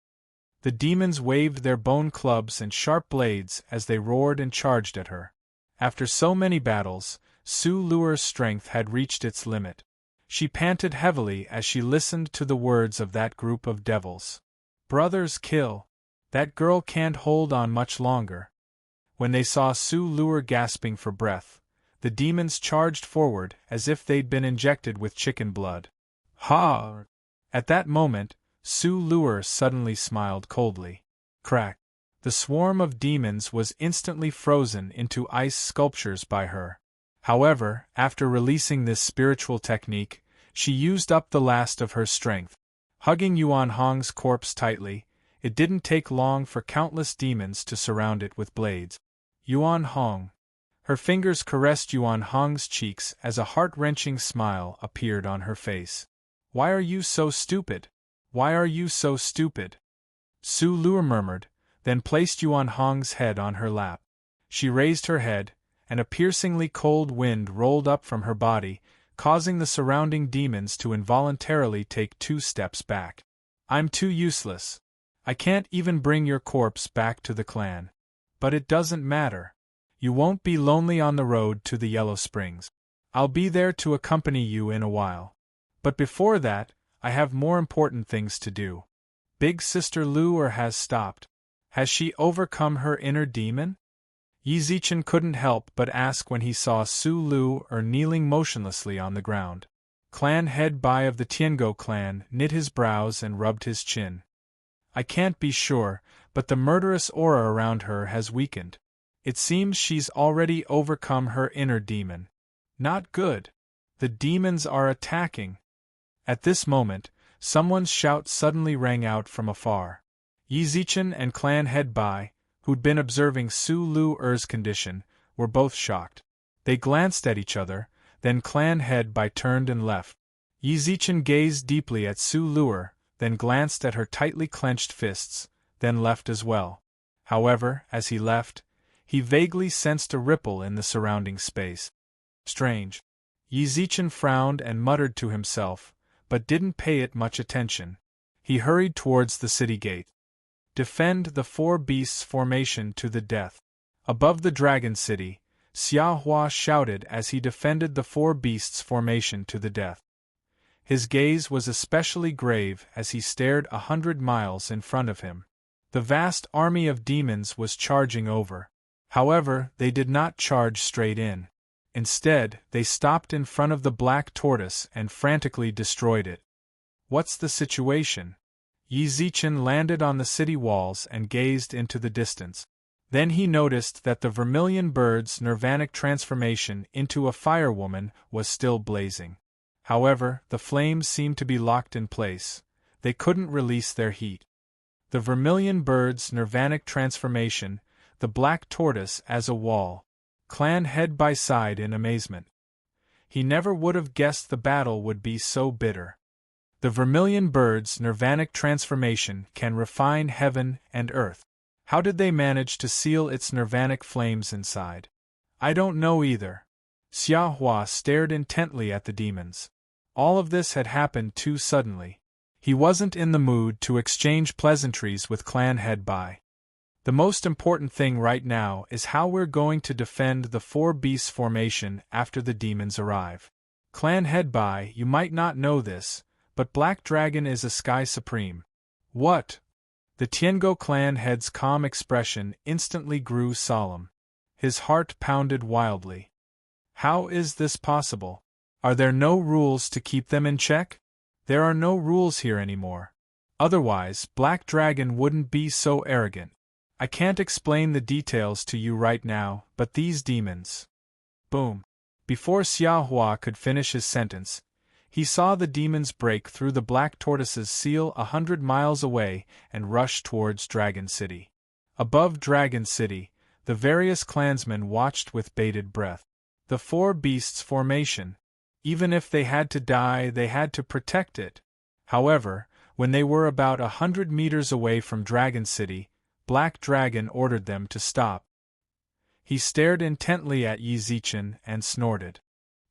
The demons waved their bone clubs and sharp blades as they roared and charged at her. After so many battles, Su Luer's strength had reached its limit. She panted heavily as she listened to the words of that group of devils. Brothers, kill. That girl can't hold on much longer. When they saw Su Luer gasping for breath, the demons charged forward as if they'd been injected with chicken blood. Ha! At that moment, Su Luer suddenly smiled coldly. Crack! The swarm of demons was instantly frozen into ice sculptures by her. However, after releasing this spiritual technique, she used up the last of her strength. Hugging Yuan Hong's corpse tightly, it didn't take long for countless demons to surround it with blades. Yuan Hong. Her fingers caressed Yuan Hong's cheeks as a heart-wrenching smile appeared on her face. "Why are you so stupid? Why are you so stupid?" Su Luer murmured, then placed Yuan Hong's head on her lap. She raised her head, and a piercingly cold wind rolled up from her body, causing the surrounding demons to involuntarily take 2 steps back. "I'm too useless. I can't even bring your corpse back to the clan. But it doesn't matter. You won't be lonely on the road to the Yellow Springs. I'll be there to accompany you in a while. But before that, I have more important things to do." Big Sister Luer has stopped. Has she overcome her inner demon? Yi Zichen couldn't help but ask when he saw Su Luer kneeling motionlessly on the ground. Clan head Bai of the Tiango clan knit his brows and rubbed his chin. "I can't be sure, but the murderous aura around her has weakened. It seems she's already overcome her inner demon. Not good. The demons are attacking." At this moment, someone's shout suddenly rang out from afar. Yi Zichen and clan head Bai, who'd been observing Su Luer's condition, were both shocked. They glanced at each other, then clan head Bai turned and left. Yi Zichen gazed deeply at Su Luer, then glanced at her tightly clenched fists, then left as well. However, as he left, he vaguely sensed a ripple in the surrounding space. Strange. Yi Zichen frowned and muttered to himself, but didn't pay it much attention. He hurried towards the city gate. Defend the 4 beasts formation to the death. Above the dragon city, Xia Hua shouted as he defended the 4 beasts formation to the death. His gaze was especially grave as he stared 100 miles in front of him. The vast army of demons was charging over. However, they did not charge straight in. Instead, they stopped in front of the black tortoise and frantically destroyed it. What's the situation? Yi Zichen landed on the city walls and gazed into the distance. Then he noticed that the vermilion bird's nirvanic transformation into a firewoman was still blazing. However, the flames seemed to be locked in place. They couldn't release their heat. The vermilion bird's nirvanic transformation, the black tortoise as a wall. Clan head by side in amazement. He never would have guessed the battle would be so bitter. The vermilion bird's nirvanic transformation can refine heaven and earth. How did they manage to seal its nirvanic flames inside? I don't know either. Xia Hua stared intently at the demons. All of this had happened too suddenly. He wasn't in the mood to exchange pleasantries with Clan Head Bai. The most important thing right now is how we're going to defend the four beasts formation after the demons arrive. Clan Head Bai, you might not know this, but Black Dragon is a Sky Supreme. What? The Tiango clan head's calm expression instantly grew solemn. His heart pounded wildly. How is this possible? Are there no rules to keep them in check? There are no rules here anymore. Otherwise, Black Dragon wouldn't be so arrogant. I can't explain the details to you right now, but these demons. Boom. Before Xia Hua could finish his sentence, he saw the demons break through the black tortoise's seal 100 miles away and rush towards Dragon City. Above Dragon City, the various clansmen watched with bated breath. The four beasts formation. Even if they had to die, they had to protect it. However, when they were about 100 meters away from Dragon City, Black Dragon ordered them to stop. He stared intently at Yi Zichen and snorted.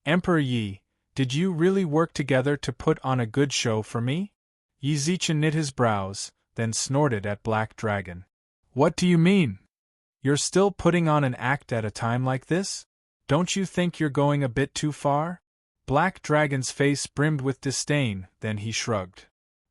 Emperor Yi, did you really work together to put on a good show for me? Yi Zichen knit his brows, then snorted at Black Dragon. What do you mean? You're still putting on an act at a time like this? Don't you think you're going a bit too far? Black Dragon's face brimmed with disdain, then he shrugged.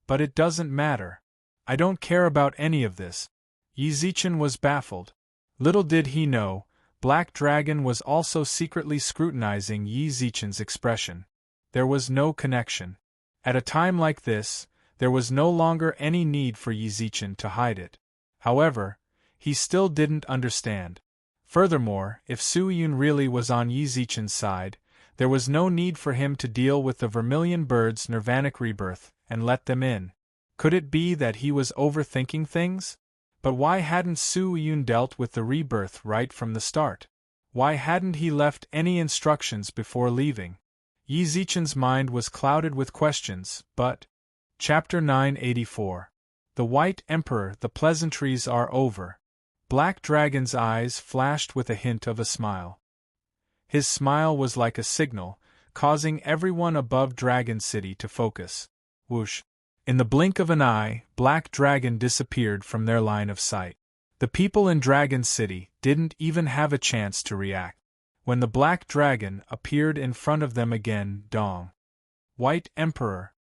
But it doesn't matter. I don't care about any of this. Yi Zichen was baffled. Little did he know, Black Dragon was also secretly scrutinizing Yi Zichen's expression. There was no connection. At a time like this, there was no longer any need for Yi Zichen to hide it. However, he still didn't understand. Furthermore, if Su Yun really was on Yi Zichen's side, there was no need for him to deal with the vermilion bird's nirvanic rebirth and let them in. Could it be that he was overthinking things? But why hadn't Su Yun dealt with the rebirth right from the start? Why hadn't he left any instructions before leaving? Yi Zichen's mind was clouded with questions, but… Chapter 984. The White Emperor. The pleasantries are over. Black Dragon's eyes flashed with a hint of a smile. His smile was like a signal, causing everyone above Dragon City to focus. Whoosh! In the blink of an eye, Black Dragon disappeared from their line of sight. The people in Dragon City didn't even have a chance to react. When the Black Dragon appeared in front of them again, dong. White Emperor.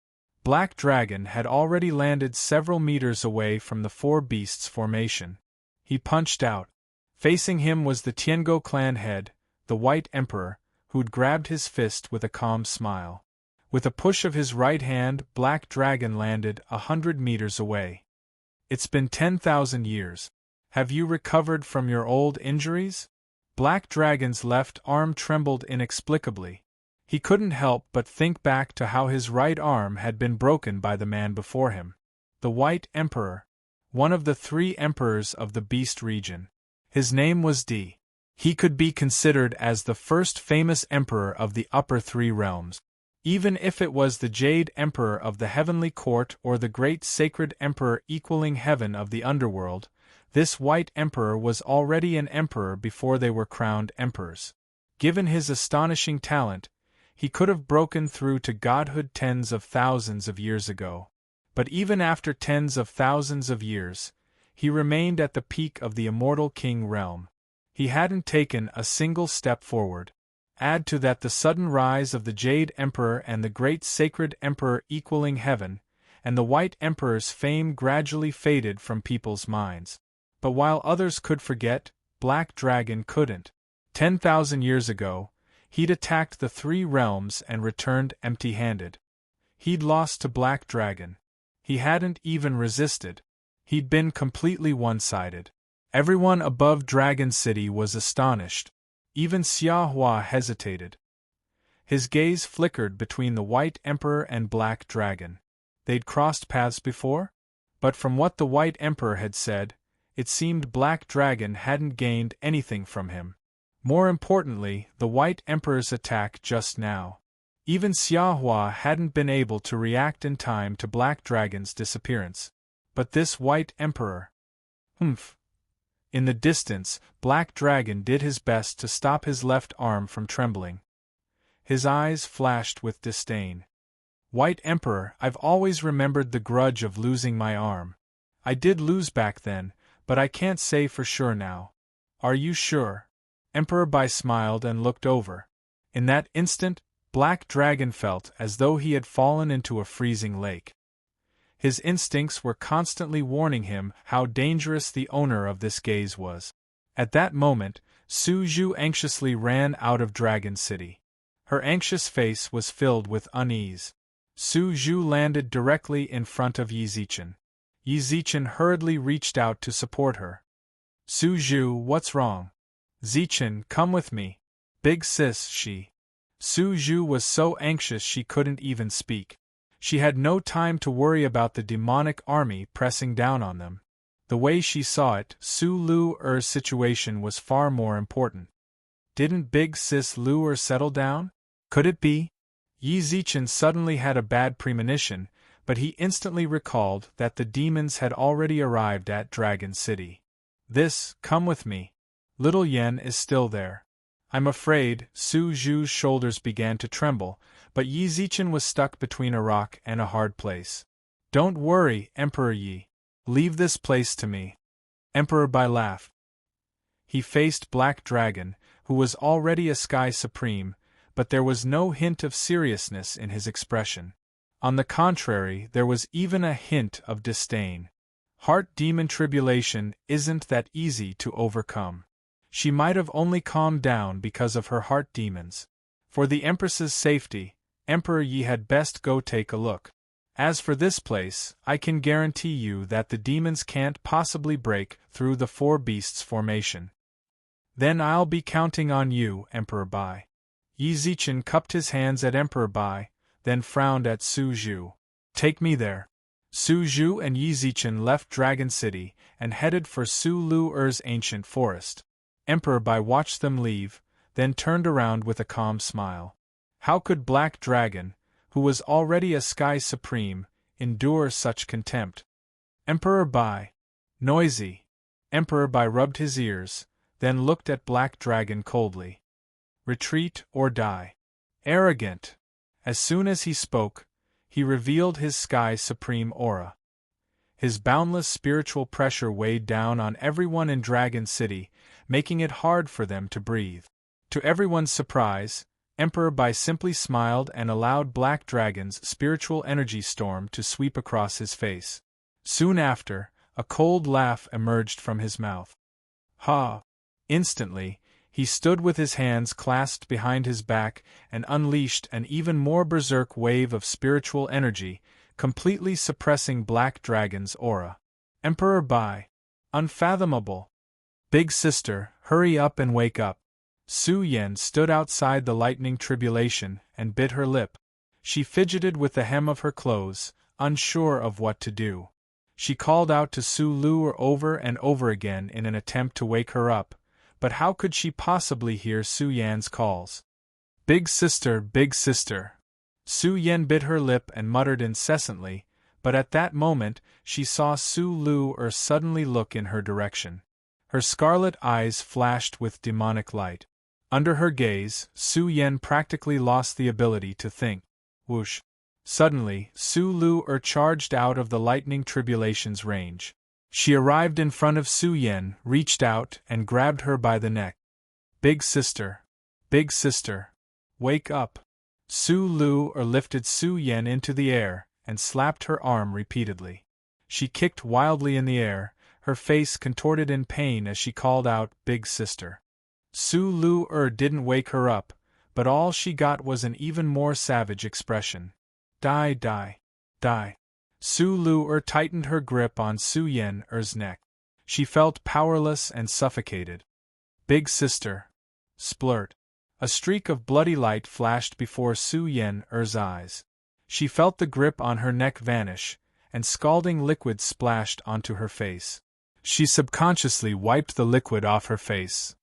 Black Dragon had already landed several meters away from the four beasts formation. He punched out. Facing him was the Tiango clan head, the White Emperor, who'd grabbed his fist with a calm smile. With a push of his right hand, Black Dragon landed 100 meters away. It's been 10,000 years. Have you recovered from your old injuries? Black Dragon's left arm trembled inexplicably. He couldn't help but think back to how his right arm had been broken by the man before him. The White Emperor. One of the 3 emperors of the Beast region. His name was Di. He could be considered as the first famous emperor of the upper 3 realms. Even if it was the Jade Emperor of the Heavenly Court or the Great Sacred Emperor equaling heaven of the underworld, this White Emperor was already an emperor before they were crowned emperors. Given his astonishing talent, he could have broken through to godhood tens of thousands of years ago. But even after tens of thousands of years, he remained at the peak of the immortal king realm. He hadn't taken a single step forward. Add to that the sudden rise of the Jade Emperor and the Great Sacred Emperor equaling heaven, and the White Emperor's fame gradually faded from people's minds. But while others could forget, Black Dragon couldn't. 10,000 years ago, he'd attacked the 3 realms and returned empty-handed. He'd lost to Black Dragon. He hadn't even resisted. He'd been completely one-sided. Everyone above Dragon City was astonished. Even Xia Hua hesitated. His gaze flickered between the White Emperor and Black Dragon. They'd crossed paths before? But from what the White Emperor had said, it seemed Black Dragon hadn't gained anything from him. More importantly, the White Emperor's attack just now. Even Xia Hua hadn't been able to react in time to Black Dragon's disappearance. But this White Emperor… Humph. In the distance, Black Dragon did his best to stop his left arm from trembling. His eyes flashed with disdain. White Emperor, I've always remembered the grudge of losing my arm. I did lose back then, but I can't say for sure now. Are you sure? Emperor Bai smiled and looked over. In that instant, Black Dragon felt as though he had fallen into a freezing lake. His instincts were constantly warning him how dangerous the owner of this gaze was. At that moment, Su Zhu anxiously ran out of Dragon City. Her anxious face was filled with unease. Su Zhu landed directly in front of Yi Zichen. Yi Zichen hurriedly reached out to support her. Su Zhu, what's wrong? Zichen, come with me. Big sis, she. Su Zhu was so anxious she couldn't even speak. She had no time to worry about the demonic army pressing down on them. The way she saw it, Su Lu-er's situation was far more important. Didn't Big Sis Lu-er settle down? Could it be? Yi Zichen suddenly had a bad premonition, but he instantly recalled that the demons had already arrived at Dragon City. Come with me. Little Yen is still there. I'm afraid. Su Zhu's shoulders began to tremble, but Yi Zichen was stuck between a rock and a hard place. Don't worry, Emperor Yi. Leave this place to me. Emperor Bai laughed. He faced Black Dragon, who was already a Sky Supreme, but there was no hint of seriousness in his expression. On the contrary, there was even a hint of disdain. Heart demon tribulation isn't that easy to overcome. She might have only calmed down because of her heart demons. For the Empress's safety, Emperor Yi had best go take a look. As for this place, I can guarantee you that the demons can't possibly break through the Four Beasts formation. Then I'll be counting on you, Emperor Bai. Yi Zichen cupped his hands at Emperor Bai, then frowned at Su Zhu. Take me there. Su Zhu and Yi Zichen left Dragon City and headed for Su Lu-er's ancient forest. Emperor Bai watched them leave, then turned around with a calm smile. How could Black Dragon, who was already a Sky Supreme, endure such contempt? Emperor Bai. Noisy. Emperor Bai rubbed his ears, then looked at Black Dragon coldly. Retreat or die. Arrogant. As soon as he spoke, he revealed his Sky Supreme aura. His boundless spiritual pressure weighed down on everyone in Dragon City, making it hard for them to breathe. To everyone's surprise, Emperor Bai simply smiled and allowed Black Dragon's spiritual energy storm to sweep across his face. Soon after, a cold laugh emerged from his mouth. Ha! Instantly, he stood with his hands clasped behind his back and unleashed an even more berserk wave of spiritual energy, completely suppressing Black Dragon's aura. Emperor Bai. Unfathomable. Big sister, hurry up and wake up. Su Yen stood outside the lightning tribulation and bit her lip. She fidgeted with the hem of her clothes, unsure of what to do. She called out to Su Lu over and over again in an attempt to wake her up, but how could she possibly hear Su Yan's calls? Big sister, big sister. Su Yen bit her lip and muttered incessantly, but at that moment she saw Su Lu suddenly look in her direction. Her scarlet eyes flashed with demonic light. Under her gaze, Su Yen practically lost the ability to think. Whoosh! Suddenly, Su Lu charged out of the lightning tribulation's range. She arrived in front of Su Yen, reached out, and grabbed her by the neck. Big sister, wake up! Su Lu lifted Su Yen into the air and slapped her arm repeatedly. She kicked wildly in the air, her face contorted in pain as she called out, Big sister. Su Lu didn't wake her up, but all she got was an even more savage expression. Die, die, die. Su Lu tightened her grip on Su Yen-er's neck. She felt powerless and suffocated. Big sister. Splurt. A streak of bloody light flashed before Su Yen-er's eyes. She felt the grip on her neck vanish, and scalding liquid splashed onto her face. She subconsciously wiped the liquid off her face.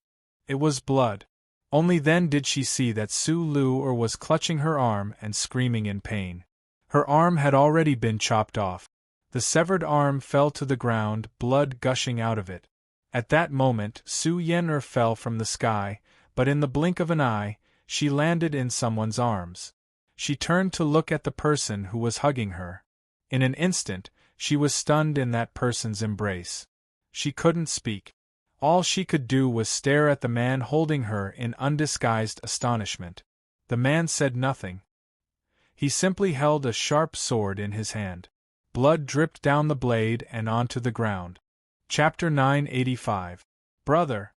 It was blood. Only then did she see that Su Lu was clutching her arm and screaming in pain. Her arm had already been chopped off. The severed arm fell to the ground, blood gushing out of it. At that moment, Su Yen fell from the sky, but in the blink of an eye, she landed in someone's arms. She turned to look at the person who was hugging her. In an instant, she was stunned in that person's embrace. She couldn't speak. All she could do was stare at the man holding her in undisguised astonishment. The man said nothing. He simply held a sharp sword in his hand. Blood dripped down the blade and onto the ground. Chapter 985. Brother.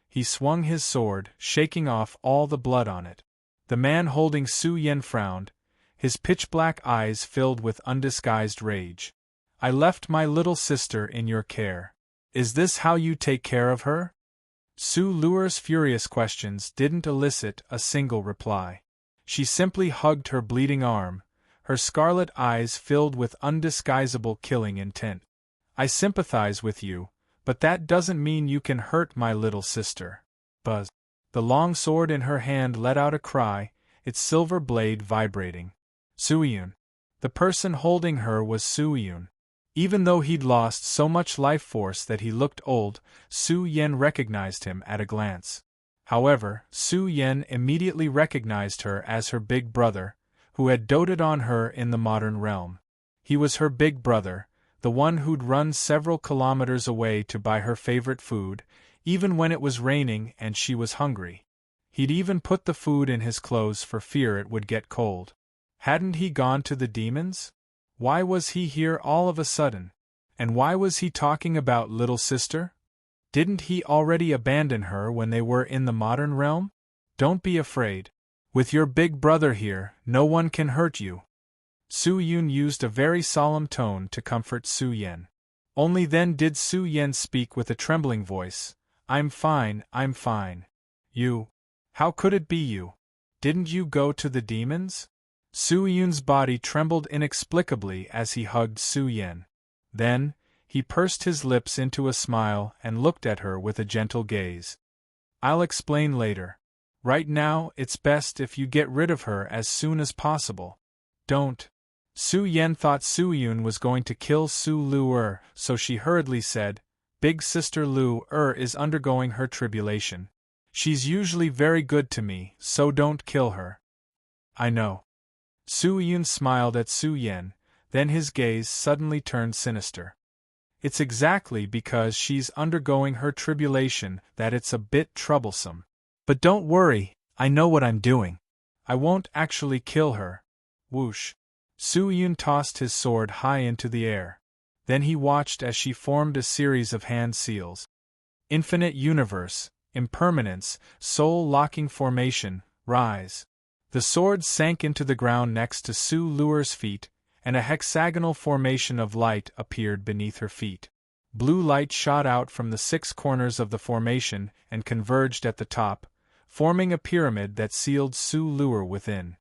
He swung his sword, shaking off all the blood on it. The man holding Su Yen frowned, his pitch-black eyes filled with undisguised rage. I left my little sister in your care. Is this how you take care of her? Su Lu's furious questions didn't elicit a single reply. She simply hugged her bleeding arm, her scarlet eyes filled with undisguisable killing intent. I sympathize with you, but that doesn't mean you can hurt my little sister. Buzz. The long sword in her hand let out a cry, its silver blade vibrating. Su-yun. The person holding her was Su-yun. Even though he'd lost so much life force that he looked old, Su Yen recognized him at a glance. However, Su Yen immediately recognized her as her big brother, who had doted on her in the modern realm. He was her big brother, the one who'd run several kilometers away to buy her favorite food, even when it was raining and she was hungry. He'd even put the food in his clothes for fear it would get cold. Hadn't he gone to the demons? Why was he here all of a sudden? And why was he talking about little sister? Didn't he already abandon her when they were in the modern realm? Don't be afraid. With your big brother here, no one can hurt you. Su-yun used a very solemn tone to comfort Su-yen. Only then did Su-yen speak with a trembling voice. I'm fine, I'm fine. You? How could it be you? Didn't you go to the demons? Su-yun's body trembled inexplicably as he hugged Su-yen. Then, he pursed his lips into a smile and looked at her with a gentle gaze. I'll explain later. Right now, it's best if you get rid of her as soon as possible. Don't. Su-yen thought Su-yun was going to kill Su Lu, so she hurriedly said, Big sister Lu is undergoing her tribulation. She's usually very good to me, so don't kill her. I know. Su-yun smiled at Su-yen, then his gaze suddenly turned sinister. It's exactly because she's undergoing her tribulation that it's a bit troublesome. But don't worry, I know what I'm doing. I won't actually kill her. Whoosh. Su-yun tossed his sword high into the air. Then he watched as she formed a series of hand seals. Infinite universe, impermanence, soul-locking formation, rise. The sword sank into the ground next to Su Lu's feet, and a hexagonal formation of light appeared beneath her feet. Blue light shot out from the 6 corners of the formation and converged at the top, forming a pyramid that sealed Su Lu within.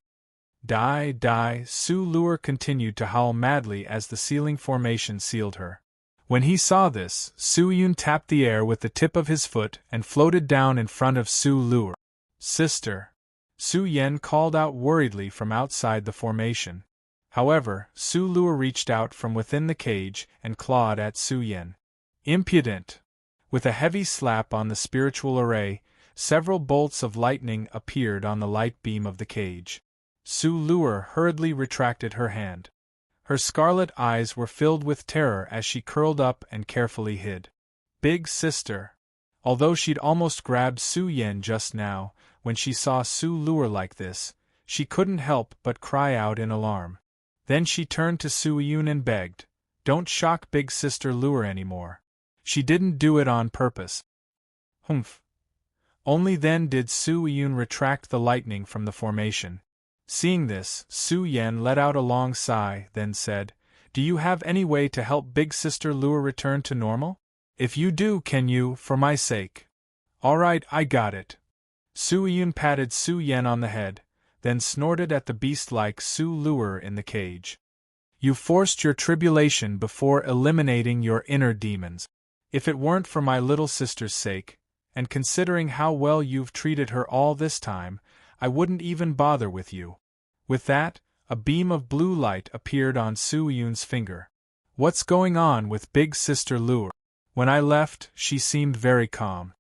Die, die, Su Lu continued to howl madly as the sealing formation sealed her. When he saw this, Su-yun tapped the air with the tip of his foot and floated down in front of Su Lu. Sister. Su-yen called out worriedly from outside the formation. However, Su Lu reached out from within the cage and clawed at Su-yen. Impudent! With a heavy slap on the spiritual array, several bolts of lightning appeared on the light beam of the cage. Su Lu hurriedly retracted her hand. Her scarlet eyes were filled with terror as she curled up and carefully hid. Big sister! Although she'd almost grabbed Su-yen just now, when she saw Su Lu like this, she couldn't help but cry out in alarm. Then she turned to Su-yun and begged, Don't shock big sister Lu anymore. She didn't do it on purpose. Humph. Only then did Su-yun retract the lightning from the formation. Seeing this, Su-yen let out a long sigh, then said, Do you have any way to help Big Sister Lure return to normal? If you do, can you, for my sake? Alright, I got it. Su Yun patted Su Yen on the head, then snorted at the beast-like Su Lure in the cage. You forced your tribulation before eliminating your inner demons. If it weren't for my little sister's sake, and considering how well you've treated her all this time, I wouldn't even bother with you. With that, a beam of blue light appeared on Su Yun's finger. What's going on with Big Sister Lure? When I left, she seemed very calm.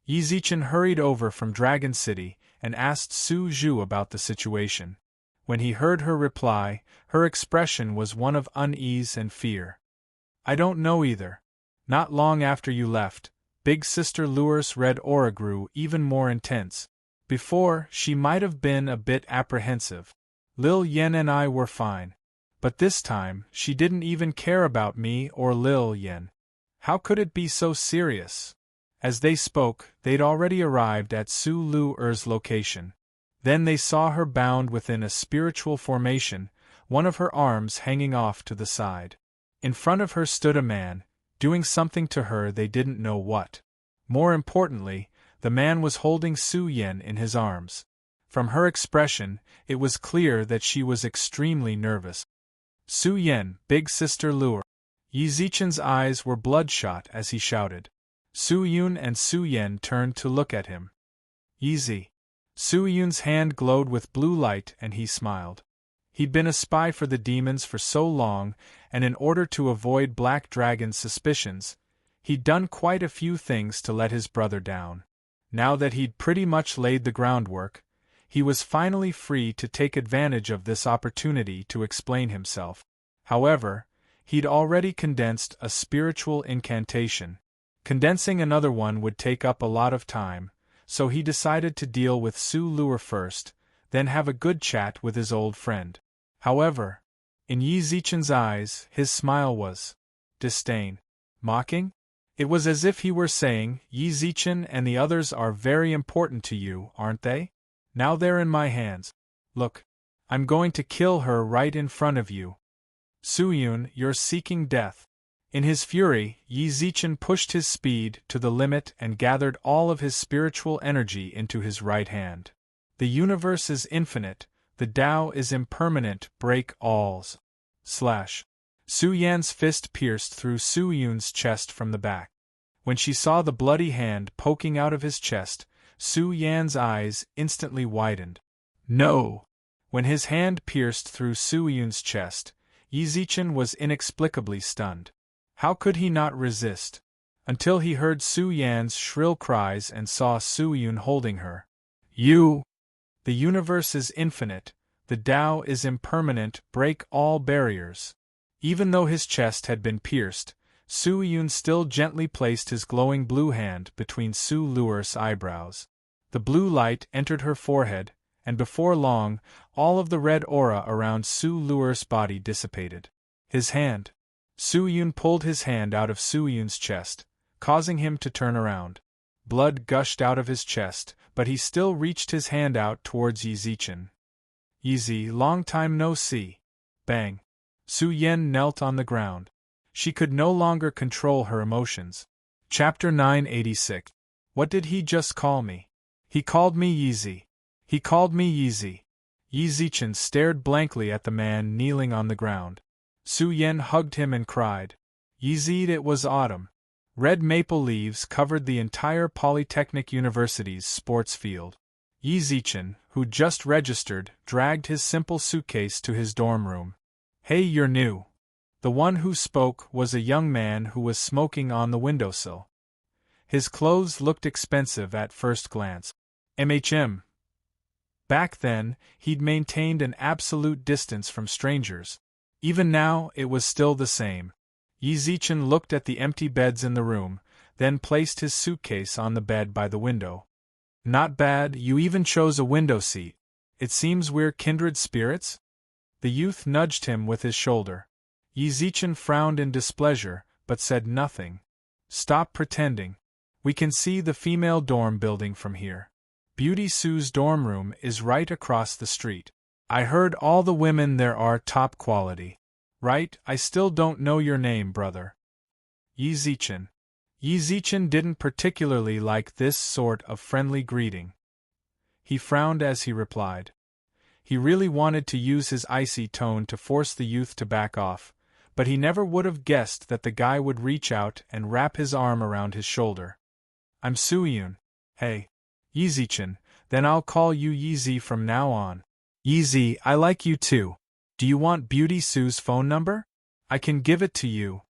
Yi Zichen hurried over from Dragon City and asked Su Zhu about the situation. When he heard her reply, her expression was one of unease and fear. I don't know either. Not long after you left, Big Sister Lure's red aura grew even more intense. Before, she might have been a bit apprehensive. Lil Yen and I were fine. But this time, she didn't even care about me or Lil Yen. How could it be so serious? As they spoke, they'd already arrived at Su Lure's location. Then they saw her bound within a spiritual formation, one of her arms hanging off to the side. In front of her stood a man, doing something to her they didn't know what. More importantly, the man was holding Su Yen in his arms. From her expression, it was clear that she was extremely nervous. Su Yen, Big Sister Lure. Yi Zichen's eyes were bloodshot as he shouted. Su Yun and Su Yen turned to look at him. Easy. Su Yun's hand glowed with blue light and he smiled. He'd been a spy for the demons for so long, and in order to avoid Black Dragon's suspicions, he'd done quite a few things to let his brother down. Now that he'd pretty much laid the groundwork, he was finally free to take advantage of this opportunity to explain himself. However, he'd already condensed a spiritual incantation. Condensing another one would take up a lot of time, so he decided to deal with Su Lure first, then have a good chat with his old friend. However, in Yi Zichen's eyes, his smile was disdain. Mocking? It was as if he were saying, Yi Zichen and the others are very important to you, aren't they? Now they're in my hands. Look, I'm going to kill her right in front of you. Su Yun, you're seeking death. In his fury, Yi Zichen pushed his speed to the limit and gathered all of his spiritual energy into his right hand. The universe is infinite, the Tao is impermanent, break alls. Su Yan's fist pierced through Su Yun's chest from the back. When she saw the bloody hand poking out of his chest, Su Yan's eyes instantly widened. No! When his hand pierced through Su Yun's chest, Yi Zichen was inexplicably stunned. How could he not resist? Until he heard Su Yan's shrill cries and saw Su Yun holding her. You! The universe is infinite, the Tao is impermanent, break all barriers. Even though his chest had been pierced, Su Yun still gently placed his glowing blue hand between Su Lure's eyebrows. The blue light entered her forehead, and before long, all of the red aura around Su Lure's body dissipated. His hand. Su Yun pulled his hand out of Su Yun's chest, causing him to turn around. Blood gushed out of his chest, but he still reached his hand out towards Yi Zichen. Yi, long time no see. Bang. Su Yen knelt on the ground. She could no longer control her emotions. Chapter 986. What did he just call me? He called me Yi. He called me Yi. Yi Zichen stared blankly at the man kneeling on the ground. Su Yen hugged him and cried. Yi, it was autumn. Red maple leaves covered the entire Polytechnic University's sports field. Yi Zichen, who just registered, dragged his simple suitcase to his dorm room. Hey, you're new. The one who spoke was a young man who was smoking on the windowsill. His clothes looked expensive at first glance. Back then, he'd maintained an absolute distance from strangers. Even now, it was still the same. Yi Zichen looked at the empty beds in the room, then placed his suitcase on the bed by the window. Not bad, you even chose a window seat. It seems we're kindred spirits? The youth nudged him with his shoulder. Yi Zichen frowned in displeasure, but said nothing. Stop pretending. We can see the female dorm building from here. Beauty Sue's dorm room is right across the street. I heard all the women there are top quality. Right, I still don't know your name, brother. Yi Zichen. Yi Zichen didn't particularly like this sort of friendly greeting. He frowned as he replied. He really wanted to use his icy tone to force the youth to back off, but he never would have guessed that the guy would reach out and wrap his arm around his shoulder. I'm Suyun. Hey. Yi Zichen, then I'll call you Yi from now on. Yi, I like you too. Do you want Beauty Sue's phone number? I can give it to you.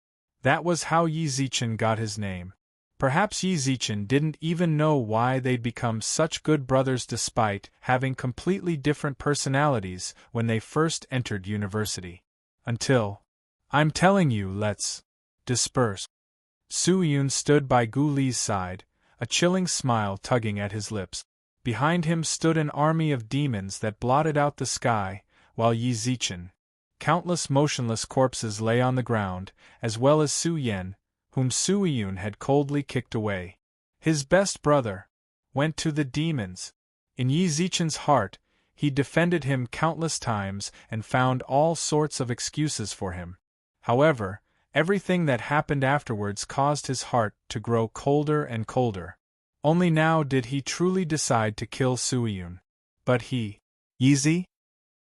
That was how Yi Zichen got his name. Perhaps Yi Zichen didn't even know why they'd become such good brothers despite having completely different personalities when they first entered university. Until… I'm telling you, let's disperse. Suyun stood by Gu Li's side, a chilling smile tugging at his lips. Behind him stood an army of demons that blotted out the sky, while Yi Zichen. Countless motionless corpses lay on the ground, as well as Su Yen, whom Suyun had coldly kicked away. His best brother went to the demons. In Yi Zichen's heart, he defended him countless times and found all sorts of excuses for him. However, everything that happened afterwards caused his heart to grow colder and colder. Only now did he truly decide to kill Suyun. But he… Yi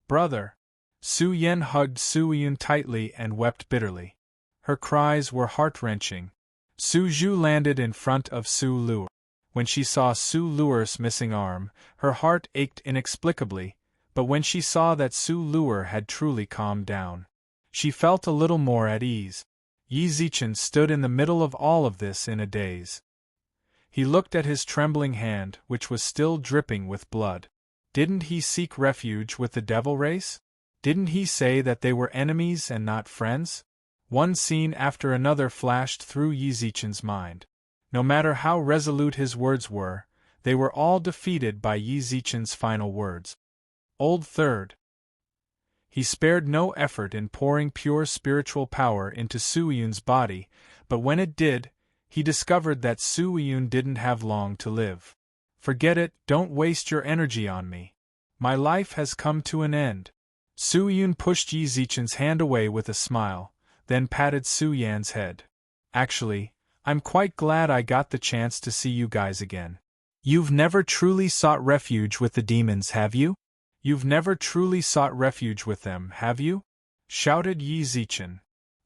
brother. Su Yen hugged Suyun tightly and wept bitterly. Her cries were heart-wrenching. Su Zhu landed in front of Su Luer. When she saw Su Luer's missing arm, her heart ached inexplicably, but when she saw that Su Luer had truly calmed down, she felt a little more at ease. Yi Zichen stood in the middle of all of this in a daze. He looked at his trembling hand, which was still dripping with blood. Didn't he seek refuge with the devil race? Didn't he say that they were enemies and not friends? One scene after another flashed through Yi Zichen's mind. No matter how resolute his words were, they were all defeated by Yi Zichen's final words. Old Third. He spared no effort in pouring pure spiritual power into Suyun's body, but when it did, he discovered that Suyun didn't have long to live. Forget it, don't waste your energy on me. My life has come to an end. Suyun pushed Yi Zichen's hand away with a smile, then patted Su Yan's head. Actually, I'm quite glad I got the chance to see you guys again. You've never truly sought refuge with the demons, have you? You've never truly sought refuge with them, have you? Shouted Yi Zichen.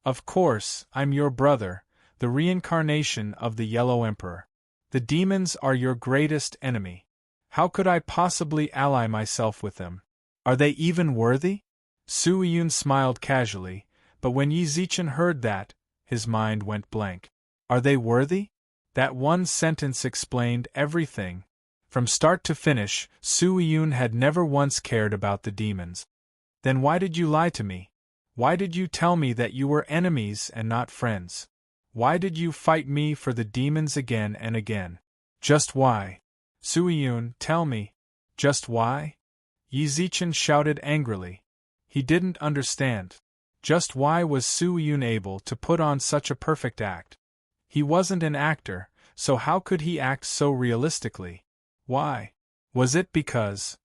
Of course, I'm your brother, the reincarnation of the Yellow Emperor. The demons are your greatest enemy. How could I possibly ally myself with them? Are they even worthy? Suyun smiled casually, but when Yi Zichen heard that, his mind went blank. Are they worthy? That one sentence explained everything. From start to finish, Suyun had never once cared about the demons. Then why did you lie to me? Why did you tell me that you were enemies and not friends? Why did you fight me for the demons again and again? Just why? Suyun, tell me. Just why? Yi Zichen shouted angrily. He didn't understand. Just why was Suyun able to put on such a perfect act? He wasn't an actor, so how could he act so realistically? Why? Was it because…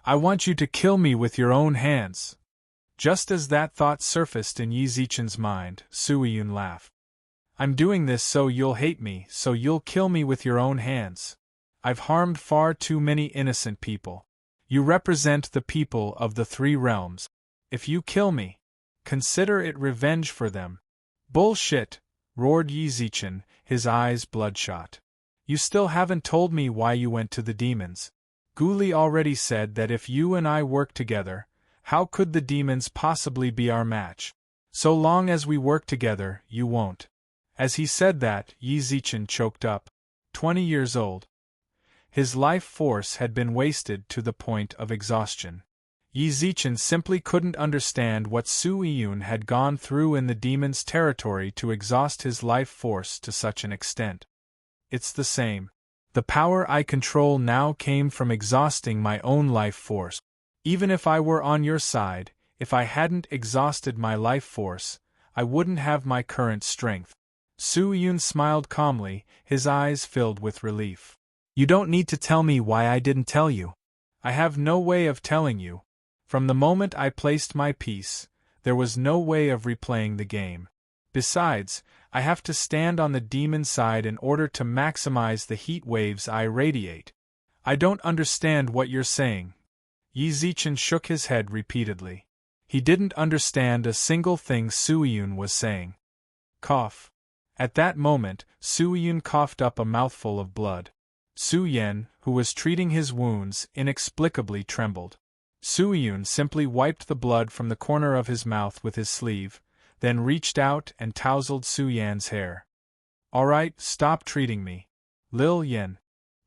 I want you to kill me with your own hands? Just as that thought surfaced in Yi Zichen's mind, Suyun laughed. I'm doing this so you'll hate me, so you'll kill me with your own hands. I've harmed far too many innocent people. You represent the people of the three realms. If you kill me, consider it revenge for them. Bullshit, roared Yi Zichen, his eyes bloodshot. You still haven't told me why you went to the demons. Gu Li already said that if you and I work together, how could the demons possibly be our match? So long as we work together, you won't. As he said that, Yi Zichen choked up. 20 years old. His life force had been wasted to the point of exhaustion. Yi Zichen simply couldn't understand what Suyun had gone through in the demon's territory to exhaust his life force to such an extent. It's the same. The power I control now came from exhausting my own life force. Even if I were on your side, if I hadn't exhausted my life force, I wouldn't have my current strength. Suyun smiled calmly, his eyes filled with relief. You don't need to tell me why I didn't tell you. I have no way of telling you. From the moment I placed my piece, There was no way of replaying the game. Besides, I have to stand on the demon side in order to maximize the heat waves I radiate. I don't understand what you're saying. Yi Zichen shook his head repeatedly. He didn't understand a single thing Suiyun was saying. Cough. At that moment, Suiyun coughed up a mouthful of blood. Su Yan, who was treating his wounds, inexplicably trembled. Suiyun simply wiped the blood from the corner of his mouth with his sleeve, then reached out and tousled Su Yan's hair. All right, stop treating me. Lil Yan.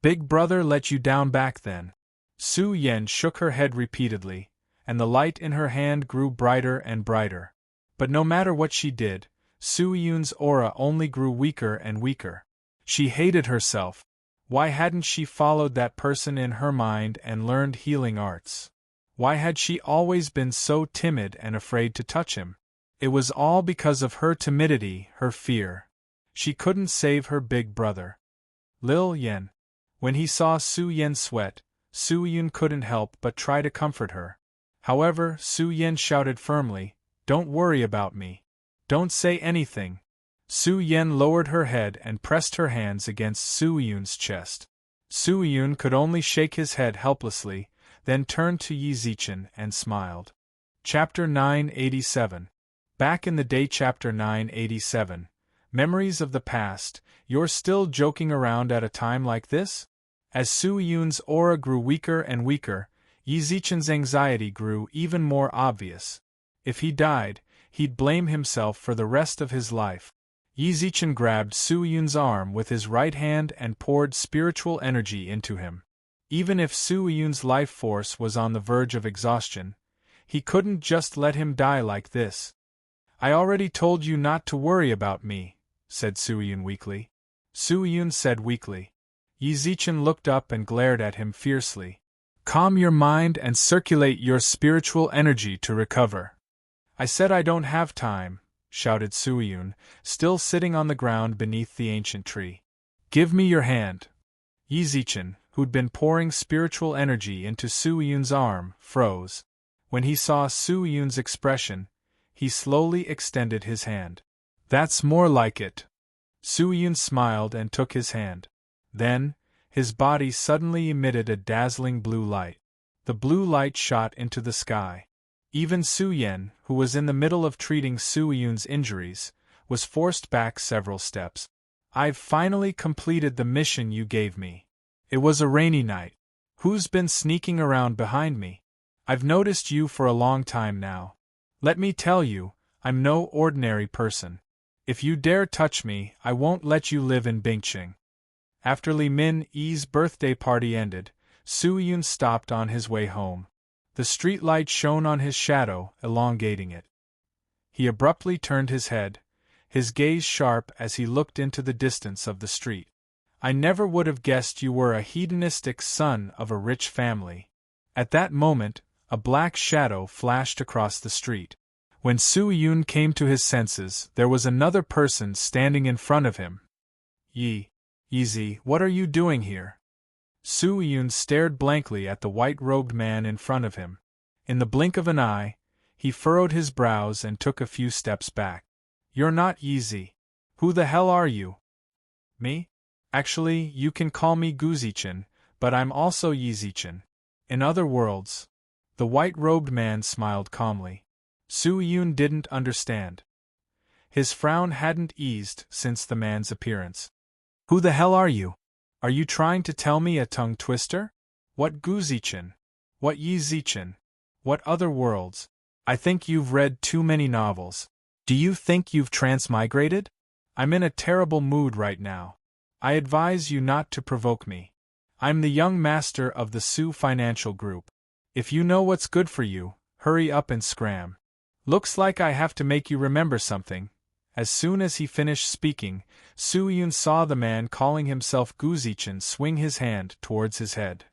Big brother let you down back then. Su Yan shook her head repeatedly, and the light in her hand grew brighter and brighter. But no matter what she did, Suiyun's aura only grew weaker and weaker. She hated herself. Why hadn't she followed that person in her mind and learned healing arts? Why had she always been so timid and afraid to touch him? It was all because of her timidity, her fear. She couldn't save her big brother. Lil Yan. When he saw Su Yan sweat, Suiyun couldn't help but try to comfort her. However, Su Yan shouted firmly, "Don't worry about me. Don't say anything." Su Yan lowered her head and pressed her hands against Suiyun's chest. Suiyun could only shake his head helplessly, then turned to Yi Zichen and smiled. Chapter 987. Back in the day. Chapter 987. Memories of the past. You're still joking around at a time like this? As Suiyun's aura grew weaker and weaker, Yi Zichen's anxiety grew even more obvious. If he died, he'd blame himself for the rest of his life. Yi Zichen grabbed Suiyun's arm with his right hand and poured spiritual energy into him. Even if Suiyun's life force was on the verge of exhaustion, he couldn't just let him die like this. I already told you not to worry about me, said Suiyun weakly. Suiyun said weakly. Yi Zichen looked up and glared at him fiercely. Calm your mind and circulate your spiritual energy to recover. I said I don't have time, shouted Suiyun, still sitting on the ground beneath the ancient tree. Give me your hand. Yi Zichen, who'd been pouring spiritual energy into Suiyun's arm, froze. When he saw Suiyun's expression, he slowly extended his hand. That's more like it. Suiyun smiled and took his hand. Then, his body suddenly emitted a dazzling blue light. The blue light shot into the sky. Even Su Yan, who was in the middle of treating Suiyun's injuries, was forced back several steps. I've finally completed the mission you gave me. It was a rainy night. Who's been sneaking around behind me? I've noticed you for a long time now. Let me tell you, I'm no ordinary person. If you dare touch me, I won't let you live in Bingqing. After Li Min-Yi's birthday party ended, Suiyun stopped on his way home. The street light shone on his shadow, elongating it. He abruptly turned his head, his gaze sharp as he looked into the distance of the street. I never would have guessed you were a hedonistic son of a rich family. At that moment, a black shadow flashed across the street. When Suiyun came to his senses, there was another person standing in front of him. Yi, what are you doing here? Suiyun stared blankly at the white-robed man in front of him. In the blink of an eye, he furrowed his brows and took a few steps back. You're not Yi. Who the hell are you? Me? Actually, you can call me Gu Zichen, but I'm also Yi Zichen. In other worlds. The white-robed man smiled calmly. Suiyun didn't understand. His frown hadn't eased since the man's appearance. Who the hell are you? Are you trying to tell me a tongue twister? What Gu Zichen? What Yi Zichen? What other worlds? I think you've read too many novels. Do you think you've transmigrated? I'm in a terrible mood right now. I advise you not to provoke me. I'm the young master of the Su Financial Group. If you know what's good for you, hurry up and scram. Looks like I have to make you remember something. As soon as he finished speaking, Suiyun saw the man calling himself Gu Zichen swing his hand towards his head.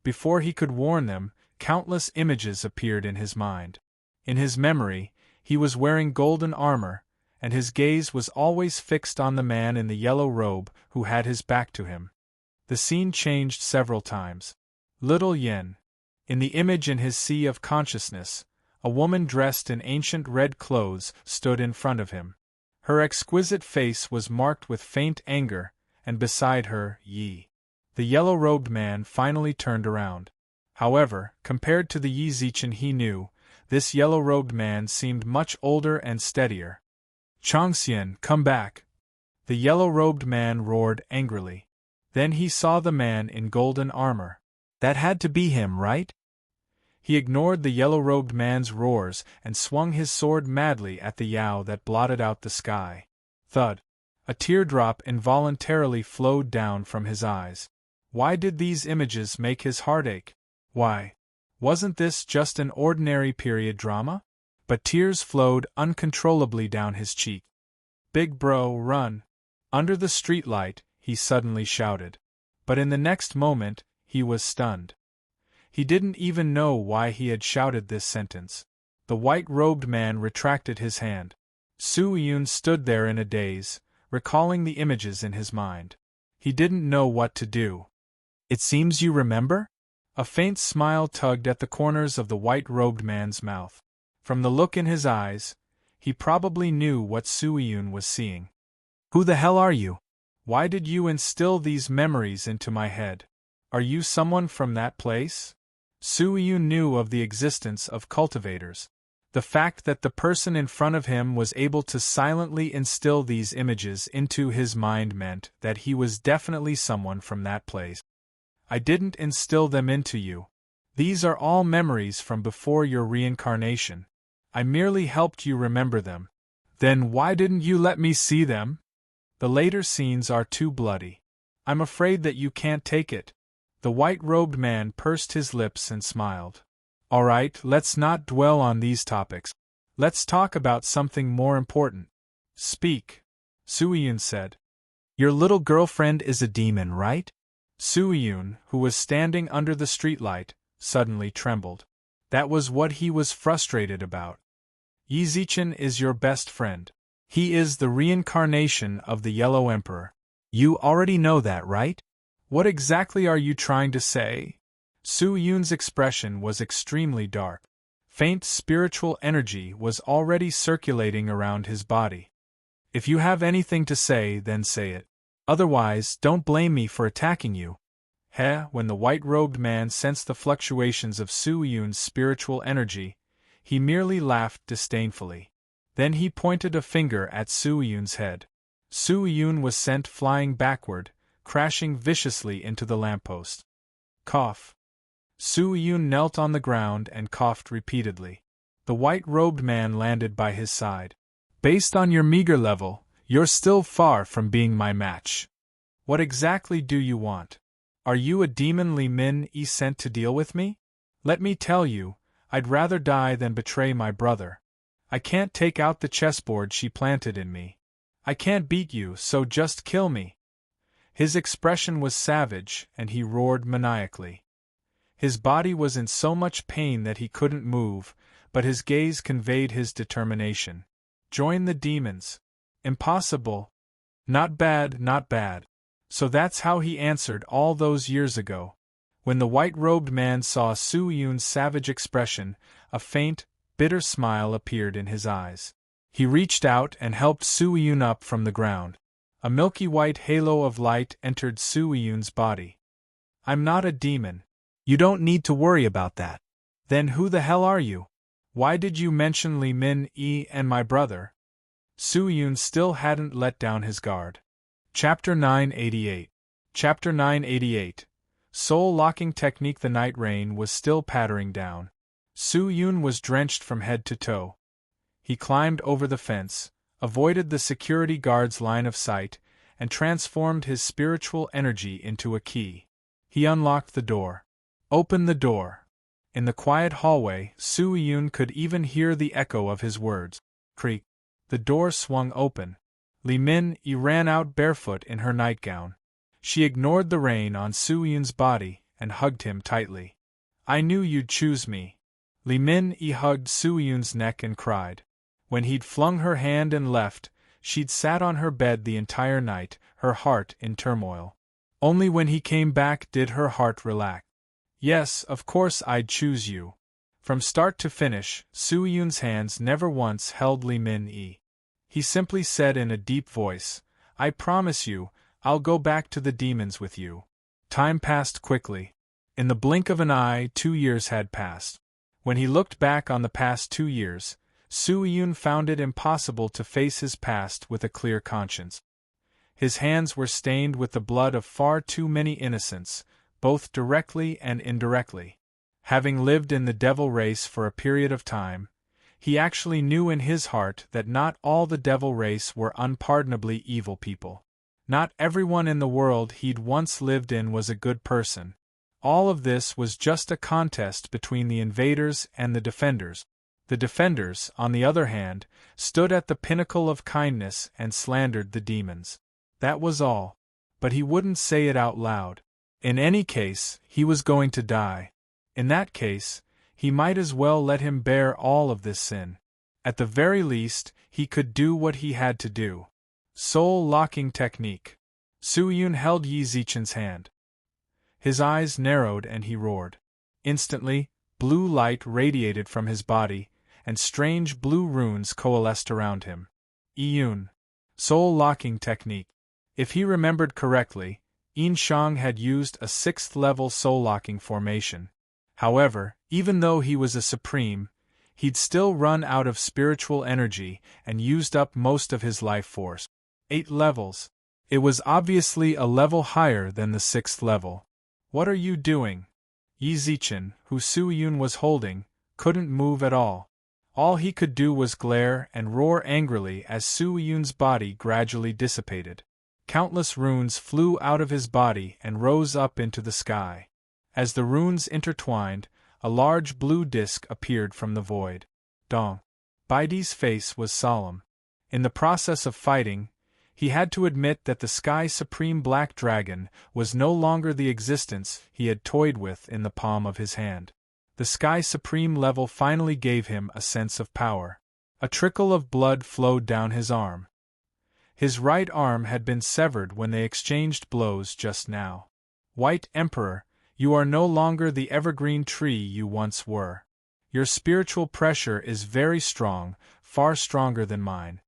Before he could warn them, countless images appeared in his mind. In his memory, he was wearing golden armor, and his gaze was always fixed on the man in the yellow robe who had his back to him. The scene changed several times. Little Yen. In the image in his sea of consciousness, A woman dressed in ancient red clothes stood in front of him. Her exquisite face was marked with faint anger, and beside her, the yellow-robed man finally turned around. However, compared to the Yi Zichen he knew, this yellow-robed man seemed much older and steadier. Changxian, come back! The yellow-robed man roared angrily. Then he saw the man in golden armor. That had to be him, right? He ignored the yellow-robed man's roars and swung his sword madly at the Yao that blotted out the sky. Thud! A teardrop involuntarily flowed down from his eyes. Why did these images make his heart ache? Why? Wasn't this just an ordinary period drama? But tears flowed uncontrollably down his cheek. Big bro, run! Under the streetlight, he suddenly shouted. But in the next moment, he was stunned. He didn't even know why he had shouted this sentence. The white-robed man retracted his hand. Su Yun stood there in a daze, recalling the images in his mind. He didn't know what to do. It seems you remember? A faint smile tugged at the corners of the white-robed man's mouth. From the look in his eyes, he probably knew what Su Yun was seeing. Who the hell are you? Why did you instill these memories into my head? Are you someone from that place? Su Yun knew of the existence of cultivators. The fact that the person in front of him was able to silently instill these images into his mind meant that he was definitely someone from that place. I didn't instill them into you. These are all memories from before your reincarnation. I merely helped you remember them. Then why didn't you let me see them? The later scenes are too bloody. I'm afraid that you can't take it. The white-robed man pursed his lips and smiled. All right, let's not dwell on these topics. Let's talk about something more important. Speak, Su Yun said. Your little girlfriend is a demon, right? Su Yun, who was standing under the streetlight, suddenly trembled. That was what he was frustrated about. Yi Zichen is your best friend. He is the reincarnation of the Yellow Emperor. You already know that, right? What exactly are you trying to say? Su Yun's expression was extremely dark. Faint spiritual energy was already circulating around his body. If you have anything to say, then say it. Otherwise, don't blame me for attacking you. When the white-robed man sensed the fluctuations of Su Yun's spiritual energy, he merely laughed disdainfully. Then he pointed a finger at Su Yun's head. Su Yun was sent flying backward, crashing viciously into the lamppost. Cough. Su Yun knelt on the ground and coughed repeatedly. The white-robed man landed by his side. Based on your meager level, you're still far from being my match. What exactly do you want? Are you a demon Li Min Yi sent to deal with me? Let me tell you, I'd rather die than betray my brother. I can't take out the chessboard she planted in me. I can't beat you, so just kill me. His expression was savage, and he roared maniacally. His body was in so much pain that he couldn't move, but his gaze conveyed his determination. Join the demons. Impossible. Not bad, not bad. So that's how he answered all those years ago. When the white-robed man saw Su Yun's savage expression, a faint, bitter smile appeared in his eyes. He reached out and helped Su Yun up from the ground. A milky white halo of light entered Su Yun's body. I'm not a demon. You don't need to worry about that. Then who the hell are you? Why did you mention Li Min Yi and my brother? Su Yun still hadn't let down his guard. Chapter 988. Chapter 988. Soul-locking technique. The night rain was still pattering down. Su Yun was drenched from head to toe. He climbed over the fence, avoided the security guard's line of sight, and transformed his spiritual energy into a key. He unlocked the door. Open the door. In the quiet hallway, Su Yun could even hear the echo of his words. Creak. The door swung open. Li Min Yi ran out barefoot in her nightgown. She ignored the rain on Su Yun's body and hugged him tightly. I knew you'd choose me. Li Min Yi hugged Su Yun's neck and cried. When he'd flung her hand and left, she'd sat on her bed the entire night, her heart in turmoil. Only when he came back did her heart relax. Yes, of course I'd choose you. From start to finish, Su Yun's hands never once held Li Min-yi. He simply said in a deep voice, "I promise you, I'll go back to the demons with you." Time passed quickly. In the blink of an eye, 2 years had passed. When he looked back on the past 2 years, Su Yun found it impossible to face his past with a clear conscience. His hands were stained with the blood of far too many innocents, both directly and indirectly. Having lived in the devil race for a period of time, he actually knew in his heart that not all the devil race were unpardonably evil people. Not everyone in the world he'd once lived in was a good person. All of this was just a contest between the invaders and the defenders. The defenders, on the other hand, stood at the pinnacle of kindness and slandered the demons. That was all. But he wouldn't say it out loud. In any case, he was going to die. In that case, he might as well let him bear all of this sin. At the very least, he could do what he had to do. Soul-locking technique. Su Yun held Yi Zichen's hand. His eyes narrowed and he roared. Instantly, blue light radiated from his body, and strange blue runes coalesced around him. Yun. Soul-locking technique. If he remembered correctly, Yin Shang had used a 6th-level soul-locking formation. However, even though he was a supreme, he'd still run out of spiritual energy and used up most of his life force. 8 levels. It was obviously a level higher than the 6th level. "What are you doing?" Yi Zichen, who Su Yun was holding, couldn't move at all. All he could do was glare and roar angrily as Su Yun's body gradually dissipated. Countless runes flew out of his body and rose up into the sky. As the runes intertwined, a large blue disk appeared from the void. Dong. Baidi's face was solemn. In the process of fighting, he had to admit that the Sky Supreme Black Dragon was no longer the existence he had toyed with in the palm of his hand. The Sky Supreme level finally gave him a sense of power. A trickle of blood flowed down his arm. His right arm had been severed when they exchanged blows just now. "White Emperor, you are no longer the evergreen tree you once were. Your spiritual pressure is very strong, far stronger than mine.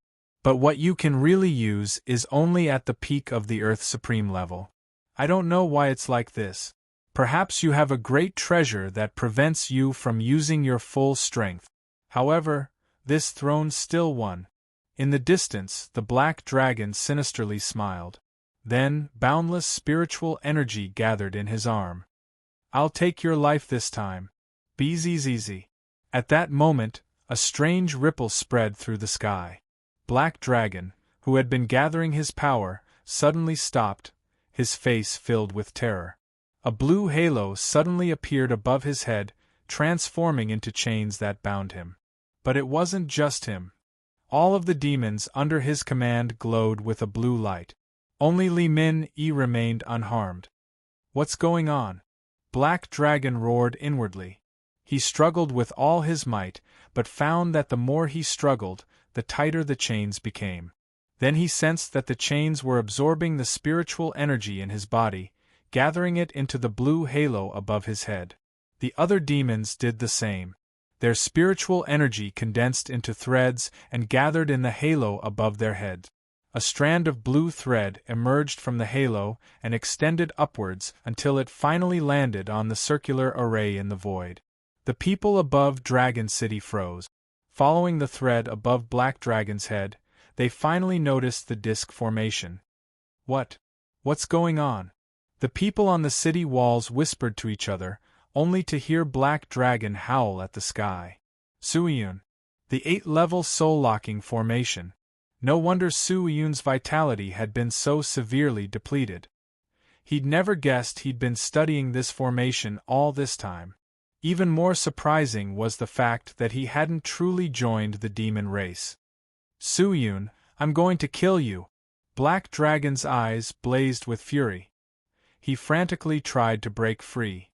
But what you can really use is only at the peak of the Earth Supreme level. I don't know why it's like this. Perhaps you have a great treasure that prevents you from using your full strength. However, this throne still won." In the distance, the black dragon sinisterly smiled. Then, boundless spiritual energy gathered in his arm. "I'll take your life this time. Bzzz." At that moment, a strange ripple spread through the sky. Black Dragon, who had been gathering his power, suddenly stopped, his face filled with terror. A blue halo suddenly appeared above his head, transforming into chains that bound him. But it wasn't just him. All of the demons under his command glowed with a blue light. Only Li Min-yi remained unharmed. "What's going on?" Black Dragon roared inwardly. He struggled with all his might, but found that the more he struggled, the tighter the chains became. Then he sensed that the chains were absorbing the spiritual energy in his body, gathering it into the blue halo above his head. The other demons did the same. Their spiritual energy condensed into threads and gathered in the halo above their heads. A strand of blue thread emerged from the halo and extended upwards until it finally landed on the circular array in the void. The people above Dragon City froze. Following the thread above Black Dragon's head, they finally noticed the disk formation. What's going on?" The people on the city walls whispered to each other, only to hear Black Dragon howl at the sky. Su Yun. The 8-level soul-locking formation. No wonder Su Yun's vitality had been so severely depleted. He'd never guessed he'd been studying this formation all this time. Even more surprising was the fact that he hadn't truly joined the demon race. "Su Yun, I'm going to kill you!" Black Dragon's eyes blazed with fury. He frantically tried to break free.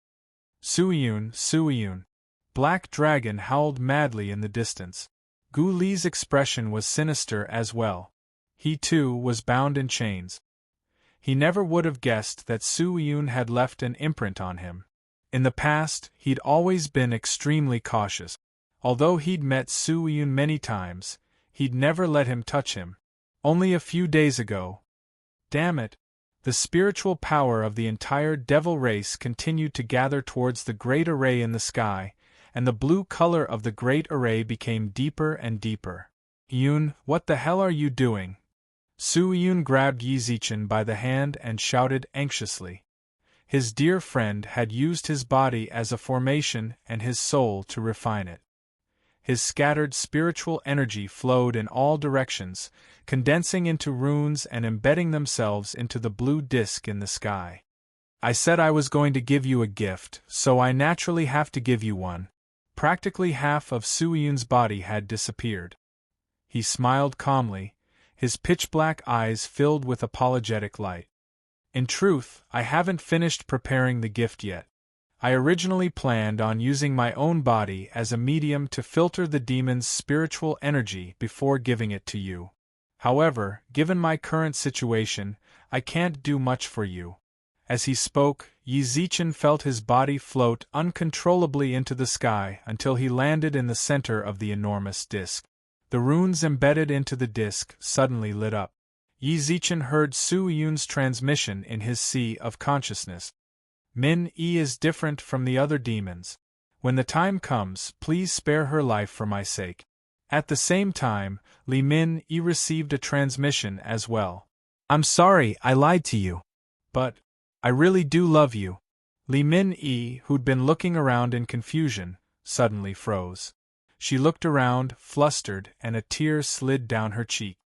"Su Yun, Su Yun!" Black Dragon howled madly in the distance. Gu Li's expression was sinister as well. He too was bound in chains. He never would have guessed that Su Yun had left an imprint on him. In the past, he'd always been extremely cautious. Although he'd met Su Yun many times, he'd never let him touch him. Only a few days ago. Damn it! The spiritual power of the entire devil race continued to gather towards the great array in the sky, and the blue color of the great array became deeper and deeper. Yun, what the hell are you doing? Su Yun grabbed Yi Zichen by the hand and shouted anxiously. His dear friend had used his body as a formation and his soul to refine it. His scattered spiritual energy flowed in all directions, condensing into runes and embedding themselves into the blue disk in the sky. I said I was going to give you a gift, so I naturally have to give you one. Practically half of Su Yun's body had disappeared. He smiled calmly, his pitch-black eyes filled with apologetic light. In truth, I haven't finished preparing the gift yet. I originally planned on using my own body as a medium to filter the demon's spiritual energy before giving it to you. However, given my current situation, I can't do much for you. As he spoke, Yi Zichen felt his body float uncontrollably into the sky until he landed in the center of the enormous disk. The runes embedded into the disk suddenly lit up. Yi Zichen heard Su Yun's transmission in his sea of consciousness. Min Yi is different from the other demons. When the time comes, please spare her life for my sake. At the same time, Li Min Yi received a transmission as well. I'm sorry I lied to you. But I really do love you. Li Min Yi, who'd been looking around in confusion, suddenly froze. She looked around, flustered, and a tear slid down her cheek.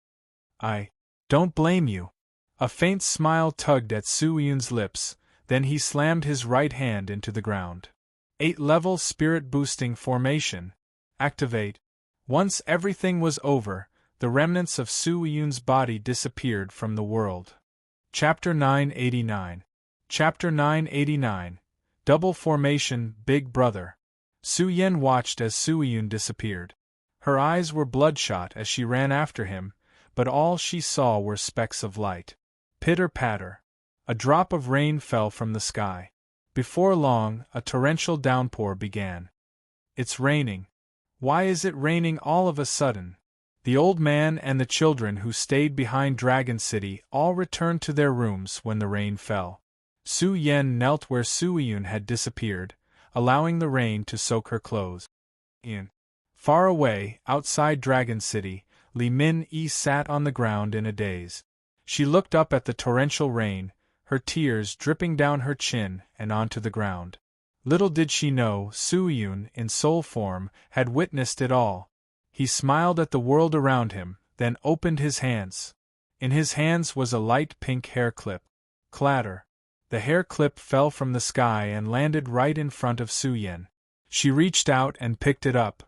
I don't blame you. A faint smile tugged at Su Yun's lips, then he slammed his right hand into the ground. 8-level spirit-boosting formation. Activate. Once everything was over, the remnants of Su Yun's body disappeared from the world. Chapter 989. Chapter 989. Double Formation, Big Brother. Su Yen watched as Su Yun disappeared. Her eyes were bloodshot as she ran after him, but all she saw were specks of light. Pitter-patter. A drop of rain fell from the sky. Before long, a torrential downpour began. It's raining. Why is it raining all of a sudden? The old man and the children who stayed behind Dragon City all returned to their rooms when the rain fell. Su Yen knelt where Su Yun had disappeared, allowing the rain to soak her clothes. Far away, outside Dragon City, Li Min Yi sat on the ground in a daze. She looked up at the torrential rain, her tears dripping down her chin and onto the ground. Little did she know, Su Yun, in soul form, had witnessed it all. He smiled at the world around him, then opened his hands. In his hands was a light pink hair clip. Clatter. The hair clip fell from the sky and landed right in front of Su Yen. She reached out and picked it up.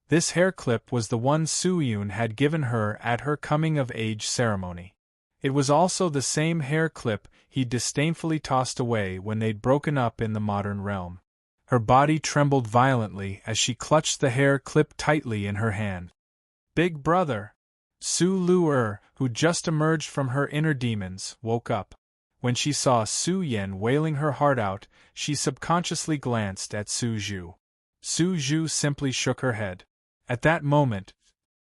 This hair clip was the one Su Yun had given her at her coming-of-age ceremony. It was also the same hair clip he'd disdainfully tossed away when they'd broken up in the modern realm. Her body trembled violently as she clutched the hair clip tightly in her hand. Big Brother! Su Lu-er, who just emerged from her inner demons, woke up. When she saw Su Yen wailing her heart out, she subconsciously glanced at Su Zhu. Su Zhu simply shook her head. At that moment,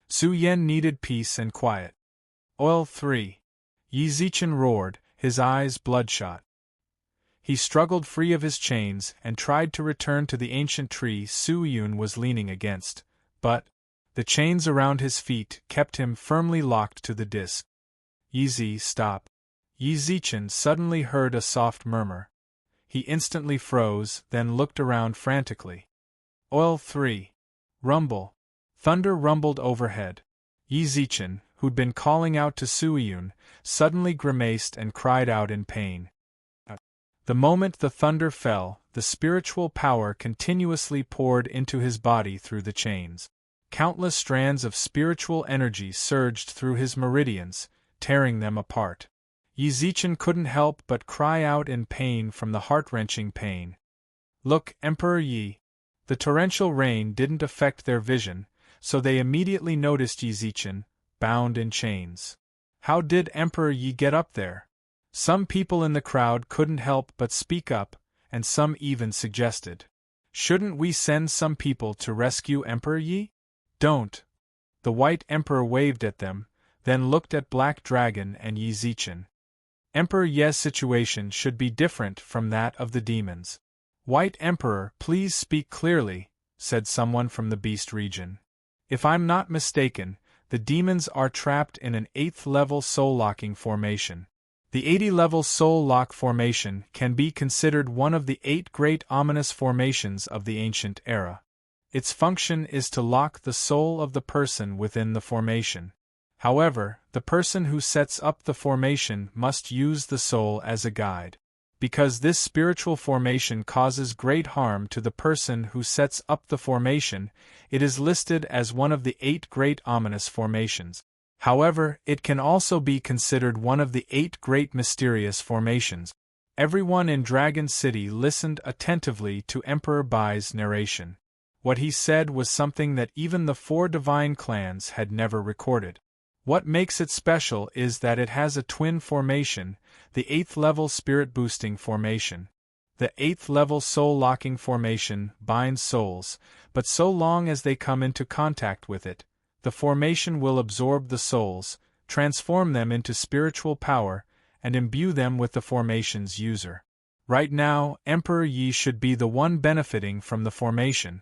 Su Yen needed peace and quiet. Oil 3. Yi Zichen roared, his eyes bloodshot. He struggled free of his chains and tried to return to the ancient tree Su Yun was leaning against, but the chains around his feet kept him firmly locked to the disc. Yi stop. Yi Zichen suddenly heard a soft murmur. He instantly froze, then looked around frantically. Oil 3. Rumble. Thunder rumbled overhead. Yi Zichen, who'd been calling out to Su Yun, suddenly grimaced and cried out in pain. The moment the thunder fell, the spiritual power continuously poured into his body through the chains. Countless strands of spiritual energy surged through his meridians, tearing them apart. Yi Zichen couldn't help but cry out in pain from the heart-wrenching pain. Look, Emperor Yi! The torrential rain didn't affect their vision, so they immediately noticed Yi Zichen, bound in chains. How did Emperor Yi get up there? Some people in the crowd couldn't help but speak up, and some even suggested, "Shouldn't we send some people to rescue Emperor Yi?" "Don't." The White Emperor waved at them, then looked at Black Dragon and Yi Zichen. "Emperor Ye's situation should be different from that of the demons." "White Emperor, please speak clearly," said someone from the Beast region. "If I'm not mistaken, the demons are trapped in an 8th-level soul-locking formation. The 80-level soul lock formation can be considered one of the 8 great ominous formations of the ancient era. Its function is to lock the soul of the person within the formation. However, the person who sets up the formation must use the soul as a guide. Because this spiritual formation causes great harm to the person who sets up the formation, it is listed as one of the 8 great ominous formations. However, it can also be considered one of the 8 great mysterious formations. Everyone in Dragon City listened attentively to Emperor Bai's narration. What he said was something that even the 4 divine clans had never recorded. What makes it special is that it has a twin formation, the 8th-level spirit-boosting formation. The 8th-level soul-locking formation binds souls, but so long as they come into contact with it, the formation will absorb the souls, transform them into spiritual power, and imbue them with the formation's user. Right now, Emperor Yi should be the one benefiting from the formation.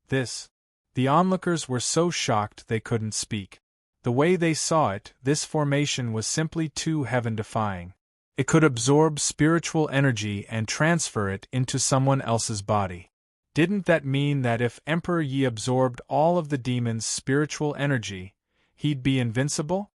The onlookers were so shocked they couldn't speak. The way they saw it, this formation was simply too heaven-defying. It could absorb spiritual energy and transfer it into someone else's body. Didn't that mean that if Emperor Yi absorbed all of the demons' spiritual energy, he'd be invincible?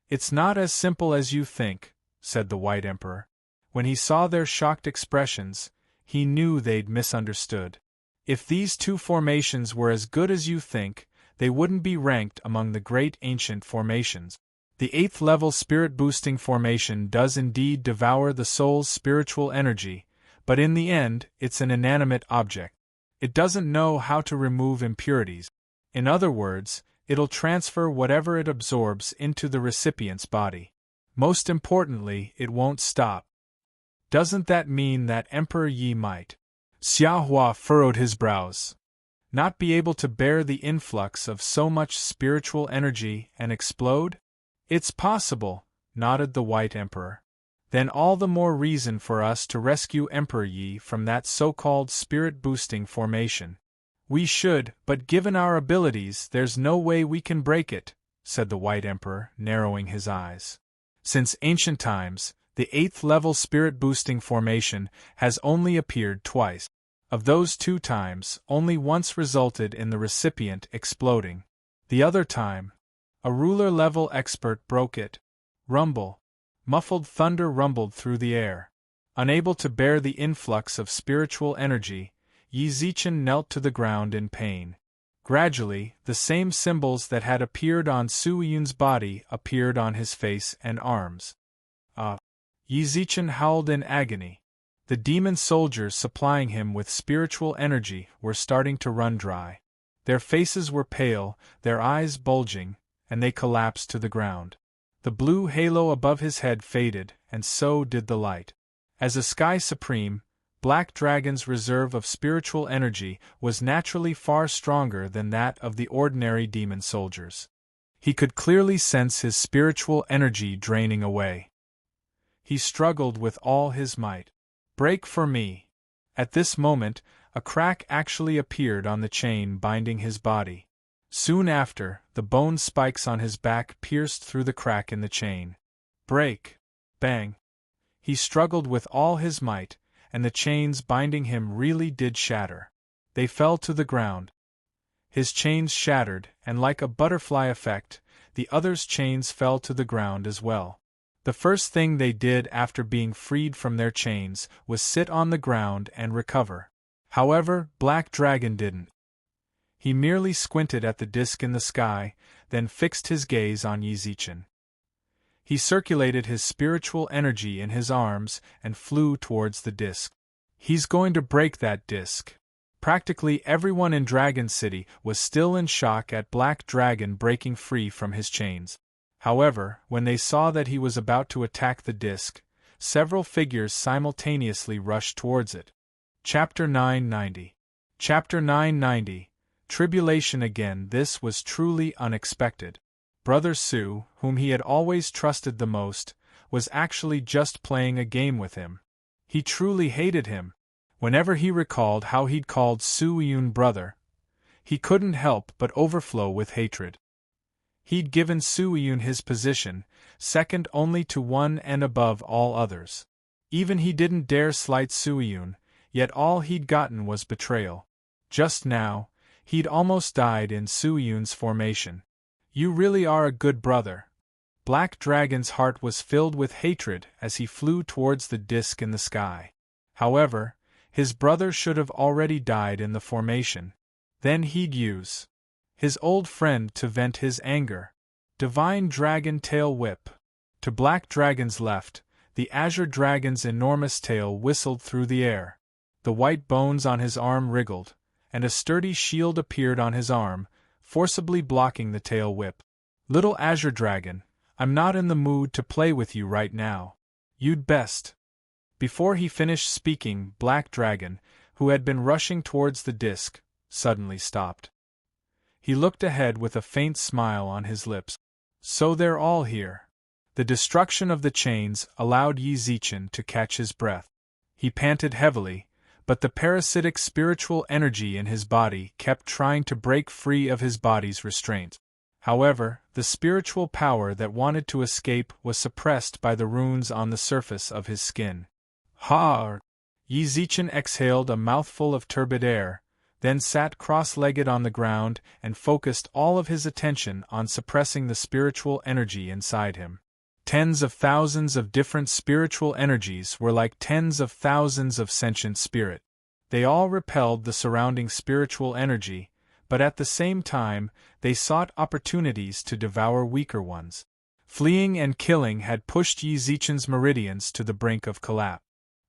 "It's not as simple as you think," said the White Emperor. When he saw their shocked expressions, he knew they'd misunderstood. "If these 2 formations were as good as you think, they wouldn't be ranked among the great ancient formations. The 8th-level spirit-boosting formation does indeed devour the soul's spiritual energy, but in the end, it's an inanimate object. It doesn't know how to remove impurities. In other words, it'll transfer whatever it absorbs into the recipient's body. Most importantly, it won't stop." "Doesn't that mean that Emperor Yi might," Xiahua furrowed his brows, "not be able to bear the influx of so much spiritual energy and explode?" "It's possible," nodded the White Emperor. "Then all the more reason for us to rescue Emperor Yi from that so-called spirit-boosting formation." "We should, but given our abilities, there's no way we can break it," said the White Emperor, narrowing his eyes. "Since ancient times, the 8th-level spirit-boosting formation has only appeared twice. Of those 2 times, only once resulted in the recipient exploding. The other time, a ruler-level expert broke it." Rumble. Muffled thunder rumbled through the air. Unable to bear the influx of spiritual energy, Yi Zichen knelt to the ground in pain. Gradually, the same symbols that had appeared on Su Yun's body appeared on his face and arms. Yi Zichen howled in agony. The demon soldiers supplying him with spiritual energy were starting to run dry. Their faces were pale, their eyes bulging, and they collapsed to the ground. The blue halo above his head faded, and so did the light. As a Sky Supreme, Black Dragon's reserve of spiritual energy was naturally far stronger than that of the ordinary demon soldiers. He could clearly sense his spiritual energy draining away. He struggled with all his might. "Break for me." At this moment, a crack actually appeared on the chain binding his body. Soon after, the bone spikes on his back pierced through the crack in the chain. "Break!" Bang! He struggled with all his might, and the chains binding him really did shatter. They fell to the ground. His chains shattered, and like a butterfly effect, the others' chains fell to the ground as well. The first thing they did after being freed from their chains was sit on the ground and recover. However, Black Dragon didn't. He merely squinted at the disk in the sky, then fixed his gaze on Yi Zichen. He circulated his spiritual energy in his arms and flew towards the disk. "He's going to break that disk." Practically everyone in Dragon City was still in shock at Black Dragon breaking free from his chains. However, when they saw that he was about to attack the disk, several figures simultaneously rushed towards it. Chapter 990. Chapter 990. Tribulation again. This was truly unexpected. Brother Sue, whom he had always trusted the most, was actually just playing a game with him. He truly hated him. Whenever he recalled how he'd called Sue-Yun brother, he couldn't help but overflow with hatred. He'd given Sue-Yun his position, second only to one and above all others. Even he didn't dare slight Sue-Yun, yet all he'd gotten was betrayal. Just now, he'd almost died in Sue-Yun's formation. You really are a good brother. Black Dragon's heart was filled with hatred as he flew towards the disk in the sky. However, his brother should have already died in the formation. Then he'd use his old friend to vent his anger. Divine Dragon Tail Whip. To Black Dragon's left, the Azure Dragon's enormous tail whistled through the air. The white bones on his arm wriggled, and a sturdy shield appeared on his arm, forcibly blocking the tail whip. Little Azure Dragon, I'm not in the mood to play with you right now. You'd best. Before he finished speaking, Black Dragon, who had been rushing towards the disk, suddenly stopped. He looked ahead with a faint smile on his lips. So they're all here. The destruction of the chains allowed Yi Zichen to catch his breath. He panted heavily, but the parasitic spiritual energy in his body kept trying to break free of his body's restraint. However, the spiritual power that wanted to escape was suppressed by the runes on the surface of his skin. Ha! Yi Zichen exhaled a mouthful of turbid air, then sat cross-legged on the ground and focused all of his attention on suppressing the spiritual energy inside him. Tens of thousands of different spiritual energies were like tens of thousands of sentient spirit. They all repelled the surrounding spiritual energy, but at the same time, they sought opportunities to devour weaker ones. Fleeing and killing had pushed Yi Zichen's meridians to the brink of collapse.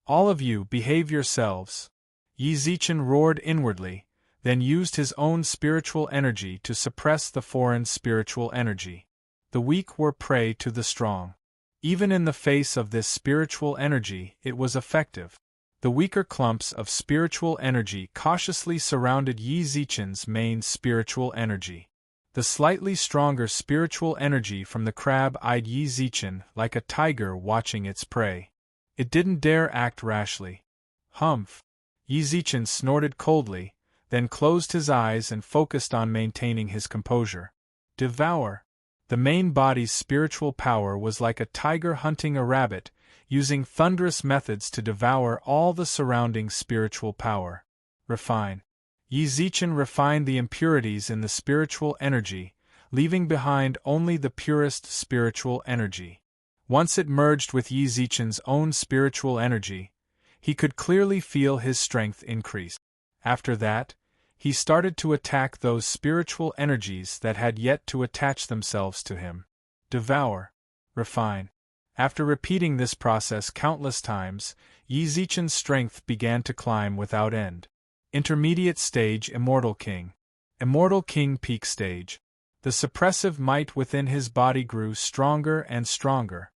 All of you behave yourselves. Yi Zichen roared inwardly, then used his own spiritual energy to suppress the foreign spiritual energy. The weak were prey to the strong. Even in the face of this spiritual energy, it was effective. The weaker clumps of spiritual energy cautiously surrounded Yi Zichen's main spiritual energy. The slightly stronger spiritual energy from the crab eyed Yi Zichen like a tiger watching its prey. It didn't dare act rashly. Humph! Yi Zichen snorted coldly, then closed his eyes and focused on maintaining his composure. Devour! The main body's spiritual power was like a tiger hunting a rabbit, using thunderous methods to devour all the surrounding spiritual power. Refine. Yi Zichen refined the impurities in the spiritual energy, leaving behind only the purest spiritual energy. Once it merged with Yi Zichen's own spiritual energy, he could clearly feel his strength increase. After that, he started to attack those spiritual energies that had yet to attach themselves to him. Devour. Refine. After repeating this process countless times, Yi Zichen's strength began to climb without end. Intermediate stage Immortal King. Immortal King peak stage. The suppressive might within his body grew stronger and stronger.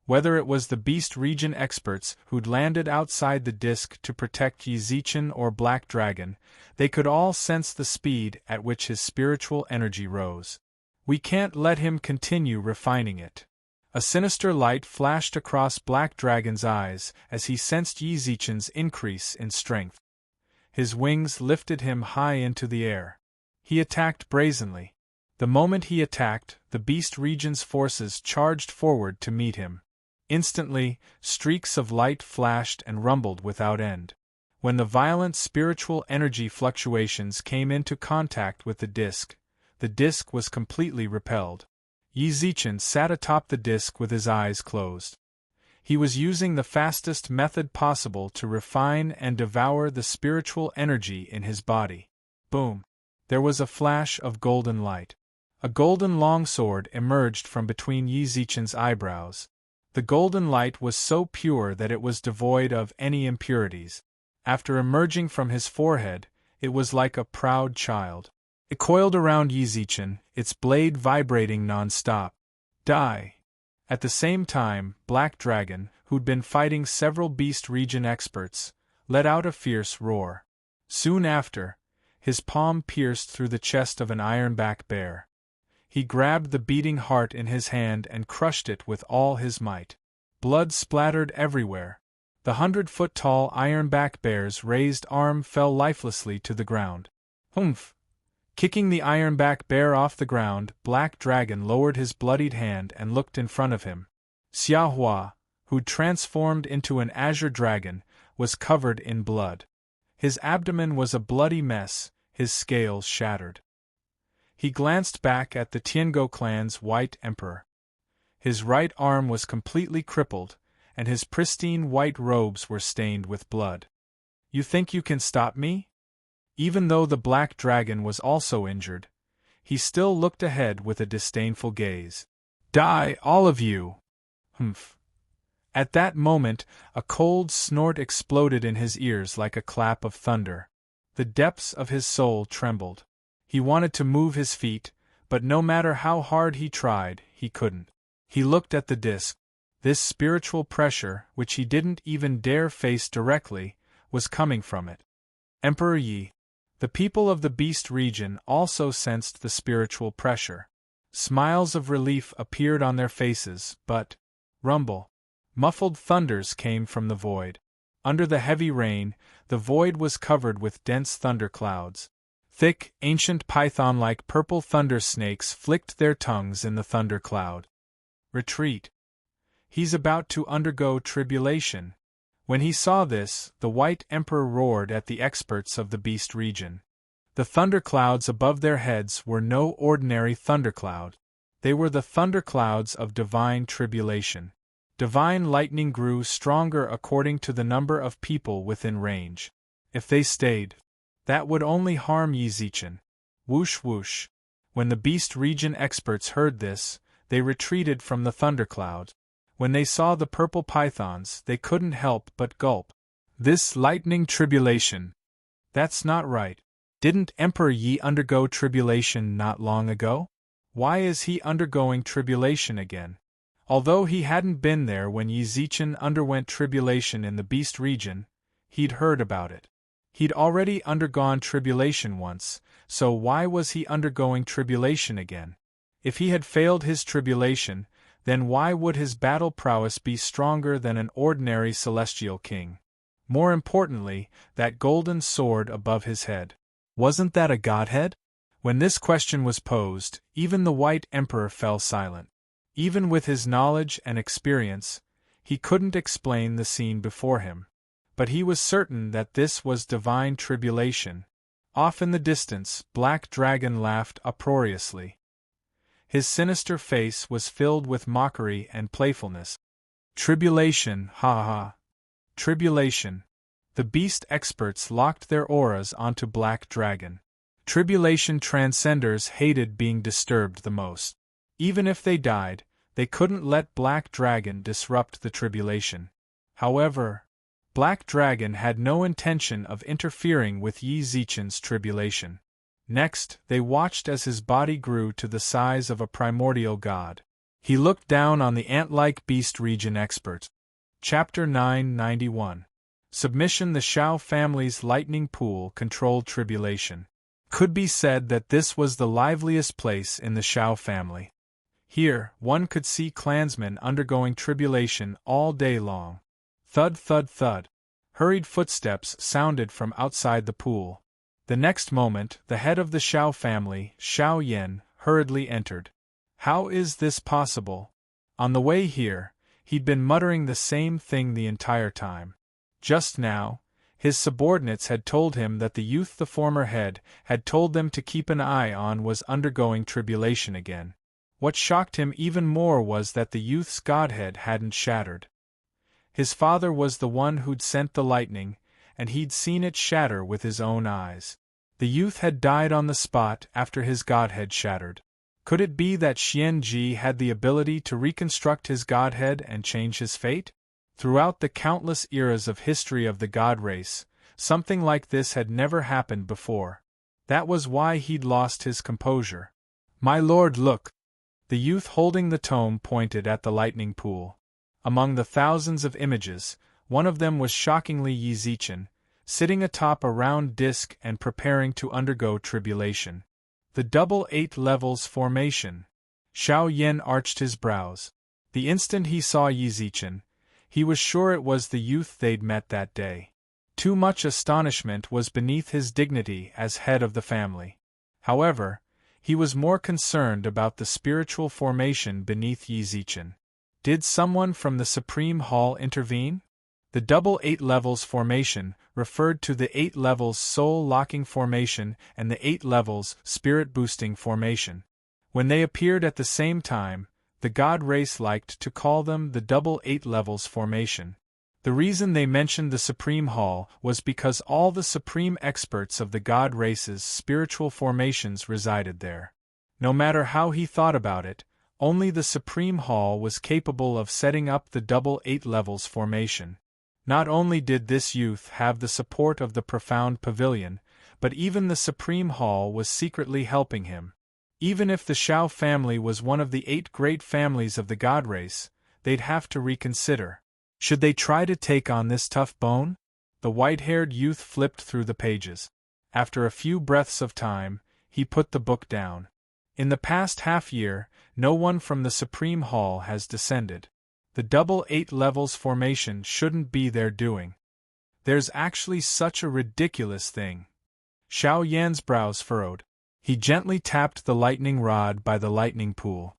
Whether it was the Beast Region experts who'd landed outside the disk to protect Yi Zichen or Black Dragon, they could all sense the speed at which his spiritual energy rose. We can't let him continue refining it. A sinister light flashed across Black Dragon's eyes as he sensed Yi Zichen's increase in strength. His wings lifted him high into the air. He attacked brazenly. The moment he attacked, the Beast Region's forces charged forward to meet him. Instantly, streaks of light flashed and rumbled without end. When the violent spiritual energy fluctuations came into contact with the disk was completely repelled. Yi Zichen sat atop the disk with his eyes closed. He was using the fastest method possible to refine and devour the spiritual energy in his body. Boom! There was a flash of golden light. A golden longsword emerged from between Yi Zichen's eyebrows. The golden light was so pure that it was devoid of any impurities. After emerging from his forehead, it was like a proud child. It coiled around Yi Zichen, its blade vibrating non-stop. Die! At the same time, Black Dragon, who'd been fighting several Beast Region experts, let out a fierce roar. Soon after, his palm pierced through the chest of an ironback bear. He grabbed the beating heart in his hand and crushed it with all his might. Blood splattered everywhere. The 100-foot-tall ironback bear's raised arm fell lifelessly to the ground. Humph! Kicking the ironback bear off the ground, Black Dragon lowered his bloodied hand and looked in front of him. Xiahua, who'd transformed into an azure dragon, was covered in blood. His abdomen was a bloody mess, his scales shattered. He glanced back at the Tiango clan's white emperor. His right arm was completely crippled, and his pristine white robes were stained with blood. "You think you can stop me?" Even though the Black Dragon was also injured, he still looked ahead with a disdainful gaze. "Die, all of you!" Humph. At that moment, a cold snort exploded in his ears like a clap of thunder. The depths of his soul trembled. He wanted to move his feet, but no matter how hard he tried, he couldn't. He looked at the disc. This spiritual pressure, which he didn't even dare face directly, was coming from it. Emperor Yi. The people of the Beast region also sensed the spiritual pressure. Smiles of relief appeared on their faces, but rumble. Muffled thunders came from the void. Under the heavy rain, the void was covered with dense thunderclouds. Thick, ancient python-like purple thunder snakes flicked their tongues in the thundercloud. Retreat. He's about to undergo tribulation. When he saw this, the White Emperor roared at the experts of the Beast region. The thunderclouds above their heads were no ordinary thundercloud. They were the thunderclouds of divine tribulation. Divine lightning grew stronger according to the number of people within range. If they stayed, that would only harm Yi Zichen. Whoosh whoosh. When the Beast region experts heard this, they retreated from the thundercloud. When they saw the purple pythons, they couldn't help but gulp. This lightning tribulation. That's not right. Didn't Emperor Yi undergo tribulation not long ago? Why is he undergoing tribulation again? Although he hadn't been there when Yi Zichen underwent tribulation in the Beast region, he'd heard about it. He'd already undergone tribulation once, so why was he undergoing tribulation again? If he had failed his tribulation, then why would his battle prowess be stronger than an ordinary celestial king? More importantly, that golden sword above his head. Wasn't that a godhead? When this question was posed, even the White Emperor fell silent. Even with his knowledge and experience, he couldn't explain the scene before him. But he was certain that this was divine tribulation. Off in the distance, Black Dragon laughed uproariously. His sinister face was filled with mockery and playfulness. Tribulation, ha ha. Tribulation. The Beast experts locked their auras onto Black Dragon. Tribulation transcenders hated being disturbed the most. Even if they died, they couldn't let Black Dragon disrupt the tribulation. However, Black Dragon had no intention of interfering with Yi Zichen's tribulation. Next, they watched as his body grew to the size of a primordial god. He looked down on the ant-like Beast region expert. Chapter 991. Submission. The Shao family's lightning pool controlled tribulation. Could be said that this was the liveliest place in the Shao family. Here, one could see clansmen undergoing tribulation all day long. Thud thud thud. Hurried footsteps sounded from outside the pool. The next moment, the head of the Shao family, Shao Yan, hurriedly entered. How is this possible? On the way here, he'd been muttering the same thing the entire time. Just now, his subordinates had told him that the youth the former head had told them to keep an eye on was undergoing tribulation again. What shocked him even more was that the youth's godhead hadn't shattered. His father was the one who'd sent the lightning, and he'd seen it shatter with his own eyes. The youth had died on the spot after his godhead shattered. Could it be that Xian Ji had the ability to reconstruct his godhead and change his fate? Throughout the countless eras of history of the god race, something like this had never happened before. That was why he'd lost his composure. My lord, look! The youth holding the tome pointed at the lightning pool. Among the thousands of images, one of them was shockingly Yi Zichen, sitting atop a round disk and preparing to undergo tribulation. The double 8 levels formation. Xiao Yan arched his brows. The instant he saw Yi Zichen, he was sure it was the youth they'd met that day. Too much astonishment was beneath his dignity as head of the family. However, he was more concerned about the spiritual formation beneath Yi Zichen. Did someone from the Supreme Hall intervene? The double 8 levels formation referred to the 8 levels soul-locking formation and the 8 levels spirit-boosting formation. When they appeared at the same time, the God race liked to call them the double 8 levels formation. The reason they mentioned the Supreme Hall was because all the supreme experts of the God race's spiritual formations resided there. No matter how he thought about it, only the Supreme Hall was capable of setting up the double 8 levels formation. Not only did this youth have the support of the profound pavilion, but even the Supreme Hall was secretly helping him. Even if the Xiao family was one of the 8 great families of the God race, they'd have to reconsider. Should they try to take on this tough bone? The white-haired youth flipped through the pages. After a few breaths of time, he put the book down. In the past half-year, no one from the Supreme Hall has descended. The double 8 levels formation shouldn't be their doing. There's actually such a ridiculous thing. Xiao Yan's brows furrowed. He gently tapped the lightning rod by the lightning pool.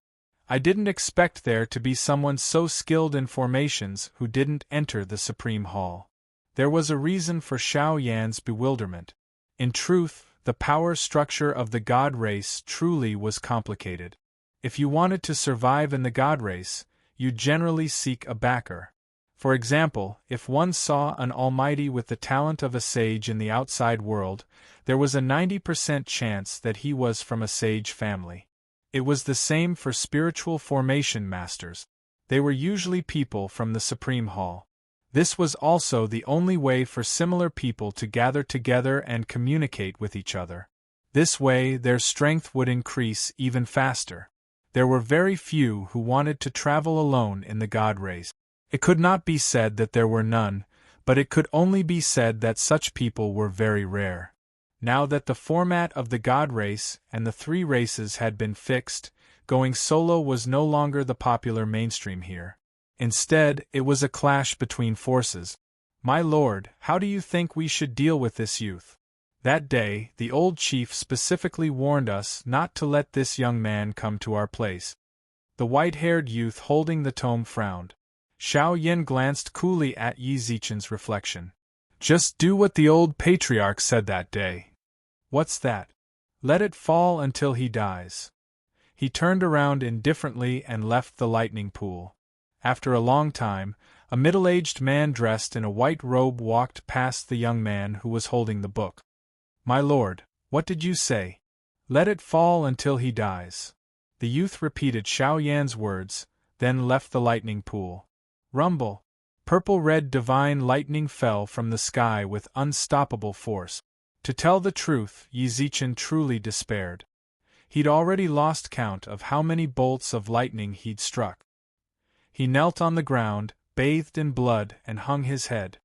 I didn't expect there to be someone so skilled in formations who didn't enter the Supreme Hall. There was a reason for Xiao Yan's bewilderment. In truth, the power structure of the God race truly was complicated. If you wanted to survive in the God race, you generally seek a backer. For example, if one saw an almighty with the talent of a sage in the outside world, there was a 90% chance that he was from a sage family. It was the same for spiritual formation masters. They were usually people from the Supreme Hall. This was also the only way for similar people to gather together and communicate with each other. This way, their strength would increase even faster. There were very few who wanted to travel alone in the God race. It could not be said that there were none, but it could only be said that such people were very rare. Now that the format of the God race and the 3 races had been fixed, going solo was no longer the popular mainstream here. Instead, it was a clash between forces. My lord, how do you think we should deal with this youth? That day, the old chief specifically warned us not to let this young man come to our place. The white-haired youth holding the tome frowned. Xiao Yan glanced coolly at Yi Zichen's reflection. Just do what the old patriarch said that day. What's that? Let it fall until he dies. He turned around indifferently and left the lightning pool. After a long time, a middle-aged man dressed in a white robe walked past the young man who was holding the book. My lord, what did you say? Let it fall until he dies. The youth repeated Xiao Yan's words, then left the lightning pool. Rumble. Purple-red divine lightning fell from the sky with unstoppable force. To tell the truth, Yi Zichen truly despaired. He'd already lost count of how many bolts of lightning he'd struck. He knelt on the ground, bathed in blood, and hung his head.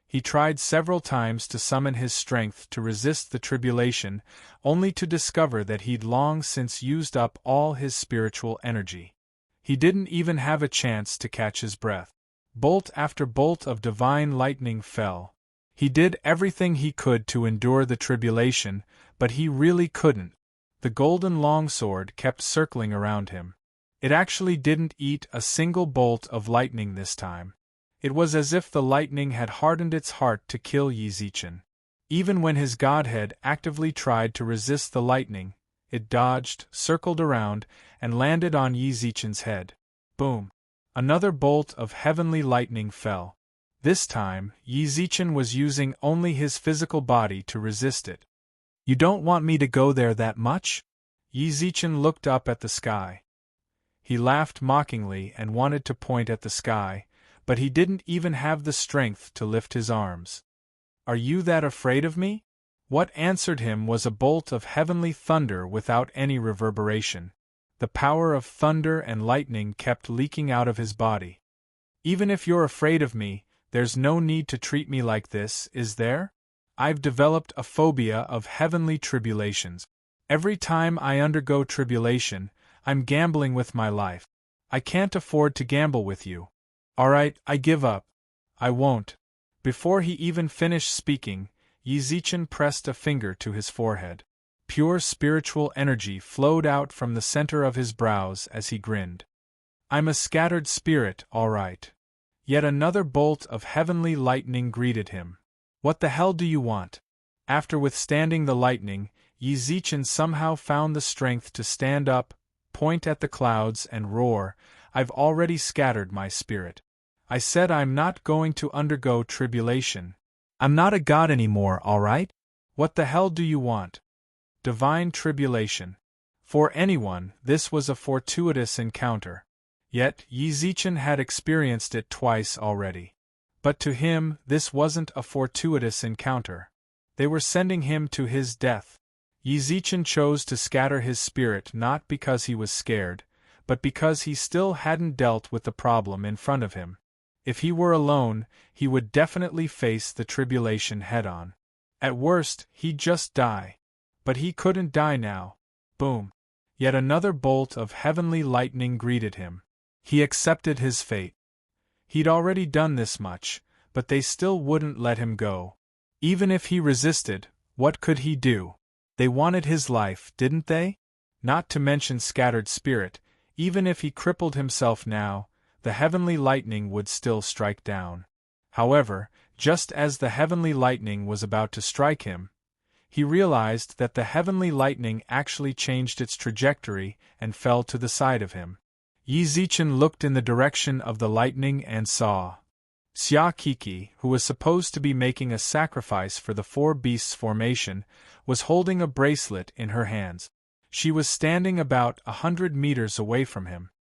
He tried several times to summon his strength to resist the tribulation, only to discover that he'd long since used up all his spiritual energy. He didn't even have a chance to catch his breath. Bolt after bolt of divine lightning fell. He did everything he could to endure the tribulation, but he really couldn't. The golden longsword kept circling around him. It actually didn't eat a single bolt of lightning this time. It was as if the lightning had hardened its heart to kill Yi Zichen. Even when his godhead actively tried to resist the lightning, it dodged, circled around, and landed on Yi Zichen's head. Boom! Another bolt of heavenly lightning fell. This time, Yi Zichen was using only his physical body to resist it. You don't want me to go there that much? Yi Zichen looked up at the sky. He laughed mockingly and wanted to point at the sky, but he didn't even have the strength to lift his arms. Are you that afraid of me? What answered him was a bolt of heavenly thunder without any reverberation. The power of thunder and lightning kept leaking out of his body. Even if you're afraid of me, there's no need to treat me like this, is there? I've developed a phobia of heavenly tribulations. Every time I undergo tribulation, I'm gambling with my life. I can't afford to gamble with you. Alright, I give up. I won't. Before he even finished speaking, Yizichin pressed a finger to his forehead. Pure spiritual energy flowed out from the center of his brows as he grinned. I'm a scattered spirit, all right. Yet another bolt of heavenly lightning greeted him. What the hell do you want? After withstanding the lightning, Yizichin somehow found the strength to stand up, point at the clouds and roar, I've already scattered my spirit. I said I'm not going to undergo tribulation. I'm not a god anymore, all right? What the hell do you want? Divine tribulation. For anyone, this was a fortuitous encounter. Yet, Yizichin had experienced it twice already. But to him, this wasn't a fortuitous encounter. They were sending him to his death. Yizichin chose to scatter his spirit not because he was scared, but because he still hadn't dealt with the problem in front of him. If he were alone, he would definitely face the tribulation head-on. At worst, he'd just die. But he couldn't die now. Boom. Yet another bolt of heavenly lightning greeted him. He accepted his fate. He'd already done this much, but they still wouldn't let him go. Even if he resisted, what could he do? They wanted his life, didn't they? Not to mention scattered spirit, even if he crippled himself now, the heavenly lightning would still strike down. However, just as the heavenly lightning was about to strike him, he realized that the heavenly lightning actually changed its trajectory and fell to the side of him. Yizichin looked in the direction of the lightning and saw Xia Kiki, who was supposed to be making a sacrifice for the four beasts formation, was holding a bracelet in her hands. She was standing about 100 meters away from him.